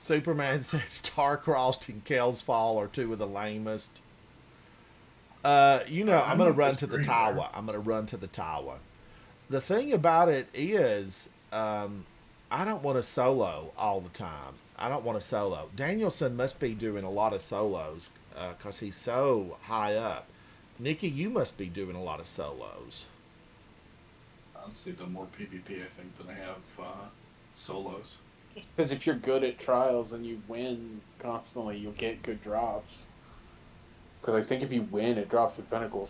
Superman said Starcrossed and Kells Fall are two of the lamest. I'm I'm going to not run to the disagreeing Tawa. there. I'm going to run to the Tawa. The thing about it is, I don't want to solo all the time. I don't want to solo. Danielson must be doing a lot of solos because he's so high up. Nikki, you must be doing a lot of solos. Honestly, done more PvP, I think, than I have solos. Because if you're good at trials and you win constantly, you'll get good drops. Because I think if you win, it drops with pinnacles.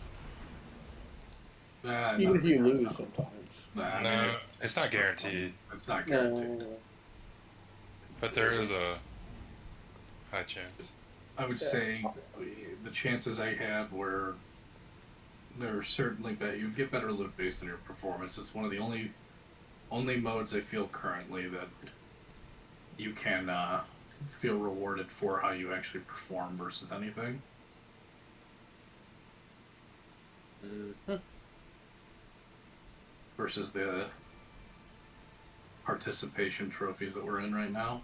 Even if you lose sometimes. Nah, I mean, No, it's not guaranteed, it's not guaranteed. No. but there is a high chance. I would say the chances I had were there are certainly you get better loot based on your performance. It's one of the only modes I feel currently that you can feel rewarded for how you actually perform versus anything. Versus the participation trophies that we're in right now.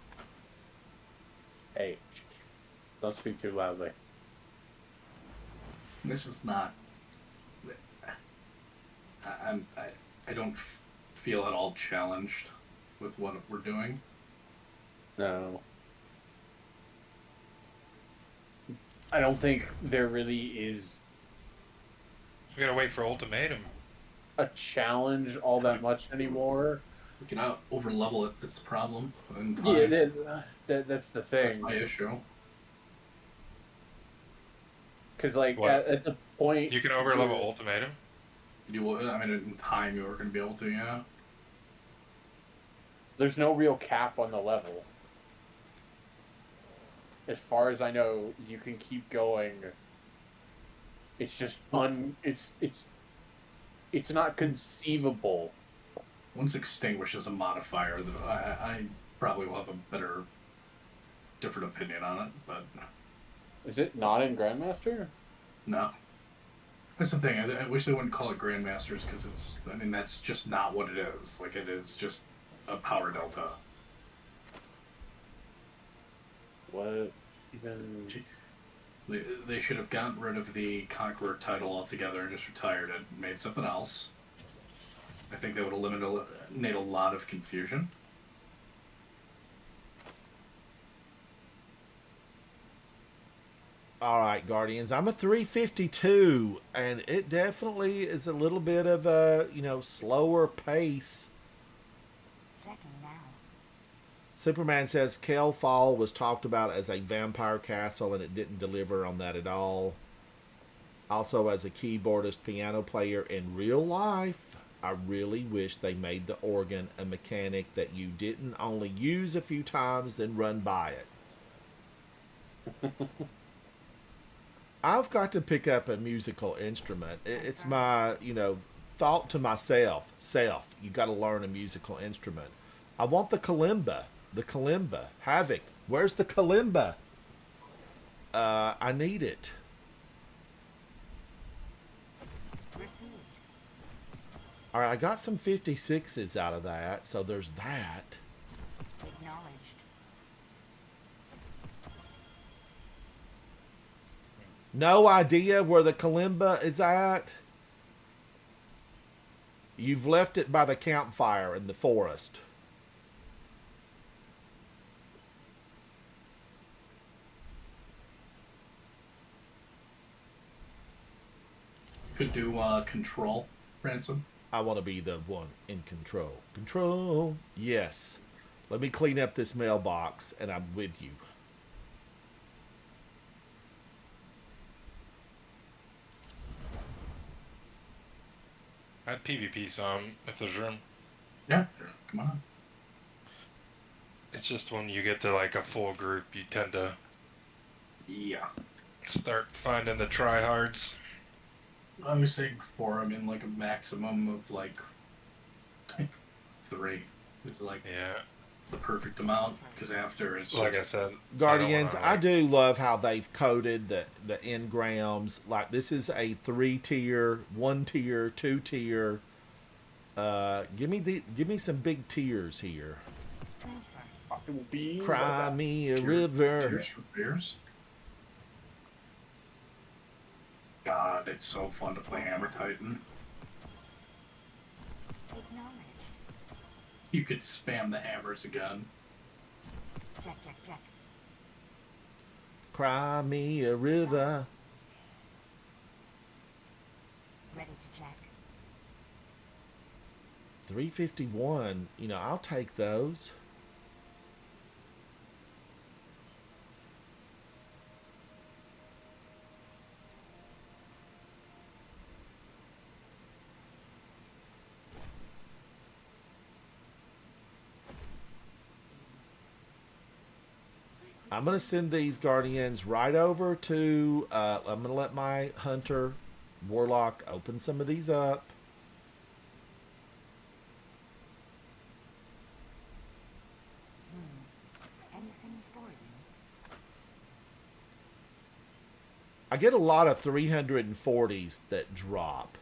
Hey, don't speak too loudly. This is not. I don't feel at all challenged with what we're doing. No. I don't think there really is We gotta wait for ultimatum. a challenge all that much anymore. We can over level it. That's the problem. And Yeah, that's the that's thing. my issue. Because, like, What? at the point... You can overlevel ultimatum. You will. I mean, in time, you are going to be able to. Yeah. There's no real cap on the level. As far as I know, you can keep going. It's just it's not conceivable. Once extinguish as a modifier, I probably will have a different opinion on it. But Is it not in Grandmaster? no. That's the thing. I wish they wouldn't call it Grandmasters because it's. I mean, that's just not what it is. Like, it is just a power delta. What even? They should have gotten rid of the Conqueror title altogether and just retired it and made something else. I think that would eliminate a lot of confusion. All right, Guardians. I'm a 352, and it definitely is a little bit of a, slower pace. Checking now. Superman says Kel Fall was talked about as a vampire castle, and it didn't deliver on that at all. Also, as a keyboardist piano player in real life, I really wish they made the organ a mechanic that you didn't only use a few times, then run by it. I've got to pick up a musical instrument. It's my, thought to myself, you got to learn a musical instrument. I want the kalimba. The kalimba. Havoc. Where's the kalimba? I need it. Received. All right, I got some 56s out of that, so there's that. Acknowledged. No idea where the kalimba is at. You've left it by the campfire in the forest. Could do control, Ransom. I want to be the one in control. Control. Yes. Let me clean up this mailbox, and I'm with you. I'd PvP some if there's room. Yeah, come on. It's just when you get to like a full group, you tend to Yeah. start finding the tryhards. I was saying before, I'm in like a maximum of like 3. It's like Yeah, the perfect amount because after it's like I just, said, Guardians, I I don't do love how they've coded the engrams. Like, this is a 3-tier, 1-tier, 2-tier. Give me some big tiers here. Transfer. It will be Cry right me a Tears river. for Fears. God, it's so fun to play Hammer Titan. Acknowledge. You could spam the hammers again. Check, check, check. Cry me a river. Ready to check. 351. You know, I'll take those. I'm going to send these Guardians right over to, I'm going to let my Hunter Warlock open some of these up. Anything for you? I get a lot of 340s that drop.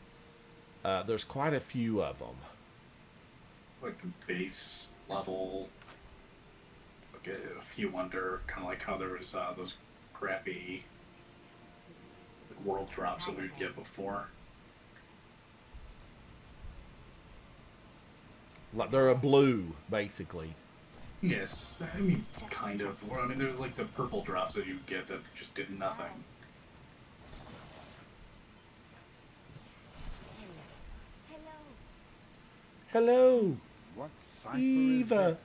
There's quite a few of them. Like the base level. Get a few under, kind of like how there was those crappy world drops that we'd get before. Like they're a blue, basically. Yes, I mean, kind of. Well, I mean, there's like the purple drops that you get that just did nothing. Hello. Hello, What cipher Eva. is this?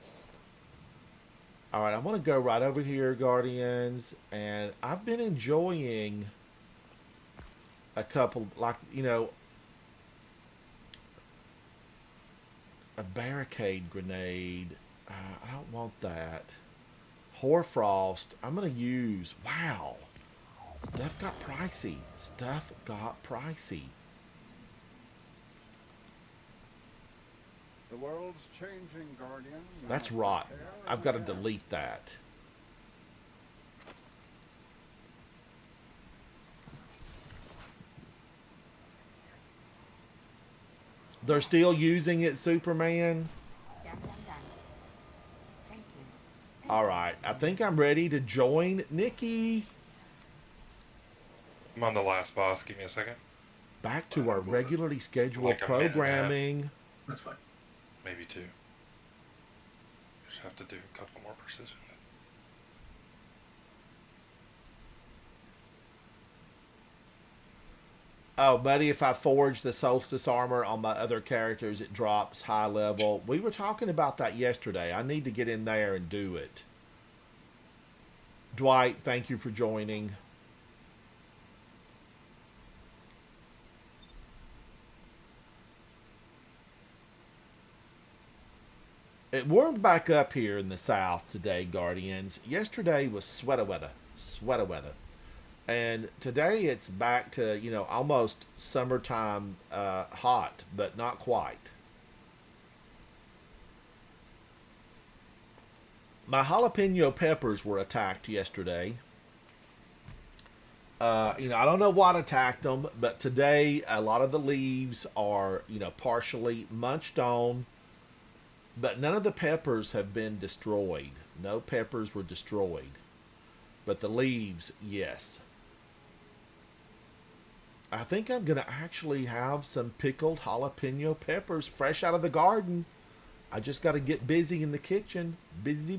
All right, I want to go right over here, Guardians, and I've been enjoying a couple, like, you know, a barricade grenade. I don't want that. Hoarfrost, I'm going to use. Wow. Stuff got pricey. Stuff got pricey. The world's changing, Guardian. Now That's rotten. prepare I've got to and delete that. They're still using it, Superman. Done, done, done. Thank you. All right, I think I'm ready to join Nikki. I'm on the last boss. Give me a second. Back to our regularly scheduled Like a minute and a half. programming. That's fine. Maybe 2. Just have to do a couple more precision. Oh, buddy, if I forge the Solstice armor on my other characters, it drops high level. We were talking about that yesterday. I need to get in there and do it. Dwight, thank you for joining. It warmed back up here in the south today, Guardians. Yesterday was sweater weather. And today it's back to, you know, almost summertime hot, but not quite. My jalapeno peppers were attacked yesterday. You know, I don't know what attacked them, but today a lot of the leaves are, you know, partially munched on. But none of the peppers have been destroyed. No peppers were destroyed. But the leaves, yes. I think I'm going to actually have some pickled jalapeno peppers fresh out of the garden. I just got to get busy in the kitchen. Busy.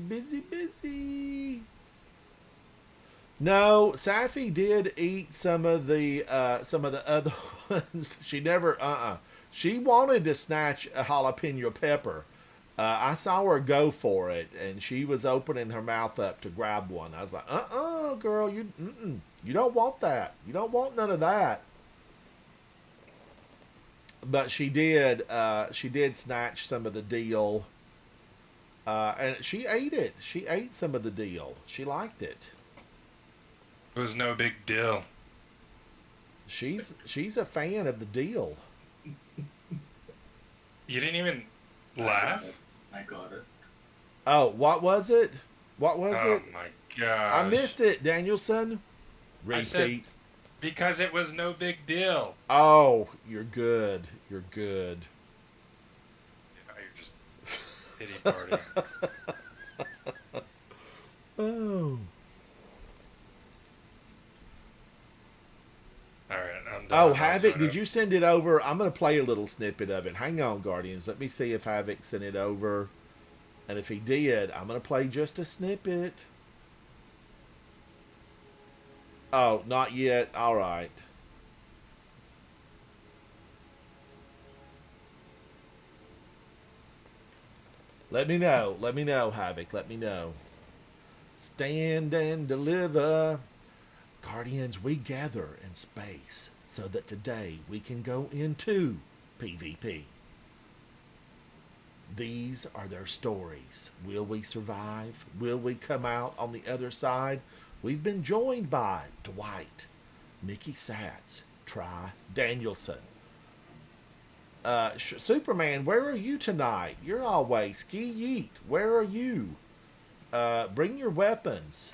No, Safi did eat some of the other ones. She never, She wanted to snatch a jalapeno pepper. I saw her go for it, and she was opening her mouth up to grab one. I was like, girl, you don't want that. You don't want none of that. But she did snatch some of the deal, and she ate it. She ate some of the deal. She liked it. It was no big deal. She's a fan of the deal. You didn't even laugh? I got it. Oh, what was it? What was Oh it? my god. I missed it, Danielson. I said- Repeat. Because it was no big deal. Oh, you're good. You're good. Now you're just pity party. Oh, dogs Havoc, right did up. you send it over? I'm going to play a little snippet of it. Hang on, Guardians. Let me see if Havoc sent it over. And if he did, I'm going to play just a snippet. Oh, not yet. All right. Let me know. Let me know, Havoc. Let me know. Stand and deliver. Guardians, we gather in space so that today we can go into PvP. These are their stories. Will we survive? Will we come out on the other side? We've been joined by Dwight, Mickey Satz, Tri Danielson. Superman, where are you tonight? You're always ski yeet. Where are you? Bring your weapons.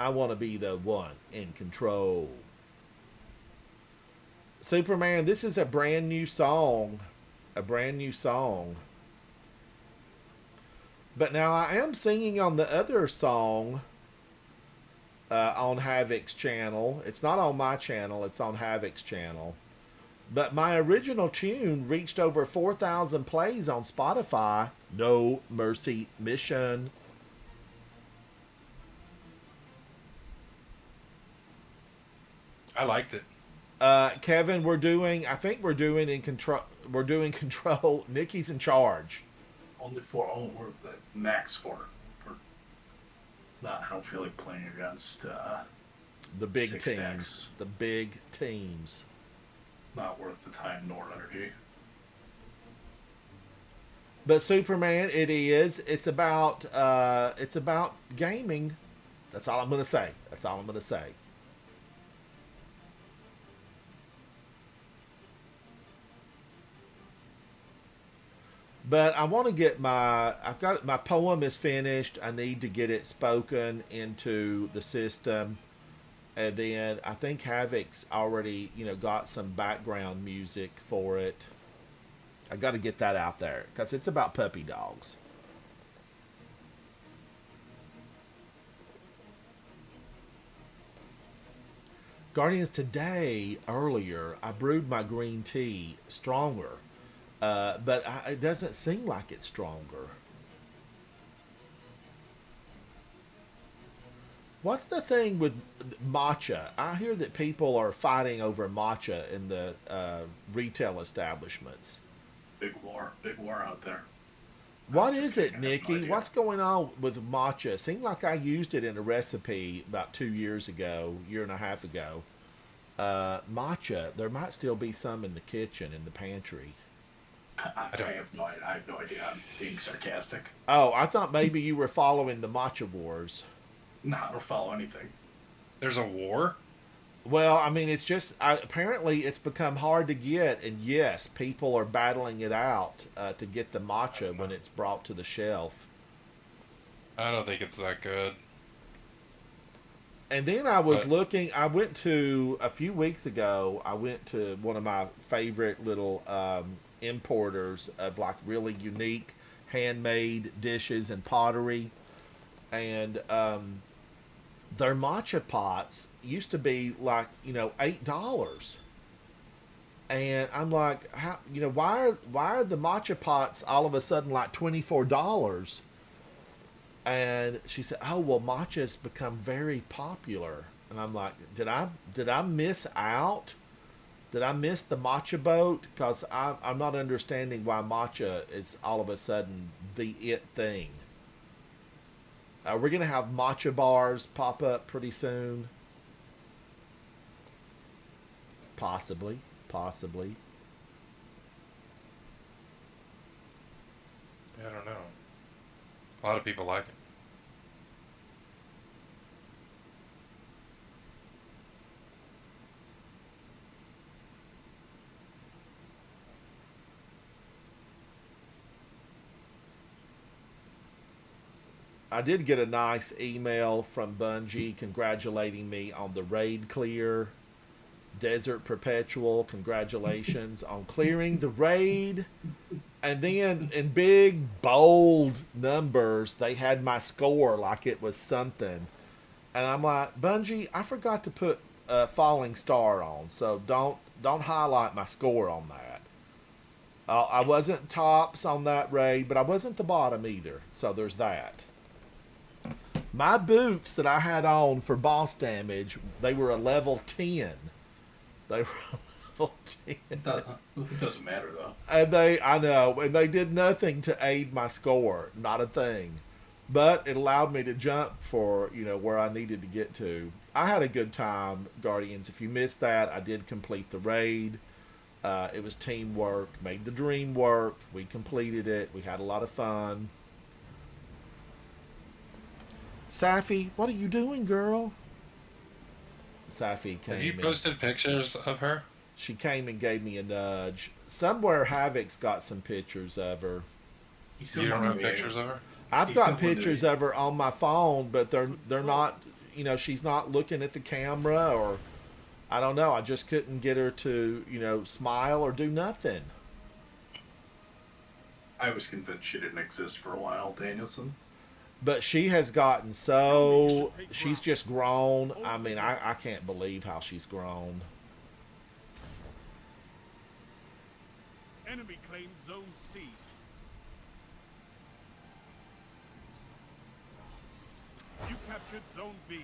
I want to be the one in control. Superman, this is a brand new song. A brand new song. But now I am singing on the other song on Havoc's channel. It's not on my channel. It's on Havoc's channel. But my original tune reached over 4,000 plays on Spotify. No Mercy Mission. I liked it. Kevin, I think we're doing in control. We're doing control. Nikki's in charge. Only 4. Oh, we're max 4. I don't feel like playing against The big 6 teams. stacks. The big teams. Not worth the time nor energy. But Superman, it is. It's about gaming. That's all I'm gonna say. That's all I'm gonna say. But I want to get my poem is finished. I need to get it spoken into the system. And then I think Havoc's already, got some background music for it. I got to get that out there because it's about puppy dogs. Guardians, today, earlier, I brewed my green tea stronger. But it doesn't seem like it's stronger. What's the thing with matcha? I hear that people are fighting over matcha in the retail establishments. Big war out there. What I'm is just it, kidding, I have no Nikki? idea. What's going on with matcha? It seemed like I used it in a recipe about 2 years ago, year and a half ago. Matcha, there might still be some in the kitchen, in the pantry. I have no idea. I'm being sarcastic. Oh, I thought maybe you were following the matcha wars. No, I don't follow anything. There's a war? Well, I mean, it's just apparently it's become hard to get, and yes, people are battling it out to get the matcha when it's brought to the shelf. I don't think it's that good. And then I was But- looking. I went to a few weeks ago. I went to one of my favorite little importers of like really unique handmade dishes and pottery, and their matcha pots used to be like $8, and I'm like, how why are the matcha pots all of a sudden like $24? And she said, "Oh well, matcha's become very popular." And I'm like, "Did I miss out? Did I miss the matcha boat? Because I'm not understanding why matcha is all of a sudden the it thing." We're gonna have matcha bars pop up pretty soon. Possibly. I don't know. A lot of people like it. I did get a nice email from Bungie congratulating me on the raid clear. Desert Perpetual, congratulations on clearing the raid. And then in big, bold numbers, they had my score like it was something. And I'm like, Bungie, I forgot to put Falling Star on, so don't highlight my score on that. I wasn't tops on that raid, but I wasn't the bottom either. So there's that. My boots that I had on for boss damage, they were a level 10. They were a level 10. It doesn't matter though. And I know, and they did nothing to aid my score, not a thing. But it allowed me to jump for, where I needed to get to. I had a good time, Guardians. If you missed that, I did complete the raid. It was teamwork, made the dream work. We completed it. We had a lot of fun. Safi, what are you doing, girl? Safi came Have you in. posted pictures of her? She came and gave me a nudge. Somewhere Havoc's got some pictures of her. You don't have pictures of her? I've He got sent one to pictures me. of her on my phone, but they're not, she's not looking at the camera, or I don't know. I just couldn't get her to, smile or do nothing. I was convinced she didn't exist for a while, Danielson. But she has gotten so, she's just grown. I mean, I can't believe how she's grown. Enemy claimed Zone C. You captured Zone B.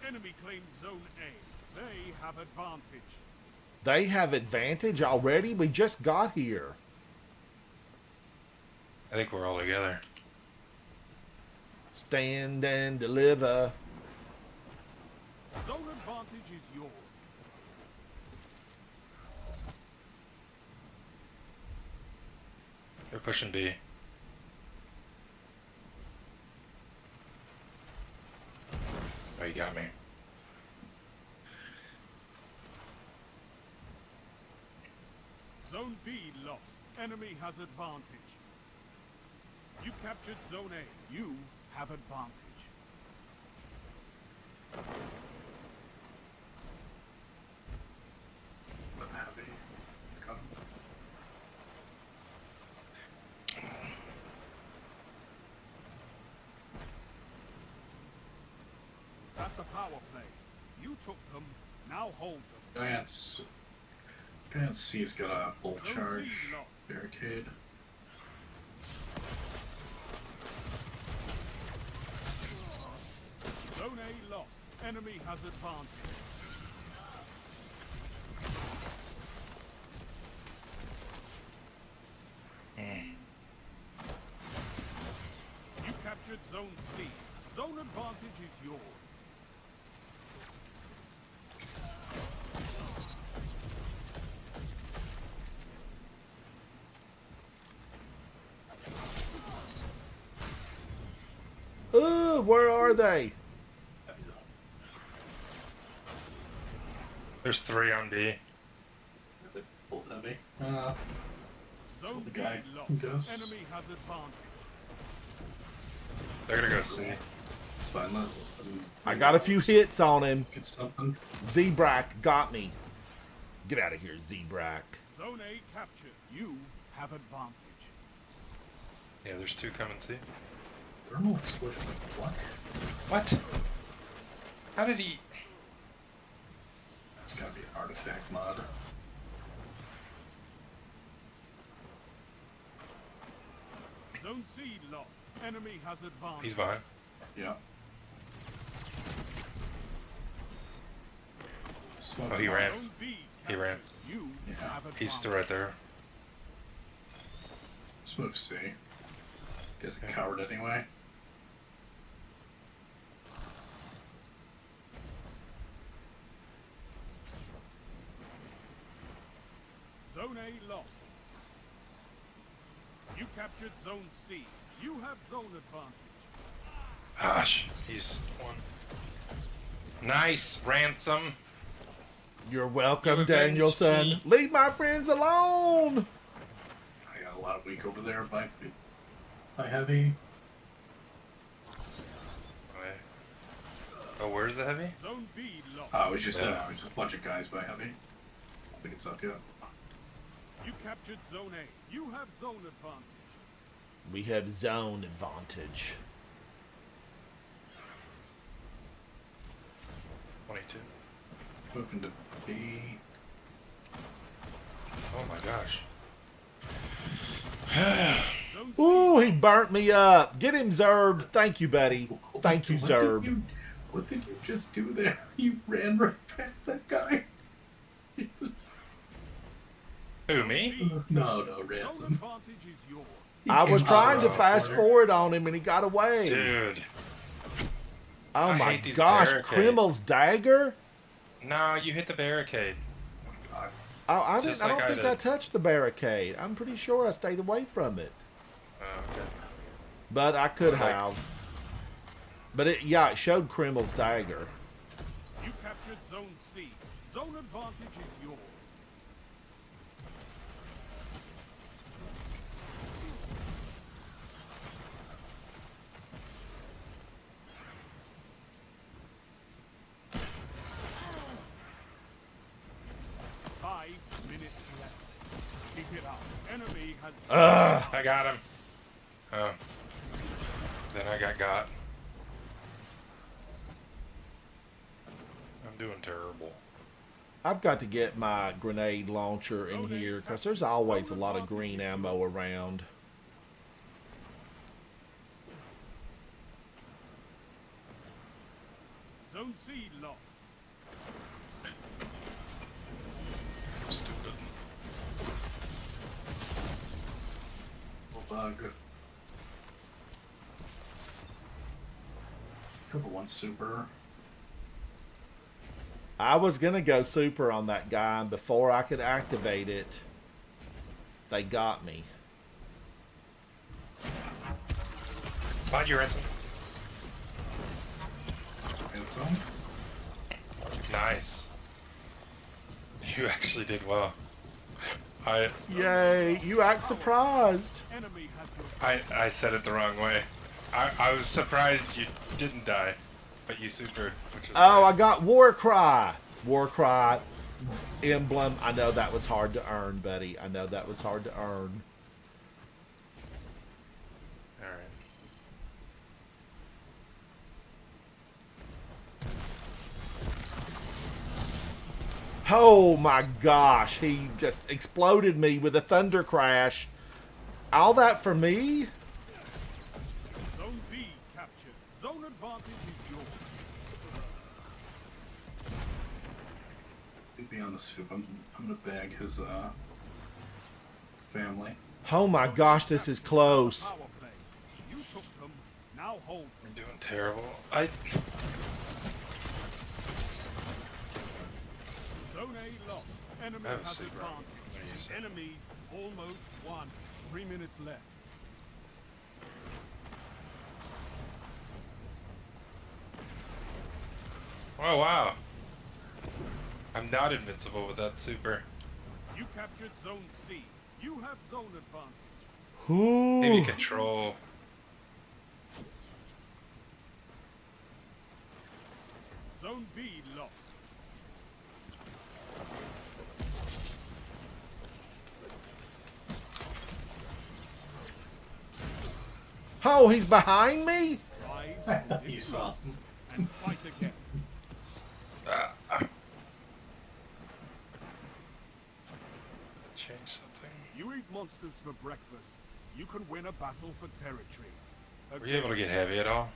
Enemy claimed Zone A. They have advantage. They have advantage already? We just got here. I think we're all together. Stand and deliver. Zone advantage is yours. They're pushing B. Oh, you got me. Zone B lost. Enemy has advantage. You captured Zone A. You have advantage. Let Abby come. That's a power play. You took them. Now hold them. Giant C's got a bolt Zone charge C lost. barricade. Zone A lost. Enemy has advantage. You captured Zone C. Zone advantage is yours. Ooh, where are they? There's 3 on B. They bolt heavy. Zone the B guy lost. goes. Enemy has advantage. They're gonna go C. It's fine. I got a few hits on him. Get something. Zebrak got me. Get out of here, Zebrak. Zone A captured. You have advantage. Yeah, there's 2 coming C. Thermal explosion. What? What? How did he... That's gotta be an artifact mod. Zone C lost. Enemy has advantage. He's behind. Yeah. Oh, he ran. Zone B He ran. captured. You Yeah, have advantage. He's still right there. Let's move C. Guy's a coward anyway. Zone A lost. You captured Zone C. You have zone advantage. Gosh, he's 1. Nice, Ransom. You're welcome, You avenged Danielson. me. Leave my friends alone. I got a lot of weak over there by heavy. Okay. Oh, where's the heavy? Zone B lost. It was just a bunch of guys by heavy. I don't think it's up yet. You captured Zone A. You have zone advantage. We have zone advantage. 22. Moving to B. Oh my gosh. Zone C. Ooh, he burnt me up. Get him, Zerb. Thank you, buddy. Thank you, What Zerb. what did you just do there? You ran right past that guy. Who, me? No, Zone Ransom. advantage is yours. He I came was out trying to around the fast corner. forward on him and he got away. Dude. Oh I my hate these gosh, barricades. Krimmel's dagger? No, you hit the barricade. God. Oh, I Just don't like I think did. I touched the barricade. I'm pretty sure I stayed away from it. Oh, okay. But I could Like- have. But it showed Krimmel's dagger. You captured Zone C. Zone advantage is yours. Five minutes left. Keep it up. Enemy has. Ugh. I got him. Oh. Then I got. I'm doing terrible. I've got to get my grenade launcher in here because there's always a lot of green ammo around. Zone C lost. Stupid. Bug. Triple one super. I was going to go super on that guy, and before I could activate it, they got me. Find your ransom. Ransom. Nice. You actually did well. Yay, you act surprised. Enemy has your. I said it the wrong way. I was surprised you didn't die, but you supered, which is Oh, I great. got Warcry. Warcry emblem. I know that was hard to earn, buddy. I know that was hard to earn. Alright. Oh my gosh, he just exploded me with a thunder crash. All that for me? Zone B captured. Zone advantage is yours. He'd be on the soup. I'm gonna bag his family. Oh my gosh, this is close. Power play. You took them. Now hold them. I'm doing terrible. Zone A lost. Enemy I have a has super. advantage. I'm gonna use it. Enemies almost won. 3 minutes left. Oh wow. I'm not invincible with that super. You captured Zone C. You have zone advantage. Maybe Ooh. control. Zone B lost. Oh, he's behind me? Rise from You this saw loss him. and fight again. Change something. You eat monsters for breakfast. You can win a battle for territory. Were you able to get heavy at all?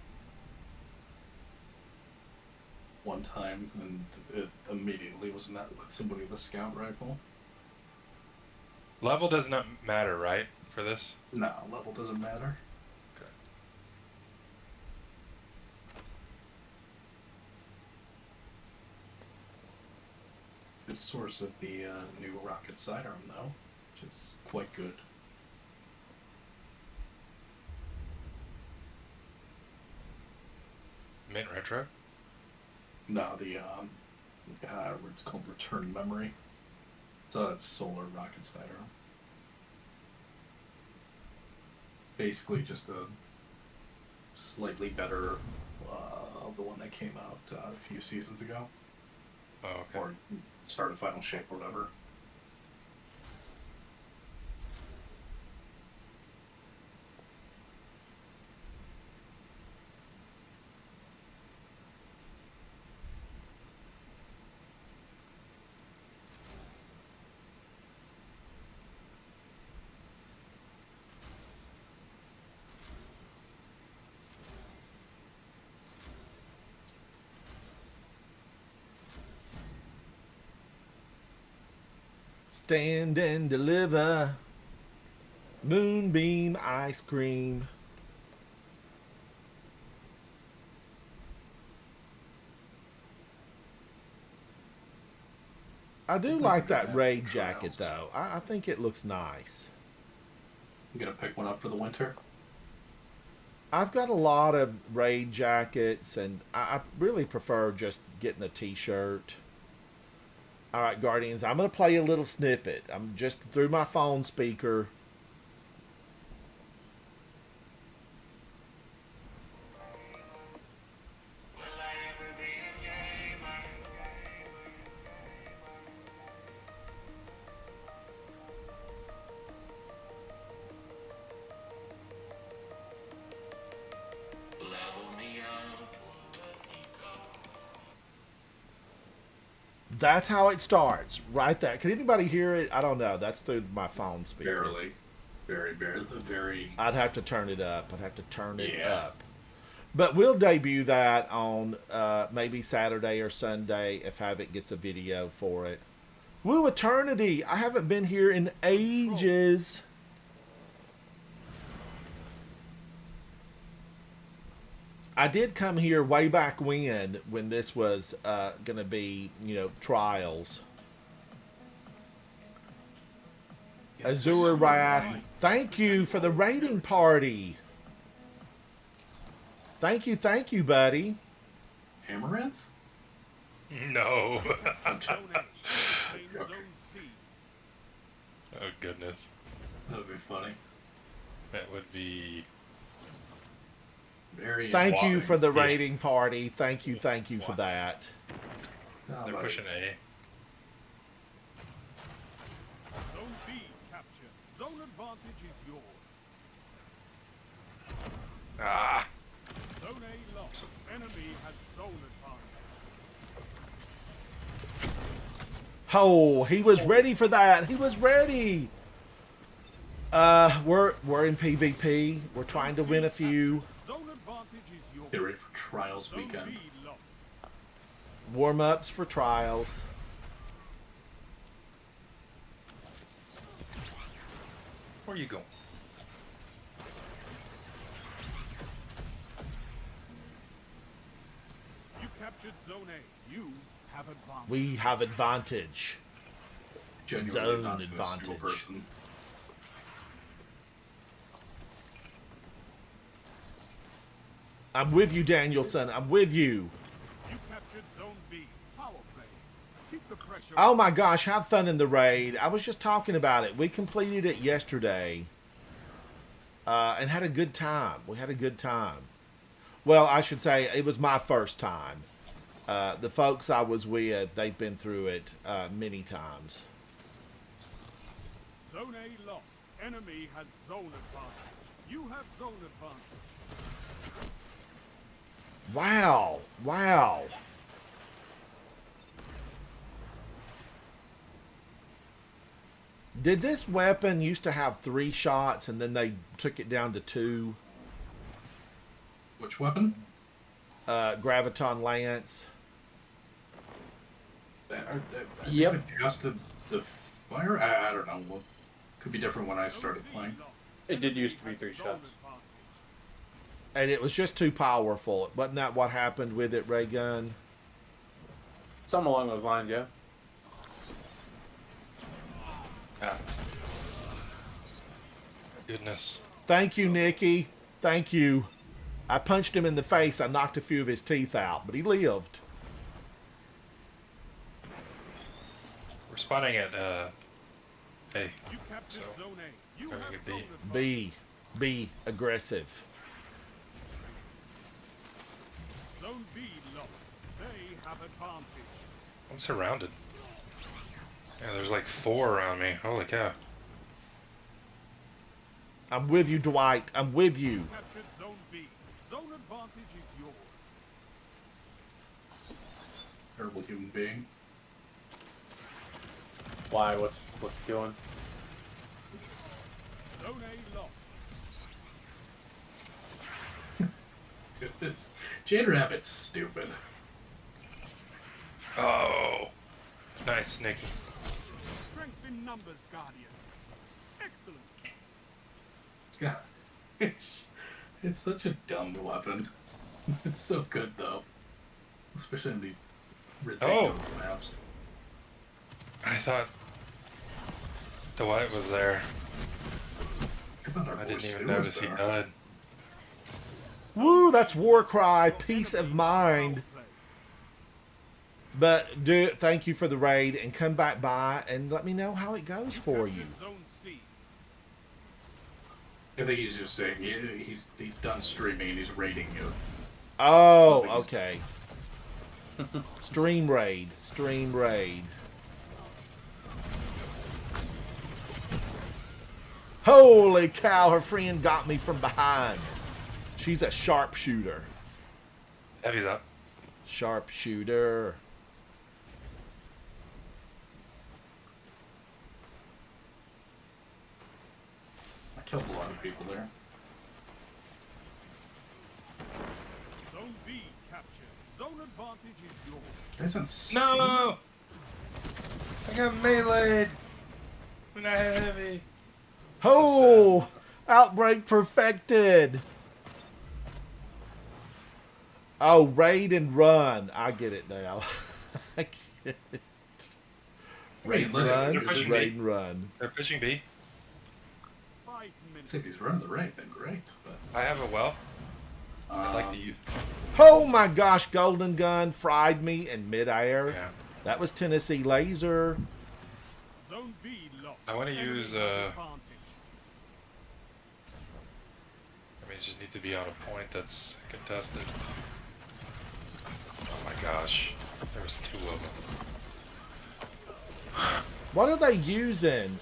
One time, and it immediately was met with somebody with a scout rifle. Level does not matter, right? For this? No, level doesn't matter. Okay. Good source of the new rocket sidearm, though, which is quite good. Mint retro? No, the it's called Return Memory. It's a solar rocket sidearm. Basically, just a slightly better of the one that came out a few seasons ago, Oh, okay. or started Final Shape or whatever. Stand and deliver. Moonbeam ice cream. I do That's like a good that add raid to jacket, trials. though. I think it looks nice. You gonna pick one up for the winter? I've got a lot of raid jackets, and I really prefer just getting a t-shirt. All right, Guardians, I'm going to play a little snippet. I'm just through my phone speaker. That's how it starts, right there. Can anybody hear it? I don't know. That's through my phone speaker. Barely. Very, very. I'd have to turn it up. I'd have to turn it Yeah. up. But we'll debut that on maybe Saturday or Sunday if Havoc gets a video for it. Woo Eternity! I haven't been here in ages. I did come here way back when this was going to be, trials. Azure Wrath, thank you for the raiding party. Thank you, buddy. Amaranth? No. Zone A contains Zone C. Oh goodness, That'd be funny. that would be. Very. Thank you involving. for the raiding party. Thank you for that. Oh, They're buddy. pushing A. Zone B captured. Zone advantage is yours. Ah. Zone A lost. Enemy has zone advantage. Oh, he was ready for that. He was ready. We're in PvP. We're trying to win a few. Zone advantage is yours. Get ready for trials Zone weekend. B lost. Warm-ups for trials. Where are you going? You captured Zone A. You have advantage. We have advantage. Genuinely Zone not a single advantage. person. I'm with you, Danielson. I'm with you. You captured Zone B. Power play. Keep the pressure. Oh my gosh, have fun in the raid. I was just talking about it. We completed it yesterday. And had a good time. We had a good time. Well, I should say it was my first time. The folks I was with, they've been through it many times. Zone A lost. Enemy has zone advantage. You have zone advantage. Wow. Wow. Did this weapon used to have 3 shots and then they took it down to 2? Which weapon? Graviton Lance. Yep. Adjusted the fire? I don't know. Well, could be different when I started playing. It did used to be 3 shots. And it was just too powerful. Wasn't that what happened with it, Ray Gun? Something along those lines, yeah. Ah. Goodness. Thank you, Nikki. Thank you. I punched him in the face. I knocked a few of his teeth out, but he lived. We're spotting at A. You captured So, Zone A. You going have to zone B. advantage. Be aggressive. Zone B lost. They have advantage. I'm surrounded. Yeah, there's like 4 around me. Holy cow. I'm with you, Dwight. I'm with you. Captured Zone B. Zone advantage is yours. Terrible human being. Why? What's he doing? Zone A lost. This Jade Rabbit's stupid. Oh. Nice, Nikki. Strength in numbers, Guardian. Excellent. It's such a dumb weapon. It's so good though, especially in these ridiculous maps. I thought Dwight was there. I I didn't even notice he died. Woo, that's Warcry, peace of mind. But thank you for the raid, and come back by and let me know how it goes for you. Zone C. I think he's just saying he's done streaming and he's raiding you. Oh, okay. Stream raid. Stream raid. Holy cow, her friend got me from behind. She's a sharpshooter. Heavy's up. Sharpshooter. I killed a lot of people there. Zone B captured. Zone advantage is yours. That's insane. No! I got meleeed when I had heavy. Oh! Outbreak perfected! Oh, raid and run. I get it now. I get it. Raid and listen, run. they're pushing me. Raid and run. They're pushing B. 5 minutes. If he's running the raid, then great. But I have a well. I'd like to use. Oh my gosh, Golden Gun fried me in midair. Yeah. That was Tennessee Laser. Zone B lost. I want to Enemy use. has I advantage. mean, it just needs to be on a point that's contested. Oh my gosh, there was 2 of them. What are they using?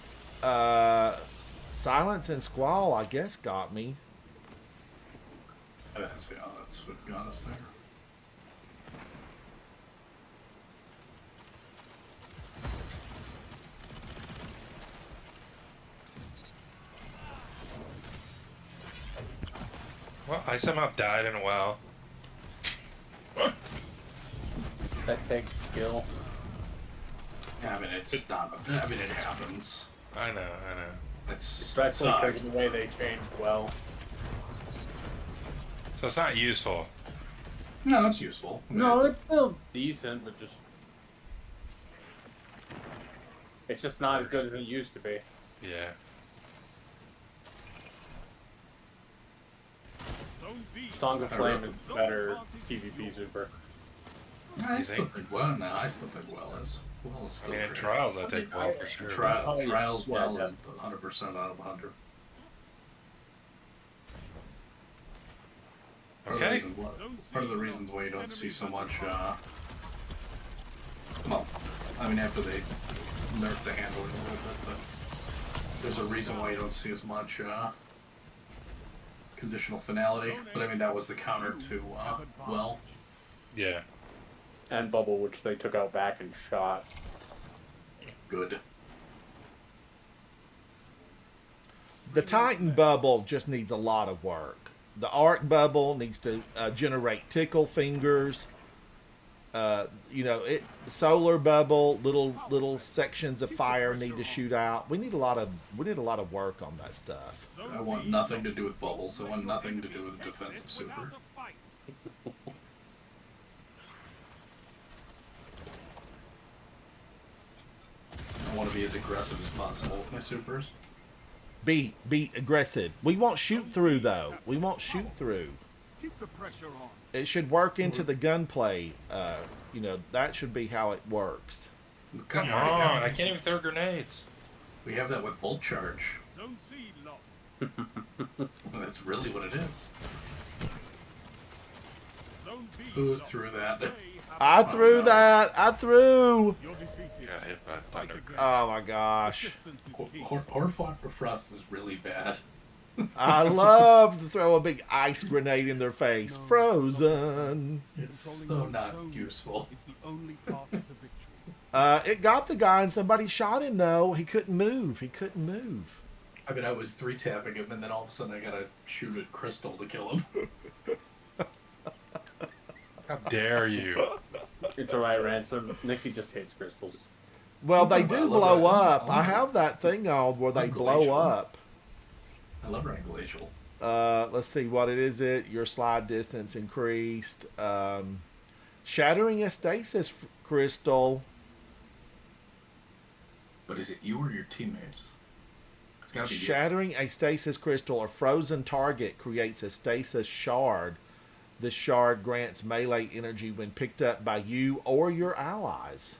Silence and Squall, I guess, got me. that's what got us there. Well, I somehow died in a well. That takes skill. I mean, it's not. I mean, it happens. I know. It's Especially because sucks. of the way they changed well. So it's not useful. No, it's useful. I mean, No, it's- it's still decent, but just... It's just not as good as it used to be. Yeah. Zone B. Song of Flame is better PvP super. I You still think? think well. No, I still think well is I still mean, in great. trials, I take well for sure. Trials Yeah, well yeah. and 100% out of 100. Okay. Part of the reasons why you don't see so much, well, I mean, after they nerfed the handling a little bit, but there's a reason why you don't see as much, conditional finality. But I mean, that was the counter to, well, Yeah. And Bubble, which they took out back and shot. good. The Titan bubble just needs a lot of work. The arc bubble needs to generate tickle fingers. You know, solar bubble, little sections of fire need to shoot out. We need a lot of work on that stuff. I want nothing to do with bubbles. I want nothing to do with defensive super. I want to be as aggressive as possible with my supers. Be aggressive. We won't shoot through though. We won't shoot through. Keep the pressure on. It should work into the gunplay. You know, that should be how it works. Come on, I can't even throw grenades. We have that with bolt charge. Zone C lost. Well, that's really what it is. Zone B Who lost. threw that? They have I advantage. threw that. I threw. You're defeated. Got hit by Fight thunder. again. Oh my gosh. Persistence is key. Horflock Frost is really bad. I love to throw a big ice grenade in their face. Frozen. It's Controlling so your not zone useful. is the only path to victory. It got the guy and somebody shot him though. He couldn't move. I mean, I was 3-tapping him, and then all of a sudden I gotta shoot at Crystal to kill him. How dare you? It's alright, Ransom. Nikki just hates crystals. Well, they I do love blow it. up. I I love have that thing on where they love blow glacial. up. I love Rank Glacial. Let's see, what it is it? Your slide distance increased. Shattering a stasis crystal. But is it you or your teammates? It's gotta be you. Shattering a stasis crystal or frozen target creates a stasis shard. This shard grants melee energy when picked up by you or your allies.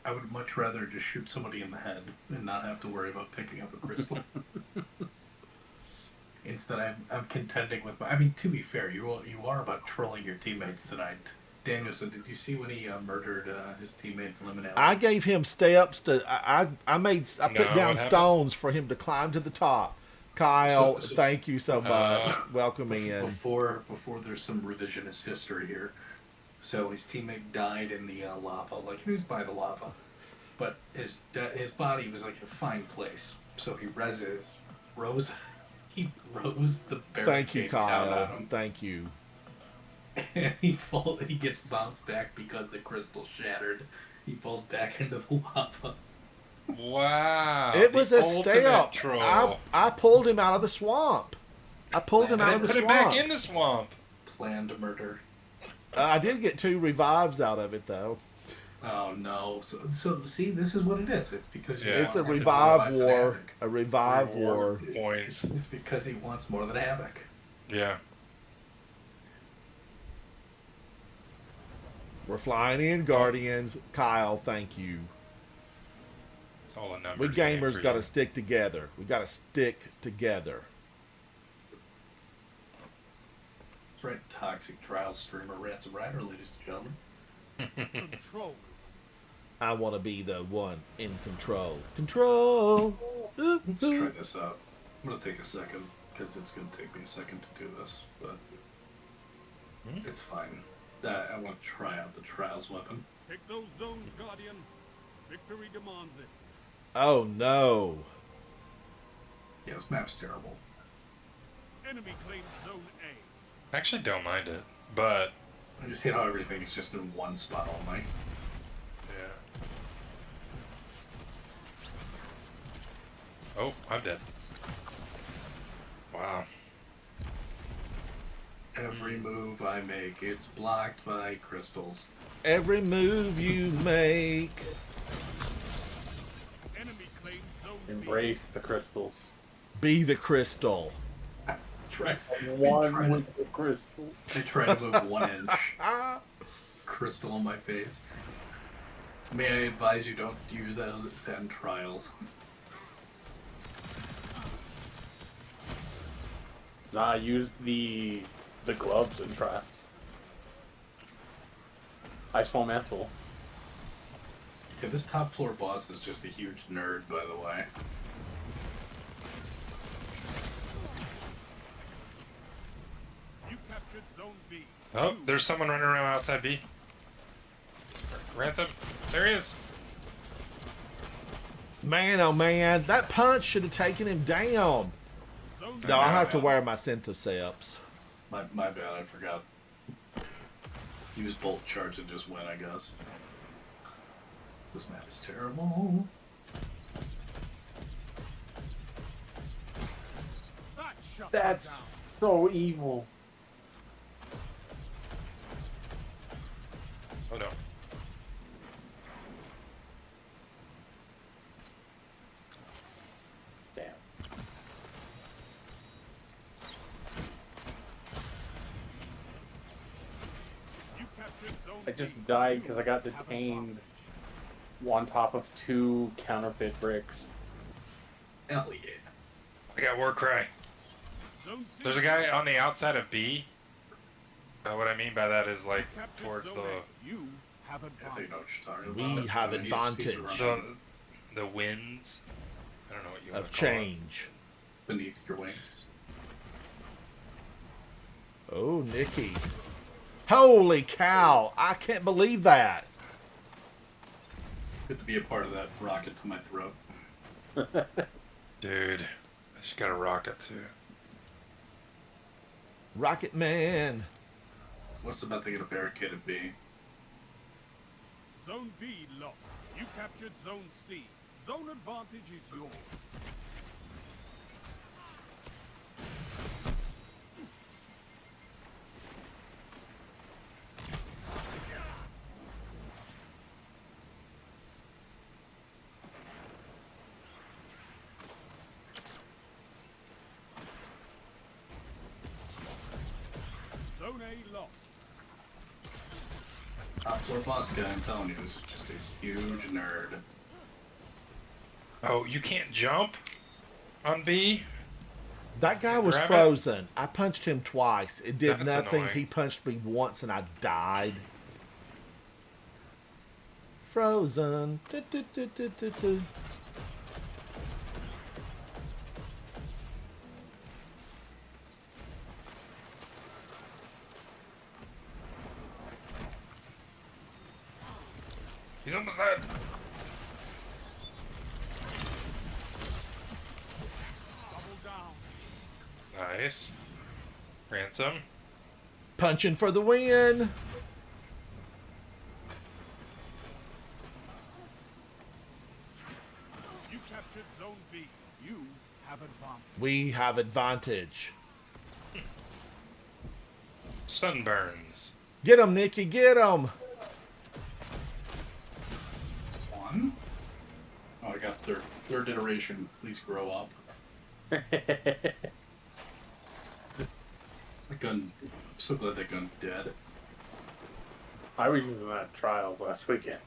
I would much rather just shoot somebody in the head and not have to worry about picking up a crystal. Instead, I'm contending with my... I mean, to be fair, you are about trolling your teammates tonight. Danielson, did you see when he murdered his teammate Liminal? I gave him steps to... I put No, down what happened? stones for him to climb to the top. Kyle, So- thank you so much. Welcome in. Before there's some revisionist history here. So his teammate died in the lava. Like, he was by the lava. But his body was like in a fine place. So he rose the barricade Thank you, down Kyle. on him. Thank you. And he gets bounced back because the crystal shattered. He falls back into the lava. Wow. It was the a ultimate step. Troll. I pulled him out of the swamp. I pulled him And out then of the put it swamp. back in the swamp. Planned murder. I did get 2 revives out of it, though. Oh no! So see, this is what it is. It's because you Yeah. It's a want him to revive revive the war. Havoc. A revive war. Points. It's because he wants more than Havoc. Yeah. We're flying in, Guardians. Kyle, thank you. It's all a number. We gamers got to stick together. We got to stick together. That's right, toxic trial streamer Ransom Rider, ladies and gentlemen. Control. I want to be the one in control. Control. Ooh, Let's ooh. try this out. I'm gonna take a second because it's gonna take me a second to do this, but it's fine. I want to try out the trials weapon. Take those zones, Guardian. Victory demands it. Oh no. Yeah, this map's terrible. Enemy claims Zone A. I actually don't mind it, but I just hate how everything is just in one spot all night. yeah. Oh, I'm dead. Wow. Every move I make, it's blocked by crystals. Every move you make. Enemy claims Zone B. Embrace the crystals. Be the crystal. Try, One with the crystal. I try to move 1 inch. Crystal on my face. May I advise you don't use those in trials. Nah, use the gloves and traps. Icefall Mantle. Okay, this top floor boss is just a huge nerd, by the way. You captured Zone B. Oh, there's someone running around outside B. Ransom, there he is. Man, oh man, that punch should have taken him down. Zone No, I'll have to wear my Synthoceps. My bad, I forgot. Use bolt charge and just win, I guess. This map is terrible. That shut them That's down. so evil. Oh no. Damn. You captured Zone I B. just died because I got You have detained advantage. on top of 2 counterfeit bricks. Hell yeah. I got war cry. Zone C. There's a guy on the outside of B. What I mean by that is like Captured towards Zone the A. You have I think I know what you're talking We about. have He's advantage. around the winds. I don't know what you want Of to call it. change. beneath your wings. Oh, Nikki. Holy cow. I can't believe that. Good to be a part of that rocket to my throat. Dude, I just got a rocket too. Rocket Man. What's about to get a barricade at B? Zone B lost. You captured Zone C. Zone advantage is yours. Zone A lost. Top floor boss guy, I'm telling you, is just a huge nerd. Oh, you can't jump on B? That guy was Grab it. frozen. I punched him twice. It did That's nothing. annoying. He punched me once and I died. Frozen. Du. He's almost dead. Double down. Nice. Ransom. Punching for the win. You captured Zone B. You have advantage. We have advantage. Sunburns. Get him, Nikki. Get him. One? Oh, I got third iteration. Please grow up. The gun. I'm so glad that gun's dead. I was using that at trials last weekend.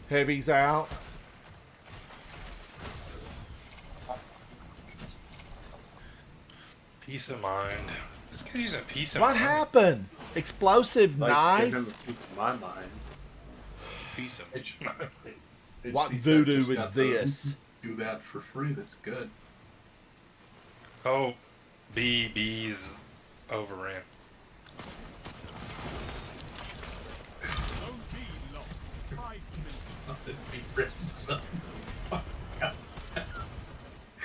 Heavy's out. Peace of mind. This guy's using peace of What mind. happened? Explosive Like, give knife? him a piece of my mind. Peace of It's What the fact voodoo just is got to this? Do that for free. That's good. Oh, B's overran. Zone B lost. 5 minutes. Nothing to be written, son.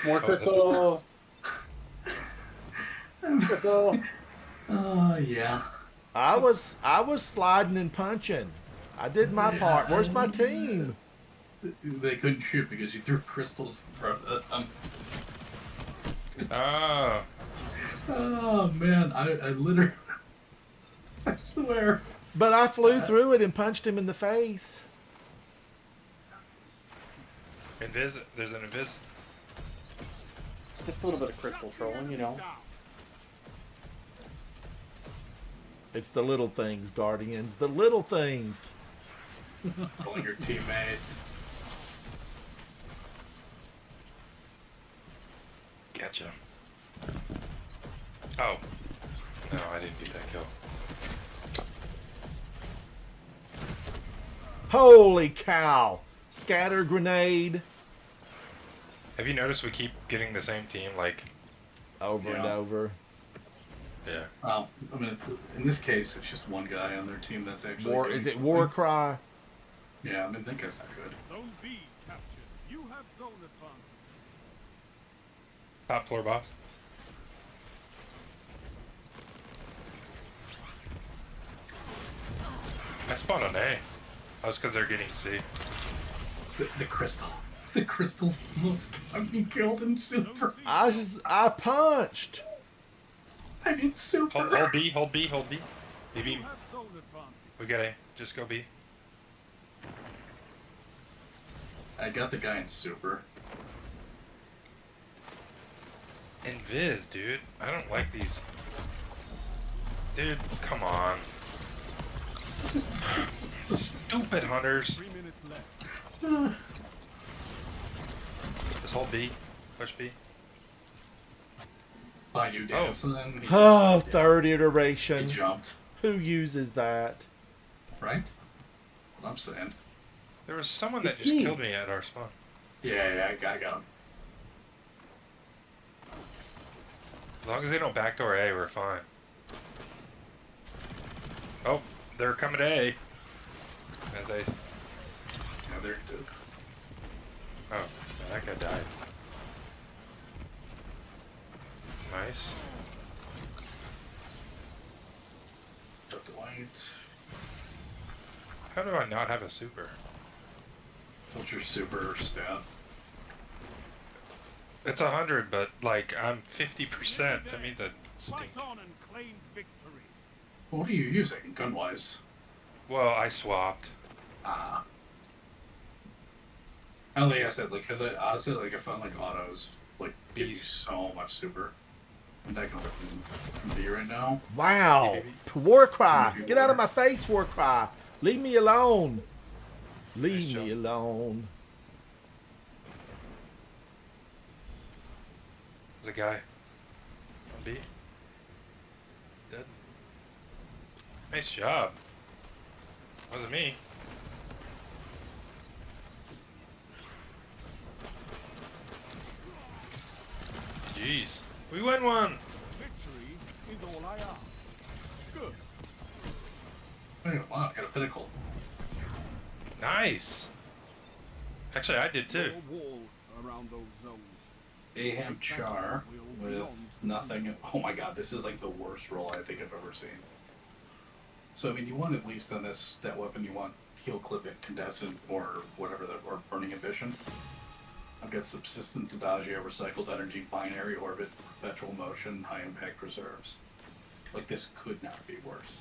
More crystals. Crystal. Oh yeah. I was sliding and punching. I did my part. Where's my team? They couldn't shoot because you threw crystals in front of them. Ah, Oh man, I literally, I swear. But I flew through it and punched him in the face. invis. There's an invis. Just a little bit of crystal trolling, you know. Down. It's the little things, Guardians. The little things. Pulling your teammates. Gotcha. Oh. No, I didn't get that kill. Holy cow. Scatter grenade. Have you noticed we keep getting the same team? Like, Over and Yeah. over. yeah. Well, I mean, in this case, it's just one guy on their team that's actually. doing Is it something. Warcry? Yeah, I mean, that guy's not good. Zone B captured. You have zone advantage. Top floor boss. I spawned on A. That's because they're getting C. The crystal. The crystal's almost got me killed in super. I punched. I mean, super. Hold B, hold B, hold B. B, B. You have zone advantage. We got A. Just go B. I got the guy in super. Invis, dude. I don't like these. Dude, come on. Stupid hunters. 3 minutes left. Just hold B. Push B. By you, Danielson. He Oh, just- third He iteration. jumped. Who uses that? Right? What I'm saying. There was someone that just killed me at our spawn. Yeah, I got him. As long as they don't backdoor A, we're fine. Oh, they're coming to A. As I. Yeah, they're good. Oh, that guy died. Nice. Drop the white. How do I not have a super? What's your super stat? It's 100, but like I'm 50%. I mean that Fight stink. on and claim victory. What are you using, gun-wise? Well, I swapped. Ah. I don't think I said, like, because I honestly, like, I found, like, autos, like, give you so much super. I'm taking away from V right now. Wow. Warcry. Get out of my face, Warcry. Leave me alone. Leave Nice me job. alone. There's a guy. On B. Dead. Nice job. Wasn't me. Jeez. We win one! Victory is all I ask. Good. Hey, wow, I got a pinnacle. Nice! Actually, I did too. Your wall around those zones. Aham Char with nothing. Oh my god, this is like the worst roll I think I've ever seen. So I mean, you want at least on that weapon, you want heal clip incandescent or whatever or burning ambition. I've got subsistence, adagio, recycled energy, binary orbit, perpetual motion, high impact reserves. Like this could not be worse.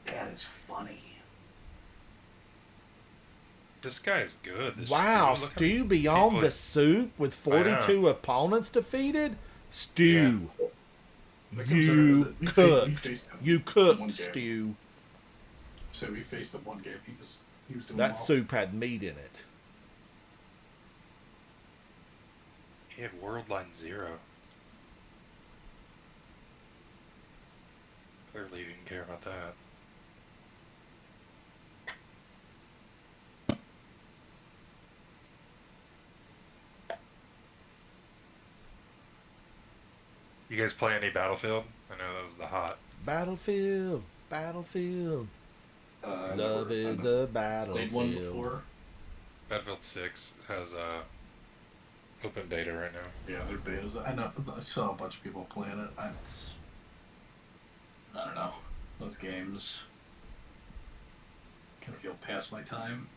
That is funny. This guy is good. This Wow, Stu, look how Stu beyond people- the soup with 42 opponents defeated? Stu. That comes You under the- we cooked. faced him You in one cooked, game. Stu. So we faced him one game. He was doing That well. soup had meat in it. He had World Line 0. Clearly he didn't care about that. You guys play any Battlefield? I know that was the hot. Battlefield, battlefield. I've Love never- is I've a played one battlefield. before. Battlefield 6 has open beta right now. Yeah, they're betas. I know. I saw a bunch of people playing it. I don't know. Those games kind of feel past my time.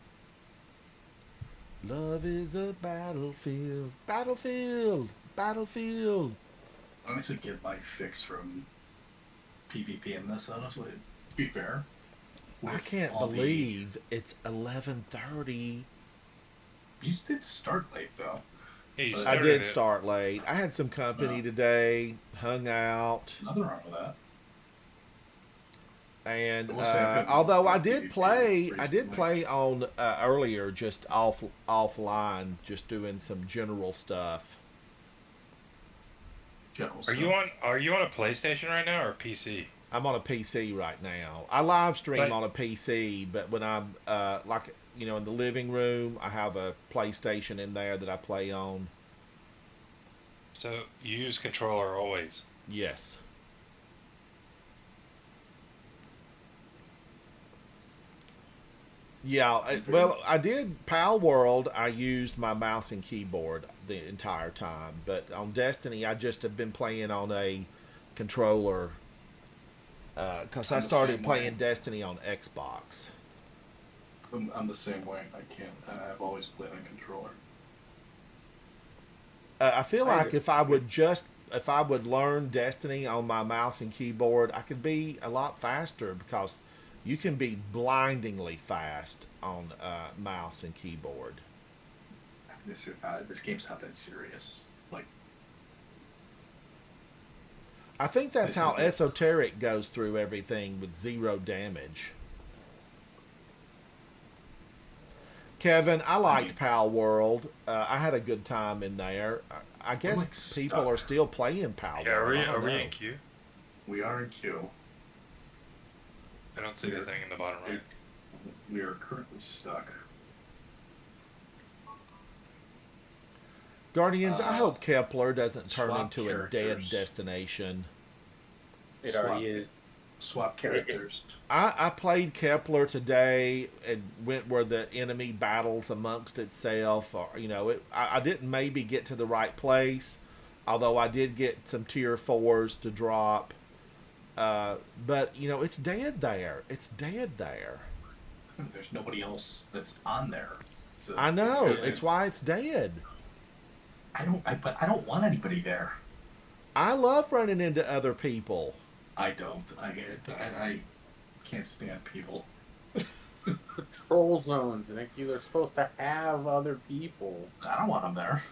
Love is a battlefield, battlefield, battlefield. I honestly get my fix from PvP in this. Honestly, to be fair. I With can't all the- believe it's 11:30. You did start late though. Yeah, you I I started did it. start late. I had some company today, hung out, Nothing wrong with that. and We'll say I couldn't although I play did PvP play, I did recently. play on earlier, just offline, just doing some general stuff. General Are stuff. you on a PlayStation right now or PC? I'm on a PC right now. I live stream But- on a PC, but when I'm like in the living room, I have a PlayStation in there that I play on. So you use controller always. Yes. Yeah, well, I did Pal World. I used my mouse and keyboard the entire time, but on Destiny, I just have been playing on a controller because I I'm the started same playing way. Destiny on Xbox. I'm the same way. I can't. I've always played on controller. I feel I like agree. if I would learn Destiny on my mouse and keyboard, I could be a lot faster because you can be blindingly fast on mouse and keyboard. This is not. This game's not that serious. Like, I think that's This how is it. Esoteric goes through everything with 0 damage. Kevin, I liked mean- Pal World. I had a good time in there. I guess like, people stuck. are still playing Pal Yeah, World. I are don't we know. in queue? we are in queue. I don't see the thing in the bottom right. We are currently stuck. Guardians, I hope Kepler doesn't turn swap into a dead characters. destination. It already is. Swap characters. I played Kepler today and went where the enemy battles amongst itself, or I didn't maybe get to the right place, although I did get some tier 4s to drop. But it's dead there. It's dead there. There's nobody else that's on there. I know. It's why it's dead. But I don't want anybody there. I love running into other people. I don't. I can't stand people. Patrol zones, Nicky. They're supposed to have other people. I don't want them there.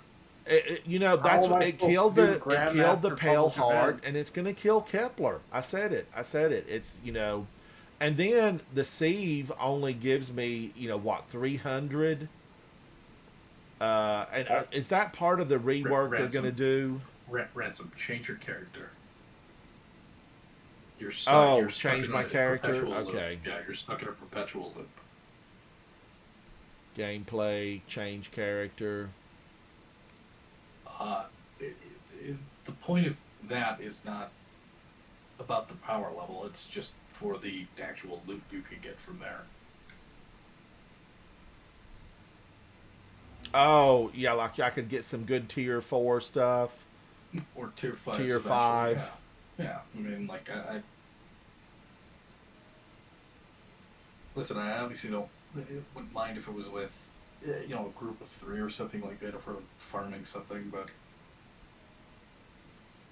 That's am what I it supposed killed. to do, It killed the Grandmaster Pale Public Heart, Event? and it's going to kill Kepler. I said it. It's and then the sieve only gives me 300. Is that part of the rework they're going to do? Ransom, change your character. You're change in my a character? perpetual loop. Okay. Yeah, you're stuck in a perpetual loop. Gameplay, change character. The point of that is not about the power level. It's just for the actual loot you can get from there. Oh, yeah, like I could get some good tier 4 stuff. Or tier 5. Tier 5. Yeah. I mean, I listen, I obviously wouldn't mind if it was with, a group of 3 or something like that if we're farming something, but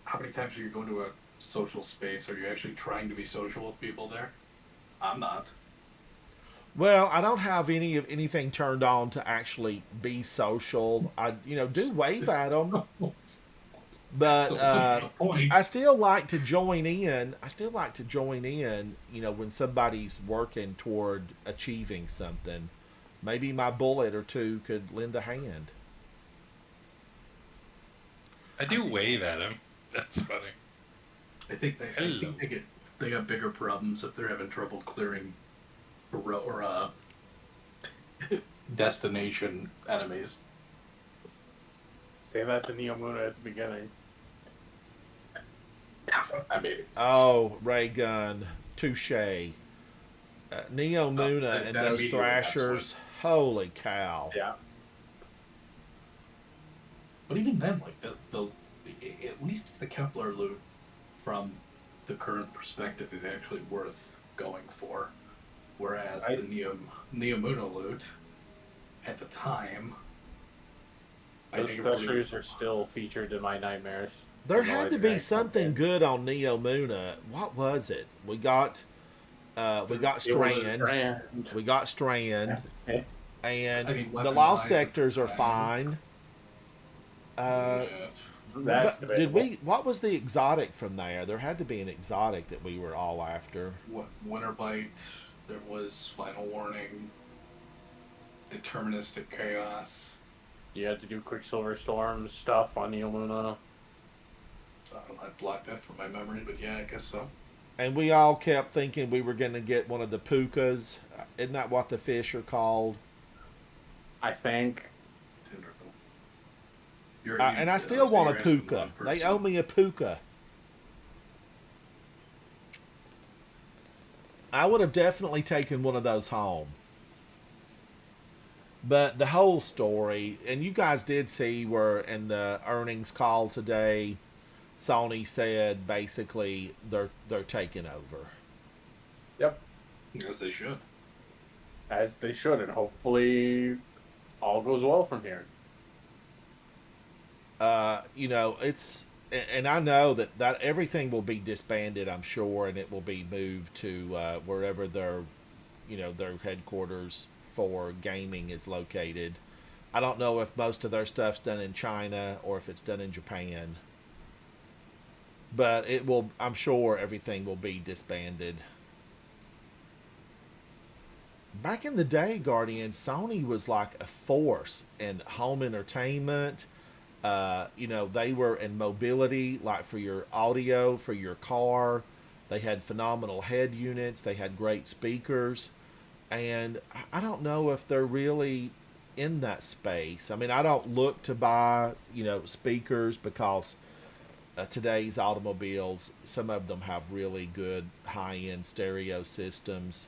how many times are you going to a social space? Are you actually trying to be social with people there? I'm not. Well, I don't have anything turned on to actually be social. I do wave at them, but So what's the point? I still like to join in. When somebody's working toward achieving something. Maybe my bullet or two could lend a hand. I do wave at him. That's funny. I think they got bigger problems if they're having trouble clearing or destination enemies. Say that to Neomuna at the beginning. I mean, Oh, ray gun, touche. Neo Muna that- and that those immediately got thrashers. Holy cow! Yeah. but even then, like the at least the Kepler loot from the current perspective is actually worth going for, whereas the Neomuna loot at the time, Those threshers are still featured in my nightmares. There I know had I to be drank something something. good on Neo Muna. What was it? We got It was Strand. Strand. We got Strand, Okay. and I mean, the weapon Lost wise, sectors are it's fine. That's But did debatable. what was the exotic from there? There had to be an exotic that we were all after. Winter Bite, there was Final Warning, Deterministic Chaos. You had to do Quicksilver Storm stuff on Neomuna. I blocked that from my memory, but yeah, I guess so. And we all kept thinking we were going to get one of the pukas. Isn't that what the fish are called? I think. And I still want a puka. They owe me a puka. I would have definitely taken one of those home. But the whole story, and you guys did see where in the earnings call today, Sony said basically they're taking over. Yep. As they should. As they should, and hopefully all goes well from here. It's, and I know that everything will be disbanded, I'm sure, and it will be moved to wherever their headquarters for gaming is located. I don't know if most of their stuff's done in China or if it's done in Japan. But I'm sure everything will be disbanded. Back in the day, Guardian, Sony was like a force in home entertainment. They were in mobility, like for your audio, for your car. They had phenomenal head units. They had great speakers. And I don't know if they're really in that space. I mean, I don't look to buy, speakers because today's automobiles, some of them have really good high-end stereo systems.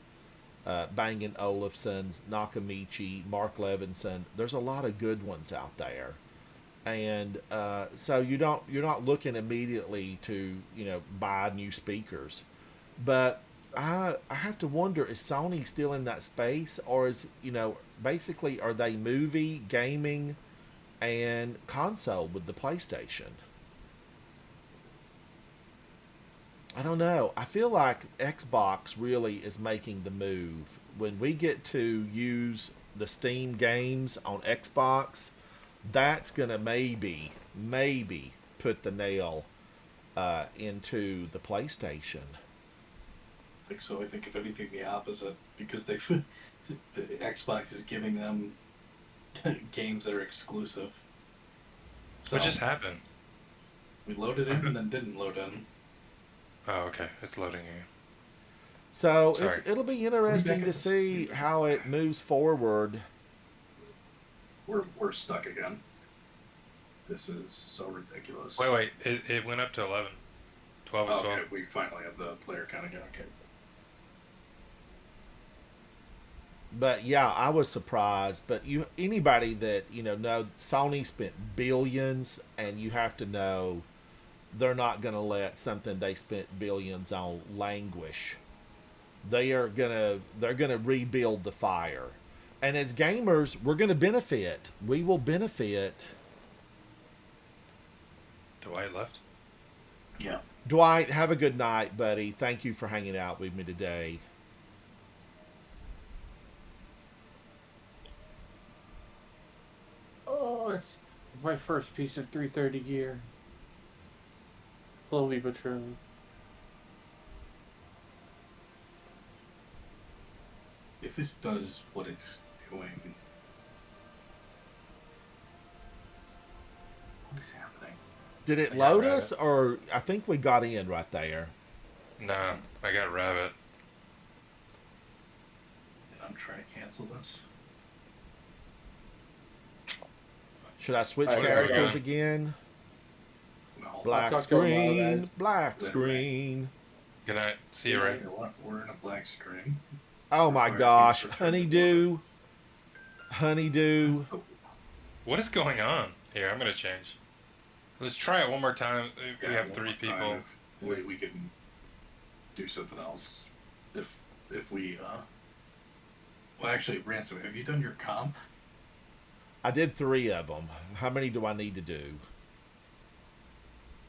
Bang & Olufsen's, Nakamichi, Mark Levinson. There's a lot of good ones out there. and so you're not looking immediately to buy new speakers, but I have to wonder, is Sony still in that space, or is basically are they movie gaming and console with the PlayStation? I don't know. I feel like Xbox really is making the move. When we get to use the Steam games on Xbox, that's gonna maybe put the nail into the PlayStation. I think so. I think if anything, the opposite, because the Xbox is giving them games that are exclusive. So What just happened? we loaded in and then didn't load in. Oh, okay. It's loading again. So Sorry. it'll be interesting back to at the see speaker. how it moves forward. We're stuck again. This is so ridiculous. Wait. It went up to 11. 12 and 12. Okay, we finally have the player count again. Okay. But yeah, I was surprised. But anybody that know Sony spent billions, and you have to know they're not going to let something they spent billions on languish. They're gonna rebuild the fire, and as gamers, we're gonna benefit. We will benefit. Dwight left. Yeah. Dwight, have a good night, buddy. Thank you for hanging out with me today. Oh, it's my first piece of 330 gear. Slowly but surely. If this does what it's doing, what is happening? Did it I got load Rabbit. us, or I think we got in right there? Nah, I got Rabbit. And I'm trying to cancel this. Should I switch Alright, characters yeah. again? No. Black talk to him while screen, that- black Wait, screen. Good night. See you, Ray. You know what? We're in a black screen. Oh my Fire gosh, teams are honeydew, honeydew. That's the- What is going on? Here, I'm gonna change. Let's try it one more time. If we Yeah, have one 3 more people. time if we can do something else. If we well, actually, Ransom, have you done your comp? I did 3 of them. How many do I need to do?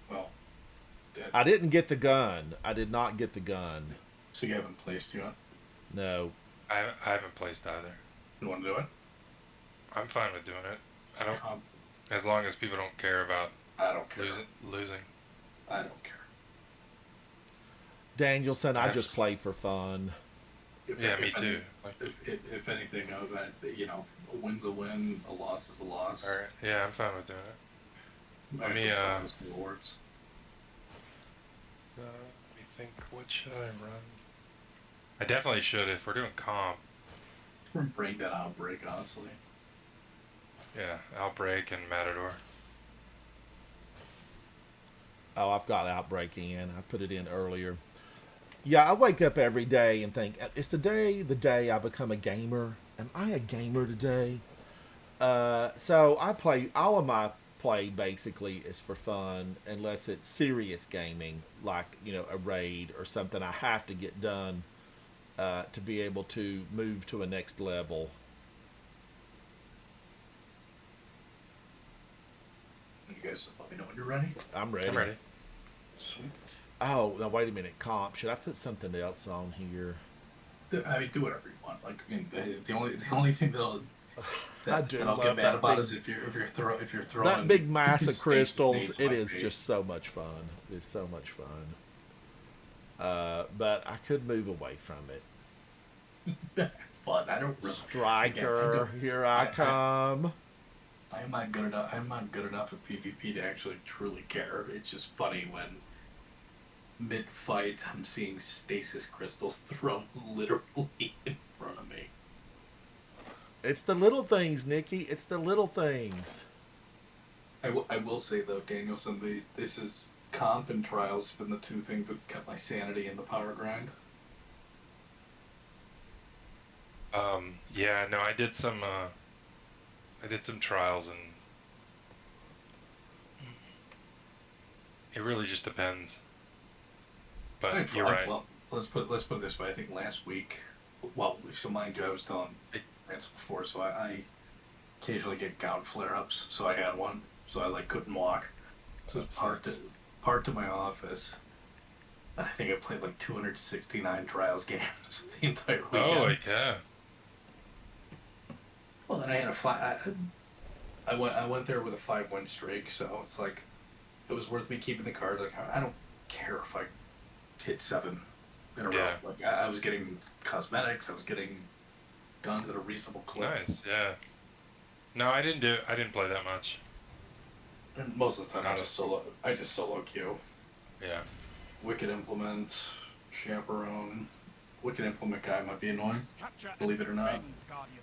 Well, I didn't get the gun. I did not get the gun. so you haven't placed yet. No. I haven't placed either. You want to do it? I'm fine with doing it. I don't, Comp. as long as people don't care about I don't care. losing. I don't care. Danielson, I Yes. just play for fun. Yeah, me too. Like, If anything, that a win's a win, a loss is a loss. all right. Yeah, I'm fine with doing it. Might Let as me, well bonus rewards. Let me think. What should I run? I definitely should if we're doing comp. From Break that Outbreak, honestly. Yeah, Outbreak and Matador. Oh, I've got Outbreak in. I put it in earlier. Yeah, I wake up every day and think, is today the day I become a gamer? Am I a gamer today? So I play, all of my play basically is for fun, unless it's serious gaming, like, a raid or something I have to get done to be able to move to a next level. You guys just let me know when you're ready. I'm ready. I'm ready. Sweet. Oh, now wait a minute. Comp. Should I put something else on here? I mean, do whatever you want. Like, I mean, the only thing I that do I'll love get mad that about big- is if you're throwing That big mass of Stasis crystals, nades it on is me. just so much fun. It's so much fun. But I could move away from it. fun. I don't really. Striker, Again, here I come. I'm not good enough. I'm not good enough at PvP to actually truly care. It's just funny when mid-fight I'm seeing stasis crystals thrown literally in front of me. It's the little things, Nikki. It's the little things. I will say though, Danielson, this is comp and trials have been the 2 things that have kept my sanity in the power grind. Yeah, no, I did some trials, and It really just depends. But I'd you're fly- right. Well, let's put it this way. I think last week, well, so mind you, I was telling Lance before, so I occasionally get gout flare-ups. So I had one, so I like couldn't walk. So That I sucks. parked to my office. And I think I played like 269 trials games the entire weekend. Oh, yeah. Well, then I had I went there with a 5-win streak, so it's like it was worth me keeping the card. Like I don't care if I hit 7 in a row. Yeah. Like I was getting cosmetics, I was getting guns at a reasonable clip. Nice, yeah. No, I didn't play that much. And most of the time, I just solo queue. Yeah. Wicked Implement, Chaperone. Wicked Implement guy might be annoying. Capture Believe it or not. Raiden's Guardians.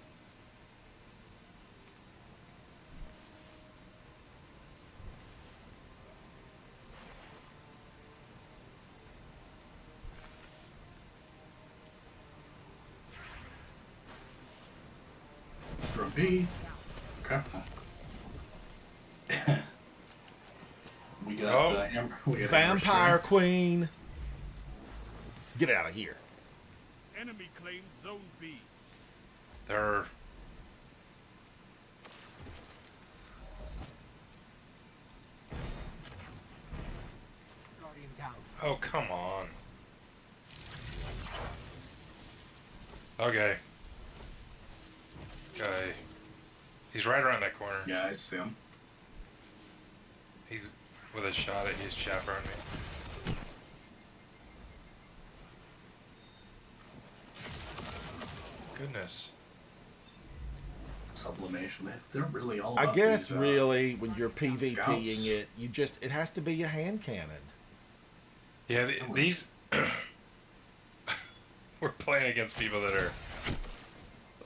Drum B. Okay. We got Oh. we got Vampire Amber Queen. Get out of here. Enemy claimed Zone B. They're Guardian down. Oh, come on. Okay. Okay. He's right around that corner. Yeah, I see him. He's with a shot at his chaperone me. Goodness. Sublimation. They're really all I about guess these, really when you're PvPing Scouts. it has to be a hand cannon. Yeah, these we're playing against people that are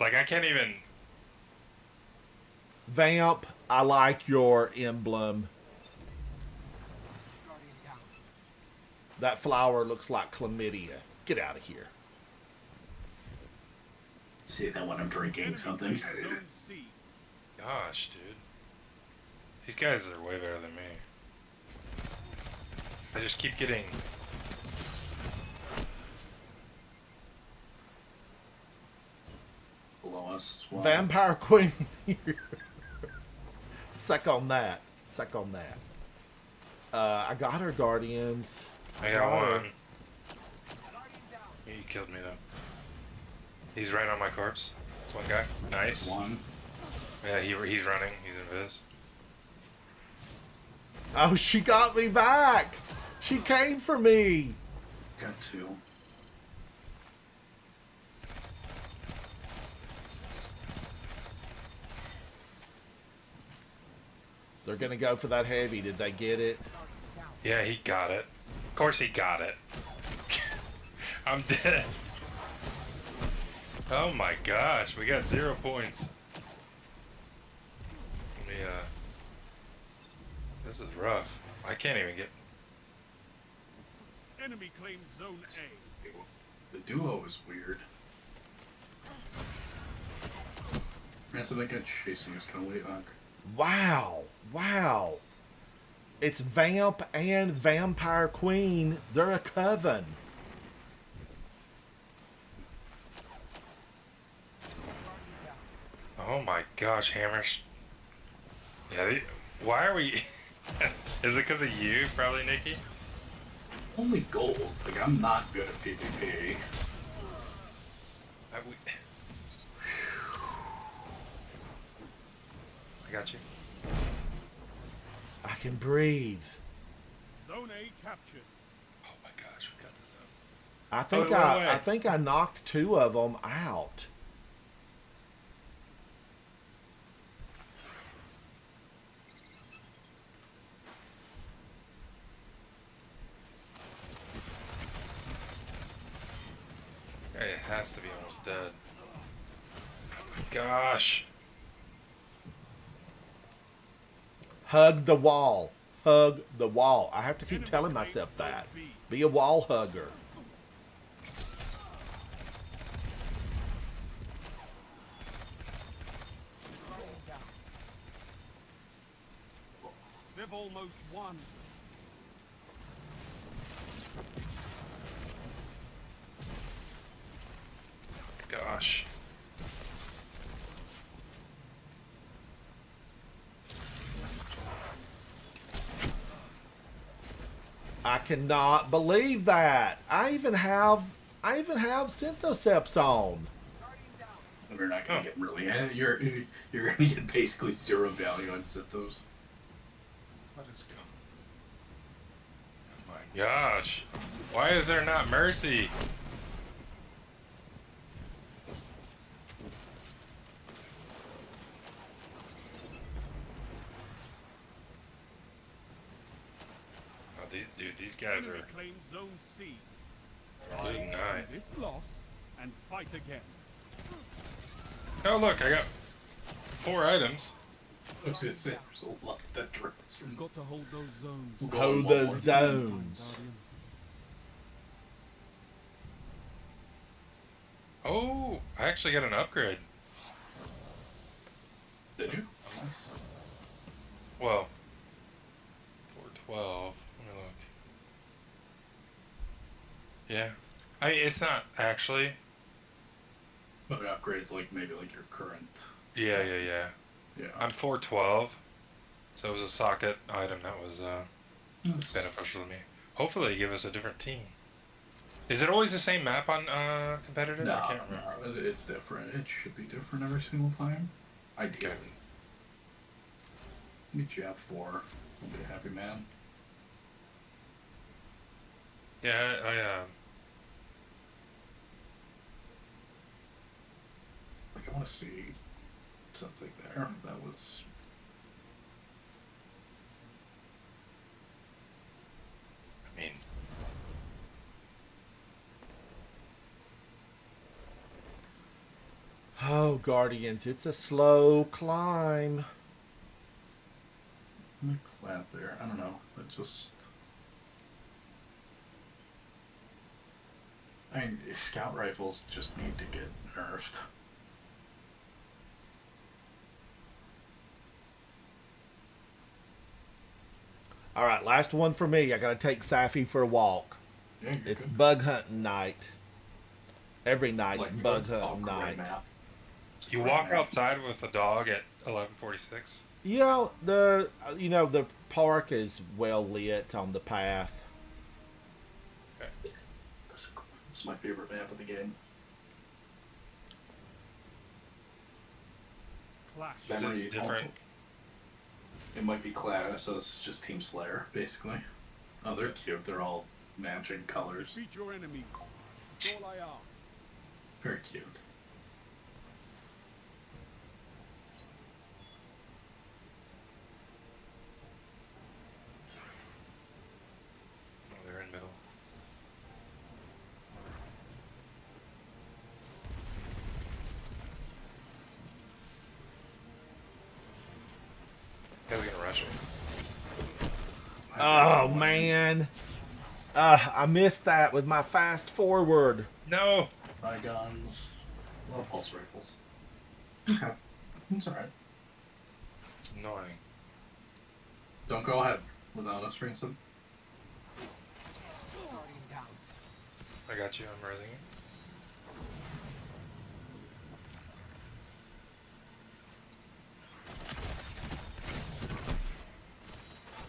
like I can't even. Vamp, I like your emblem. Guardian down. That flower looks like chlamydia. Get out of here. See that when I'm drinking Enemy something. claimed Zone C. Gosh, dude. These guys are way better than me. I just keep getting. Below us as well. Vampire Queen. Suck on that. Suck on that. I got her, Guardians. I got her. one. You killed me though. He's right on my corpse. That's one guy. Nice. One. Yeah, he's running. He's invis. Oh, she got me back. She came for me. Got 2. They're gonna go for that heavy. Did they get it? Yeah, he got it. Of course he got it. I'm dead. Oh my gosh, we got 0 points. Yeah. This is rough. I can't even get. Enemy claimed Zone A. The duo is weird. Man, so that guy chasing us kind of late, Hawk. Wow. Wow. It's Vamp and Vampire Queen. They're a coven. Oh my gosh, Hammers. Yeah, why are we. Is it because of you, probably, Nikki? Only gold. Like, I'm not good at PvP. I got you. I can breathe. Zone A captured. Oh my gosh, we got this up. I think it went away. I think I knocked 2 of them out. Hey, it has to be almost dead. Gosh. Hug the wall. Hug the wall. I have to keep Enemy telling claimed myself Zone that. B. Be a wall hugger. They've almost won. gosh. I cannot believe that. I even have Synthoceps on. We're not gonna Oh. get really. You're gonna get basically 0 value on Sithos. What is going? Oh my gosh! Why is there not mercy? Oh, dude, these guys Enemy are claimed Zone C. good Rise night. from this loss and fight again. Oh look, I got 4 items. I was gonna say there's a lot that drops from. We've got to hold those zones. We'll go Hold on one the more. zones. Guardian. Oh, I actually got an upgrade. Did you? Nice. Well, 412. Let me look. Yeah, it's not actually. But the upgrades like maybe like your current. Yeah. Yeah. I'm 412, so it was a socket item that was beneficial to me. Hopefully, they give us a different team. Is it always the same map on competitive? No, I can't remember. no, it's different. It should be different every single time. Ideally. Meet you at 4. I'll be a happy man. Yeah, Like I want to see something there. That was. I mean, Oh, Guardians, it's a slow climb. Like flat there. I don't know. It just. I mean, scout rifles just need to get nerfed. All right, last one for me. I got to take Safi for a walk. Yeah, you're It's good. bug hunting night. Every night's Like, bug oh, hunting great night. map. It's a you great walk map. outside with a dog at 11:46. Yeah, the park is well lit on the path. It's my favorite map of the game. Clash. Is Memory it different? It might be Clash, so it's just Team Slayer, basically. Oh, they're cute. They're all matching colors. Defeat your enemies. That's all I ask. Very cute. Oh, they're in middle. Yeah, we can rush him. Oh man, I missed that with my fast forward. No. Bygones. A lot of pulse rifles. Okay. That's alright. It's annoying. Don't go ahead without us, Ransom. Guardian down. I got you. I'm raising it.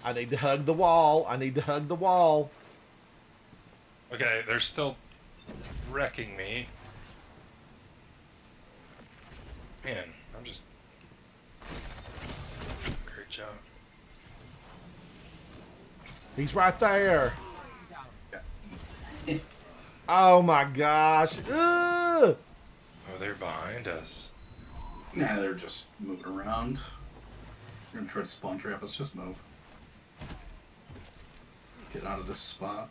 I need to hug the wall. I need to hug the wall. Okay, they're still wrecking me. Man, I'm just. Great job. He's right there. Down. Oh my gosh. Ugh! Oh, they're behind us. Nah, they're just moving around. You're gonna try to spawn trap us, just move. Get out of this spot.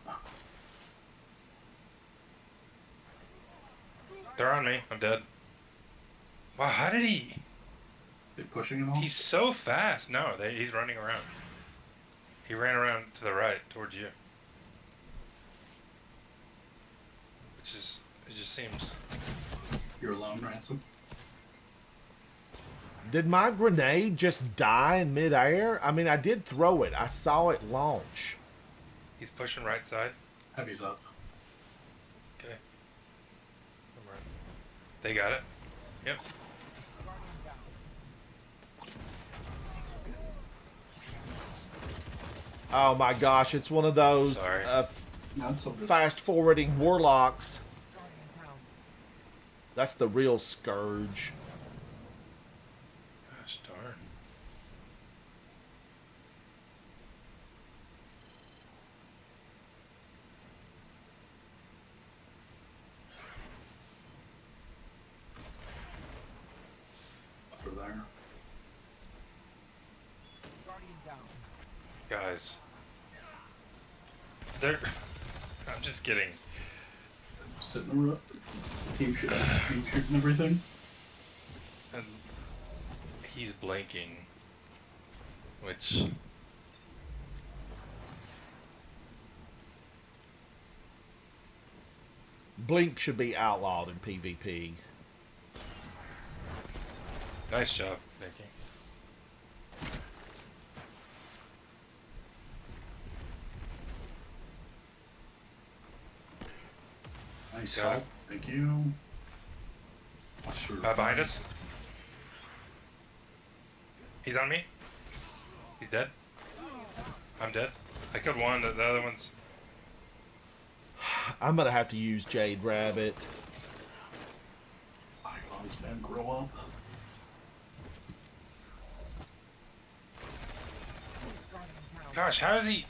They're on me. I'm dead. Wow, how did he? They pushing him all? He's so fast. No, he's running around. He ran around to the right, towards you. Which is, it just seems. You're alone, Ransom? Did my grenade just die in midair? I mean, I did throw it. I saw it launch. He's pushing right side. Heavy's up. Okay. I'm right. They got it. Yep. Oh my gosh, it's one of those Sorry. Not so good. fast forwarding warlocks. That's the real scourge. Gosh darn. Over there. Guys. They're... I'm just kidding. Sit in a row. Team shooting everything. And he's blinking. Which... Blink should be outlawed in PvP. Nice job, Nikki. Nice Got it. help. Thank you. Watch your Behind us. He's on me. He's dead. I'm dead. I killed one. The other one's... I'm gonna have to use Jade Rabbit. Icons, man, grow up. Gosh, how is he...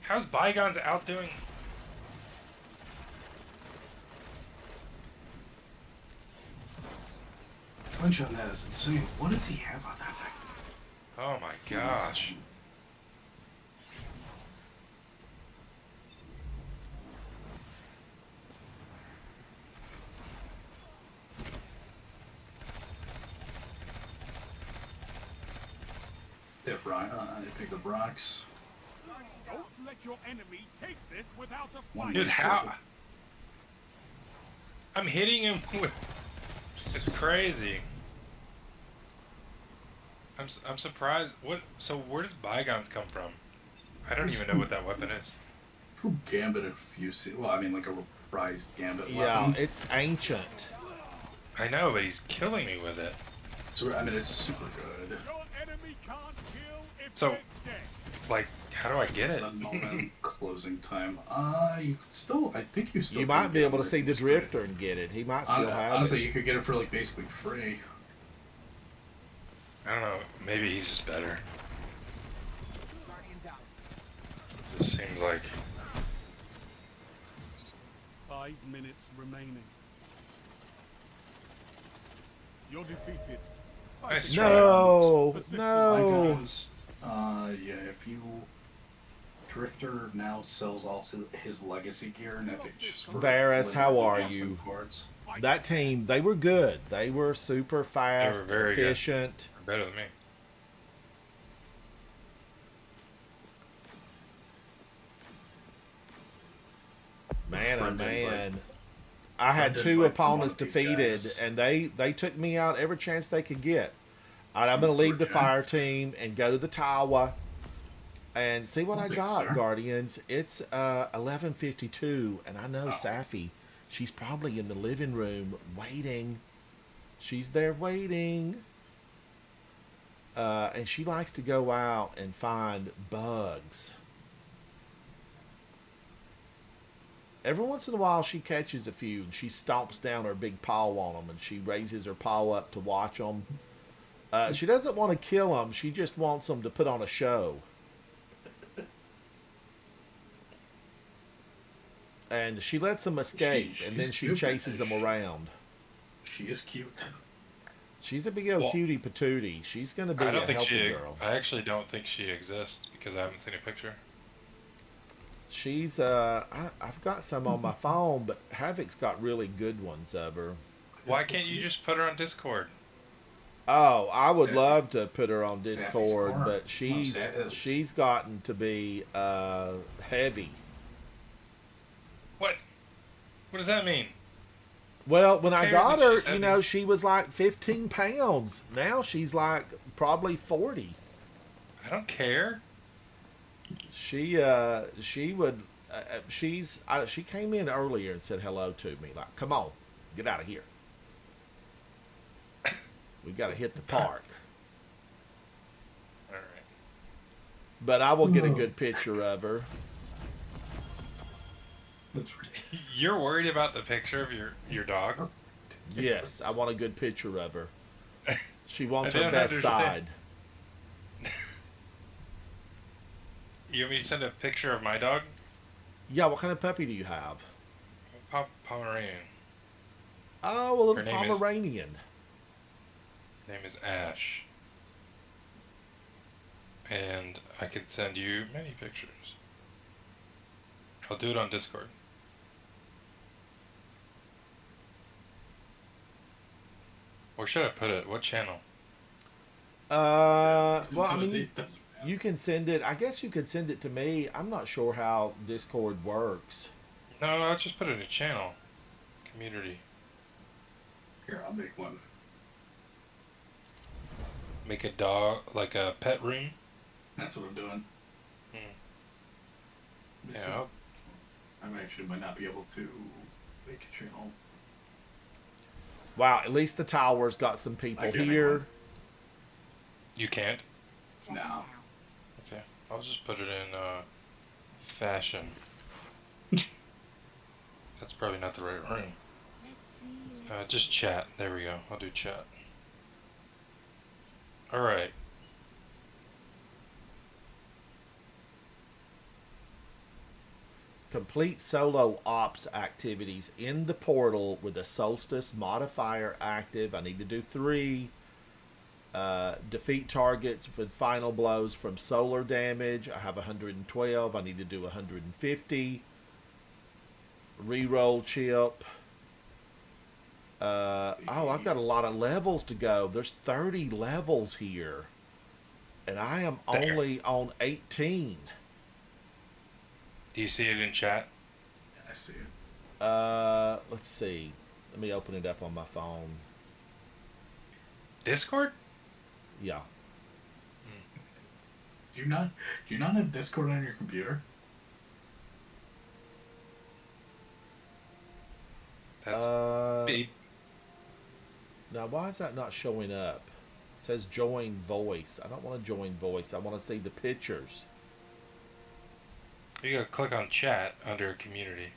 How's Bygones outdoing... Punch on that is insane. What does he have on that thing? Oh my gosh. Hit Brian. They pick up rocks. Don't let your enemy take this without a One fight. Dude, hit. how... I'm hitting him with... It's crazy. I'm surprised. What? So where does Bygones come from? I don't even know what that weapon is. From Gambit, if you see. Well, I mean, like a reprised Gambit Yeah, weapon. it's ancient. I know, but he's killing me with it. So, I mean, it's super good. Your enemy can't kill if So- they're dead. Like, how do I get it? The moment closing time. You could still. I think you still. You can might be get able to it see the for free. Drifter and get it. He might still have Honestly, it. you could get it for like basically free. I don't know. Maybe he's just better. Just seems like... 5 minutes remaining. You're defeated. Nice try. No, Persistent. no. Icons, yeah, if you. Drifter now sells all his legacy gear, and I think just for Varus, how are custom you? cards. That team, they were good. They were super fast, very good. efficient. Better than me. Man, oh Friend man. invite. I had Friend two invite from opponents one of these defeated, guys. and they took me out every chance they could get. All right, I'm going to Sword leave the Jack. fire team and go to the tower and see what I Thanks, got, sir. Guardians. It's 11:52, and I know Oh. Safi. She's probably in the living room waiting. She's there waiting. And she likes to go out and find bugs. Every once in a while, she catches a few, and she stomps down her big paw on them, and she raises her paw up to watch them. She doesn't want to kill them. She just wants them to put on a show. And she lets them escape, and then she's she stupid. chases them around. She is cute. She's a big old Well, cutie patootie. She's going to be I a don't think healthy she... girl. I actually don't think she exists because I haven't seen a picture. She's, I've got some on my phone, but Havoc's got really good ones of her. Why can't you just put her on Discord? Oh, I would Sappy. love to put her on Sappy's Discord, corner. but she's Sappy. she's gotten to be heavy. What? What does that mean? Well, when I cares got if her, she's you heavy? know, she was like 15 pounds. Now she's like probably 40. I don't care. She would she came in earlier and said hello to me, like, come on, get out of here. We got to hit the park. All right. But I will get a good picture of her. That's ridiculous. You're worried about the picture of your dog? Yes, I want a good picture of her. She wants I her don't best understand. side. You want me to send a picture of my dog? Yeah, what kind of puppy do you have? Pomeranian. Oh, a little Her name is- Pomeranian. Name is Ash. And I can send you many pictures. I'll do it on Discord. Where should I put it? What channel? Well, I mean, It doesn't matter. you can send it. I guess you could send it to me. I'm not sure how Discord works. No, I'll just put it in a channel. Community. Here, I'll make one. Make a dog, like a pet room. That's what I'm doing. Hmm. Let me Yeah, see. I'll- I actually might not be able to make a channel. Wow, at least the tower's got some people I can make here. one. You can't? Checking No. now. Okay. I'll just put it in fashion. That's probably not the right room. Let's see. Just chat. There we go. I'll do chat. Alright. Complete solo ops activities in the portal with a solstice modifier active. I need to do 3. Defeat targets with final blows from solar damage. I have 112. I need to do 150. Reroll chip. I've got a lot of levels to go. There's 30 levels here. And I am There. only on 18. Do you see it in chat? I see it. Let's see. Let me open it up on my phone. Discord? Yeah. Do you not have Discord on your computer? That's big. Now, why is that not showing up? It says join voice. I don't want to join voice. I want to see the pictures. You gotta click on chat under community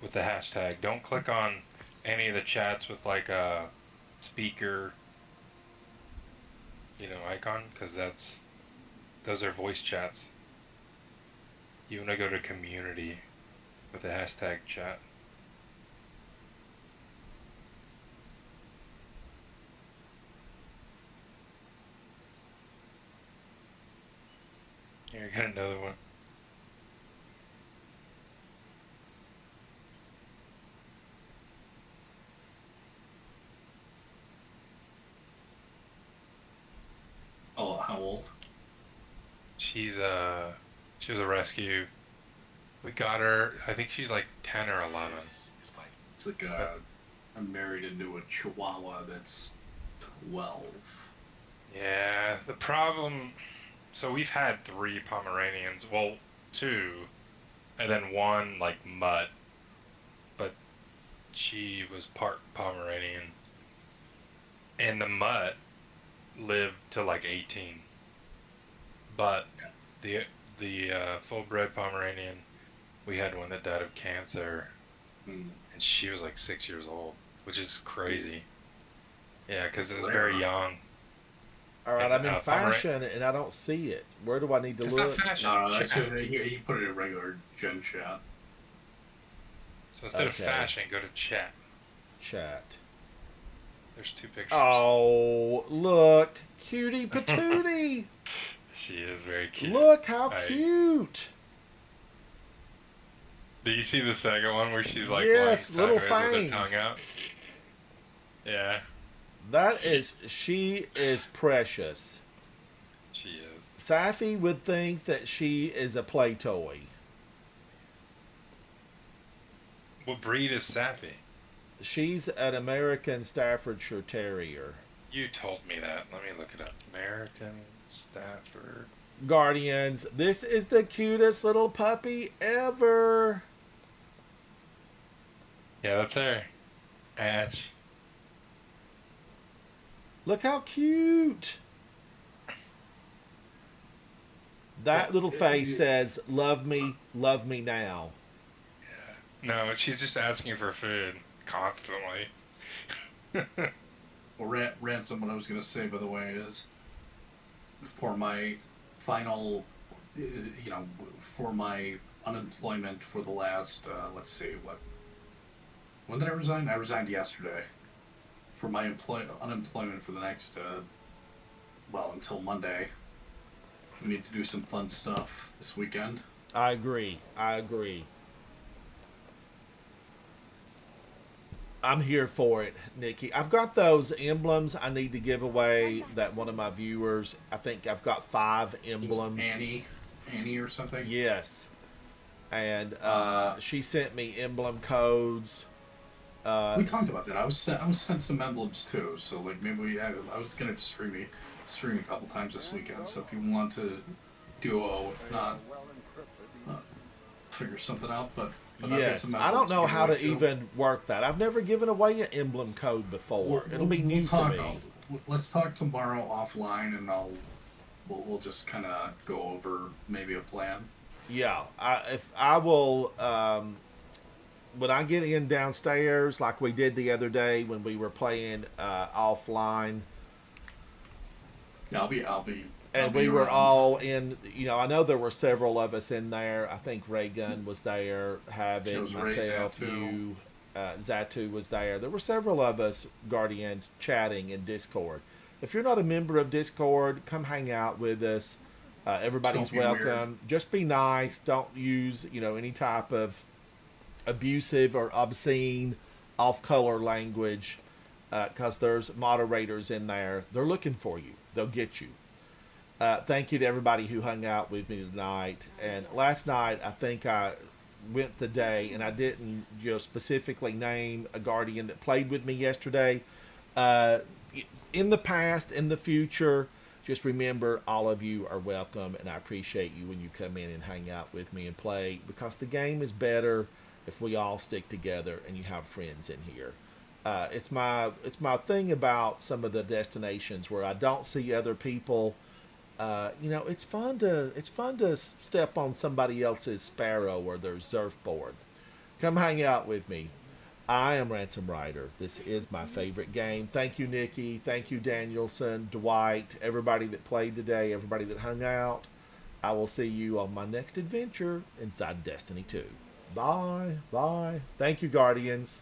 with the hashtag. Don't click on any of the chats with like a speaker, icon, because those are voice chats. You wanna go to community with the hashtag chat. Here, I got another one. Oh, how old? She was a rescue. We got her. I think she's like 10 or 11. It's like I'm married into a Chihuahua that's 12. Yeah, the problem. So we've had 3 Pomeranians. Well, 2, and then 1 like mutt. But she was part Pomeranian, and the mutt lived to like 18. But the full-bred Pomeranian, we had one that died of cancer, Hmm. and she was like 6 years old, which is crazy. Yeah, because it was very young. All right, I'm in Pomeranian. fashion and I don't see it. Where do I need to It's look? not fashion. No, that's chat. he put it in regular gen chat. So instead of Okay. fashion, go to chat. Chat. There's 2 pictures. Oh, look. Cutie patootie. She is very cute. Look how I- cute. Do you see the second one where she's like Yes, lying little sideways with her fangs. tongue out? Yeah, She is precious. she is. Safi would think that she is a play toy. What breed is Safi? She's an American Staffordshire Terrier. You told me that. Let me look it up. American Stafford. Guardians, this is the cutest little puppy ever. Yeah, that's her. Ash. Look how cute. That little face says, love me now. No, she's just asking for food constantly. Well, Ransom, what I was going to say, by the way, is for my final, for my unemployment for the last, let's see, when did I resign? I resigned yesterday. For my unemployment for the next, until Monday, we need to do some fun stuff this weekend. I agree. I'm here for it, Nikki. I've got those emblems I need to give away that one of my viewers, I think I've got 5 emblems. Annie or something? Yes. And she sent me emblem codes. We talked about that. I was sent some emblems too, so like maybe I was gonna stream a couple times this weekend. So if you want to duo, if not, figure something out. But yes, I don't know how to even work that. I've never given away an emblem code before. It'll be new for me. Let's talk tomorrow offline, and we'll just kind of go over maybe a plan. Yeah, I will. When I get in downstairs, like we did the other day when we were playing offline, Yeah, I'll be. and we were all in. I know there were several of us in there. I think Ray Gunn was there, Havoc, myself, you, Zatu was there. There were several of us Guardians chatting in Discord. If you're not a member of Discord, come hang out with us. Everybody's welcome. Weird. Just be nice. Don't use any type of abusive or obscene off-color language, because there's moderators in there. They're looking for you. They'll get you. Thank you to everybody who hung out with me tonight. And last night, I think I went the day, and I didn't specifically name a Guardian that played with me yesterday. In the past, in the future, just remember all of you are welcome, and I appreciate you when you come in and hang out with me and play, because the game is better if we all stick together and you have friends in here. It's my thing about some of the destinations where I don't see other people. It's fun to step on somebody else's sparrow or their surfboard. Come hang out with me. I am Ransom Rider. This is my favorite game. Thank you, Nikki. Thank you, Danielson, Dwight, everybody that played today, everybody that hung out. I will see you on my next adventure inside Destiny 2. Bye. Bye. Thank you, Guardians.